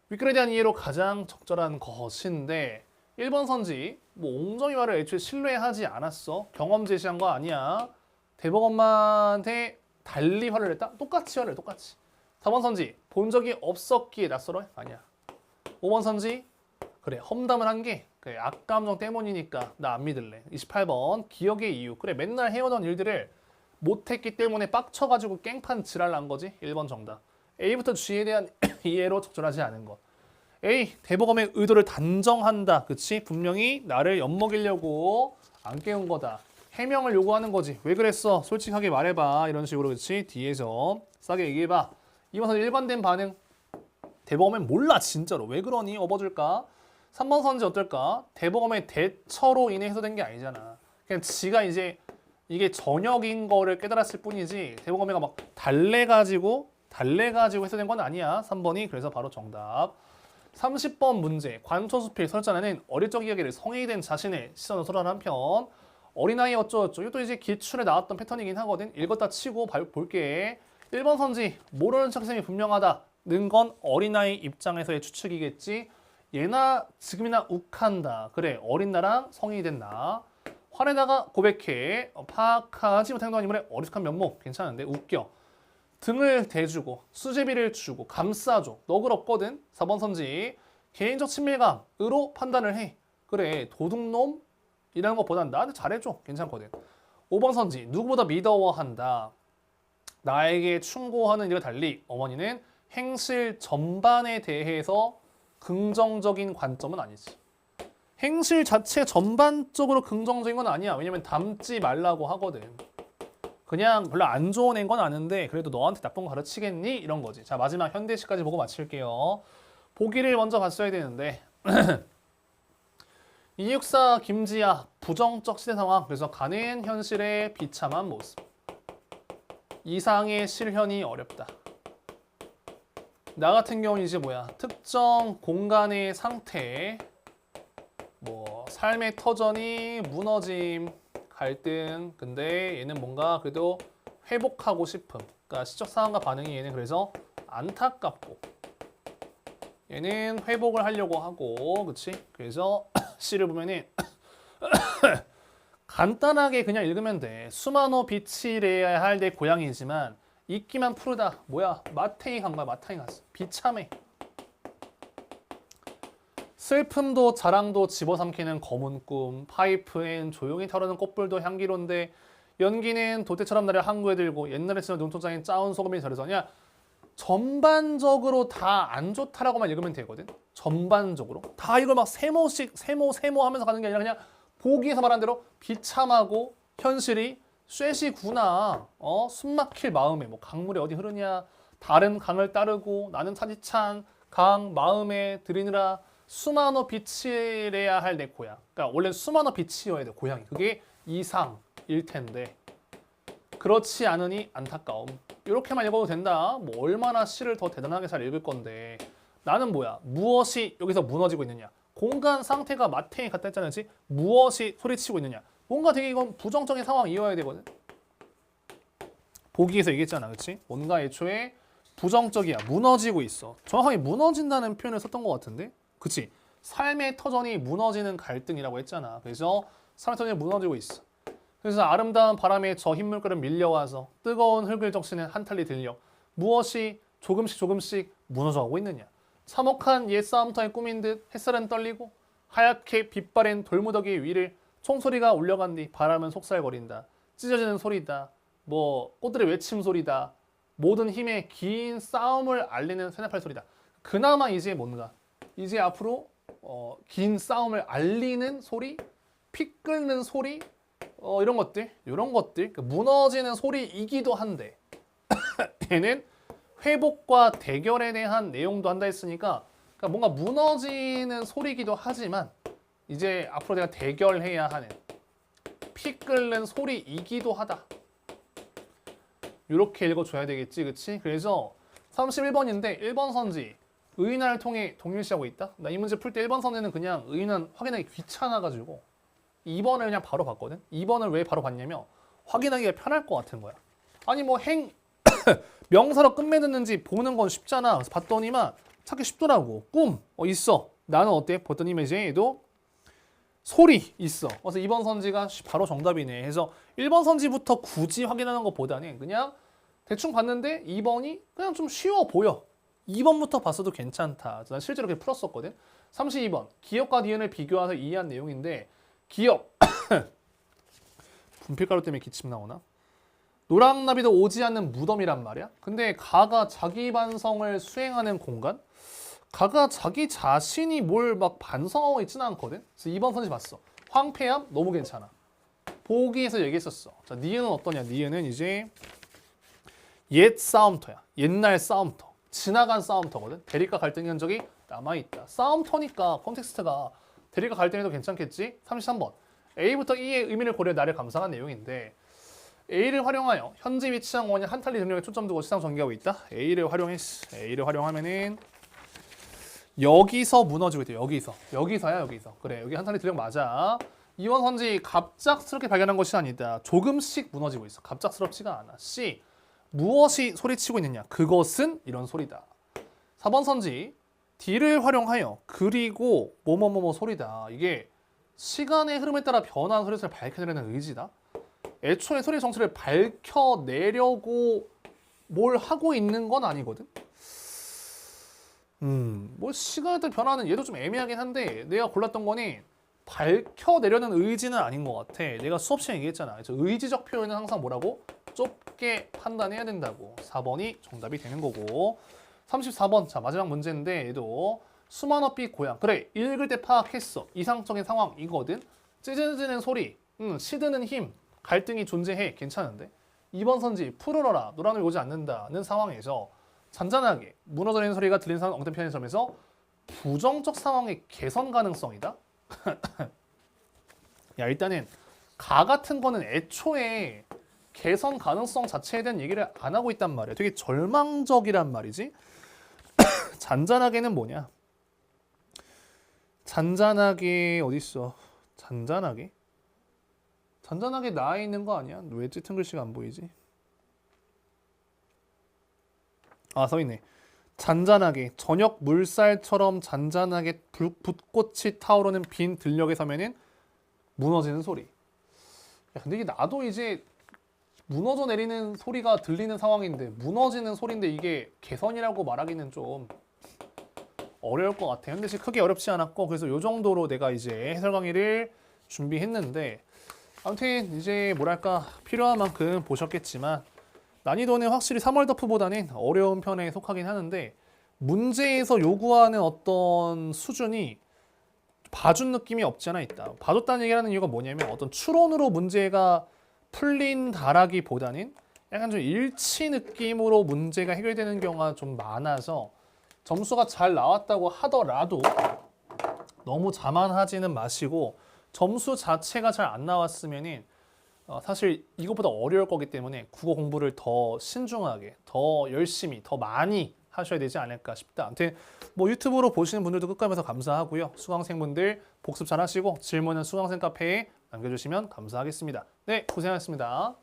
윗글에 대한 이해로 가장 적절한 것인데 1번 선지 뭐 옹점이 말을 애초에 신뢰하지 않았어. 경험 제시한 거 아니야. 대복 엄마한테 달리 화를 냈다? 똑같이 화를 내, 똑같이. 4번 선지 본 적이 없었기에 낯설어? 아니야. 5번 선지 그래 험담을 한 게 그래 악감정 때문이니까 나 안 믿을래. 28번 기억의 이유 그래 맨날 해오던 일들을 못했기 때문에 빡쳐가지고 깽판 지랄 난 거지. 1번 정답. A부터 G에 대한 이해로 적절하지 않은 것. A. 대복엄의 의도를 단정한다. 그치? 분명히 나를 엿먹이려고 안 깨운 거다. 해명을 요구하는 거지. 왜 그랬어? 솔직하게 말해봐. 이런 식으로 그치? 뒤에서 싸게 얘기해봐. 2번 선지 일관된 반응. 대복엄은 몰라 진짜로. 왜 그러니? 업어줄까? 3번 선지 어떨까? 대복엄의 대처로 인해 해소된 게 아니잖아. 그냥 지가 이제 이게 전역인 거를 깨달았을 뿐이지 대복엄매가 막 달래가지고 해소된 건 아니야. 3번이 그래서 바로 정답. 30번 문제 관초수필 설전에는 어릴 적 이야기를 성인이 된 자신의 시선을 소라는 한편 어린아이 어쩌고저쩌고 이것도 이제 기출에 나왔던 패턴이긴 하거든. 읽었다 치고 볼게. 1번 선지 모르는 척셈이 분명하다는 건 어린아이 입장에서의 추측이겠지. 얘나 지금이나 욱한다. 그래 어린 나랑 성인이 된 나. 화내다가 고백해. 파악하지 못한 행동한 인물의 어리숙한 면목. 괜찮은데 웃겨. 등을 대주고 수제비를 주고 감싸줘. 너그럽거든. 4번 선지 개인적 친밀감으로 판단을 해. 그래 도둑놈이라는 것보단 나한테 잘해줘. 괜찮거든. 5번 선지 누구보다 미더워한다. 나에게 충고하는 일과 달리 어머니는 행실 전반에 대해서 긍정적인 관점은 아니지. 행실 자체 전반적으로 긍정적인 건 아니야. 왜냐면 닮지 말라고 하거든. 그냥 별로 안 좋은 애인 건 아는데 그래도 너한테 나쁜 거 가르치겠니? 이런 거지. 자 마지막 현대시까지 보고 마칠게요. 보기를 먼저 봤어야 되는데 264 김지아 부정적 시대 상황. 그래서 가는 현실의 비참한 모습. 이상의 실현이 어렵다. 나 같은 경우는 이제 뭐야 특정 공간의 상태 뭐 삶의 터전이 무너짐 갈등. 근데 얘는 뭔가 그래도 회복하고 싶음. 그러니까 시적 상황과 반응이 얘는 그래서 안타깝고 얘는 회복을 하려고 하고 그치? 그래서 C를 보면은 간단하게 그냥 읽으면 돼. 수마노 비치레야 할 내 고향이지만 있기만 푸르다. 뭐야 마테이 간 거야. 마테이 갔어. 비참해. 슬픔도 자랑도 집어삼키는 검은 꿈. 파이프엔 조용히 타오르는 꽃불도 향기로운데 연기는 도태처럼 나를 항구에 들고 옛날에 쓰던 눈동자인 짜온 소금이 절여서 그냥 전반적으로 다 안 좋다라고만 읽으면 되거든. 전반적으로 다 이걸 막 세모씩 세모 하면서 가는 게 아니라 그냥 보기에서 말한 대로 비참하고 현실이 쇠시구나. 숨막힐 마음에 뭐 강물이 어디 흐르냐 다른 강을 따르고 나는 차디찬 강 마음에 들이느라 수마노 비치래야 할 내 고향. 그러니까 원래 수마노 비치여야 돼 고향이. 그게 이상일 텐데 그렇지 않으니 안타까움. 이렇게만 읽어도 된다. 뭐 얼마나 시를 더 대단하게 잘 읽을 건데 나는 뭐야? 무엇이 여기서 무너지고 있느냐? 공간 상태가 마탱이 같다 했잖아, 그렇지? 무엇이 소리치고 있느냐? 뭔가 되게 이건 부정적인 상황이어야 되거든. 보기에서 얘기했잖아, 그렇지? 뭔가 애초에 부정적이야, 무너지고 있어. 정확하게 무너진다는 표현을 썼던 것 같은데, 그렇지? 삶의 터전이 무너지는 갈등이라고 했잖아. 그래서 삶의 터전이 무너지고 있어. 그래서 아름다운 바람에 저 흰물결은 밀려와서 뜨거운 흙을 적시는 한탈리 들려 무엇이 조금씩 무너져가고 있느냐. 참혹한 옛 싸움터에 꾸민 듯 햇살은 떨리고 하얗게 빛바랜 돌무더기 위를 총소리가 울려간 뒤 바람은 속살거린다. 찢어지는 소리다. 뭐 꽃들의 외침 소리다. 모든 힘의 긴 싸움을 알리는 새나팔 소리다. 그나마 이제 뭔가 이제 앞으로 긴 싸움을 알리는 소리, 피 끓는 소리, 이런 것들 그러니까 무너지는 소리이기도 한데 얘는 회복과 대결에 대한 내용도 한다 했으니까 그러니까 뭔가 무너지는 소리이기도 하지만 이제 앞으로 내가 대결해야 하는 피 끓는 소리이기도 하다. 이렇게 읽어줘야 되겠지, 그치? 그래서 31번인데 1번 선지 의인화를 통해 동일시하고 있다. 나 이 문제 풀 때 1번 선지는 그냥 의인은 확인하기 귀찮아가지고 2번을 그냥 바로 봤거든. 2번을 왜 바로 봤냐면 확인하기가 편할 것 같은 거야. 아니 뭐 명사로 끝맺었는지 보는 건 쉽잖아. 그래서 봤더니만 찾기 쉽더라고. 꿈 있어. 나는 어때? 봤더니 이제 얘도 소리 있어. 그래서 2번 선지가 바로 정답이네. 해서 1번 선지부터 굳이 확인하는 것보다는 그냥 대충 봤는데 2번이 그냥 좀 쉬워 보여. 2번부터 봤어도 괜찮다. 난 실제로 그렇게 풀었었거든. 32번 기업과 니은을 비교해서 이해한 내용인데 기업 분필가루 때문에 기침 나오나? 노랑나비도 오지 않는 무덤이란 말이야. 근데 가가 자기 반성을 수행하는 공간? 가가 자기 자신이 뭘 막 반성하고 있지는 않거든. 그래서 2번 선지 봤어. 황폐함 너무 괜찮아. 보기에서 얘기했었어. 자, 니은은 어떠냐? 니은은 이제 옛 싸움터야. 옛날 싸움터. 지나간 싸움터거든. 대립과 갈등의 흔적이 남아있다. 싸움터니까 컨텍스트가 대립과 갈등해도 괜찮겠지? 33번. A부터 E의 의미를 고려 나를 감상한 내용인데 A를 활용하여 현재 위치한 원인 한탈리 능력에 초점 두고 시장 전개하고 있다. A를 활용하면은 여기서 무너지고 있대. 여기서야. 그래, 여기 한탈리 능력 맞아. 이원 선지 갑작스럽게 발견한 것이 아니다. 조금씩 무너지고 있어. 갑작스럽지가 않아. C. 무엇이 소리치고 있느냐? 그것은 이런 소리다. 4번 선지 D를 활용하여 그리고 뭐뭐뭐뭐 소리다. 이게 시간의 흐름에 따라 변화한 소리를 밝혀내려는 의지다. 애초에 소리의 정체를 밝혀내려고 뭘 하고 있는 건 아니거든. 뭐 시간에 따라 변화는 얘도 좀 애매하긴 한데 내가 골랐던 거는 밝혀내려는 의지는 아닌 것 같아. 내가 수업 시간에 얘기했잖아. 의지적 표현은 항상 뭐라고? 좁게 판단해야 된다고. 4번이 정답이 되는 거고. 34번 자 마지막 문제인데 얘도 수많은 빛 고향. 그래 읽을 때 파악했어. 이상적인 상황이거든. 찢어지는 소리, 시드는 힘, 갈등이 존재해. 괜찮은데. 2번 선지 푸르러라 노란을 오지 않는다는 상황에서 잔잔하게 무너져있는 소리가 들리는 상황 엉뚱 편의 점에서 부정적 상황의 개선 가능성이다. 야 일단은 가 같은 거는 애초에 개선 가능성 자체에 대한 얘기를 안 하고 있단 말이야. 되게 절망적이란 말이지. 잔잔하게는 뭐냐? 잔잔하게 어딨어? 잔잔하게 나와 있는 거 아니야? 왜 짙은 글씨가 안 보이지? 아 써있네. 잔잔하게 저녁 물살처럼 잔잔하게 붓꽃이 타오르는 빈 들녘에 서면은 무너지는 소리. 야, 근데 이게 나도 이제 무너져 내리는 소리가 들리는 상황인데 무너지는 소리인데 이게 개선이라고 말하기는 좀 어려울 것 같아요. 근데 지금 크게 어렵지 않았고 그래서 이 정도로 내가 이제 해설 강의를 준비했는데 아무튼 이제 뭐랄까 필요한 만큼 보셨겠지만 난이도는 확실히 3월 더프보다는 어려운 편에 속하긴 하는데 문제에서 요구하는 어떤 수준이 봐준 느낌이 없지 않아 있다. 봐줬다는 얘기하는 이유가 뭐냐면 어떤 추론으로 문제가 풀린다라기보다는 약간 좀 일치 느낌으로 문제가 해결되는 경우가 좀 많아서 점수가 잘 나왔다고 하더라도 너무 자만하지는 마시고 점수 자체가 잘 안 나왔으면은 사실 이것보다 어려울 거기 때문에 국어 공부를 더 신중하게, 더 열심히, 더 많이 하셔야 되지 않을까 싶다. 아무튼 뭐 유튜브로 보시는 분들도 끝까지 감사하고요. 수강생분들 복습 잘 하시고 질문은 수강생 카페에 남겨주시면 감사하겠습니다. 네, 고생하셨습니다.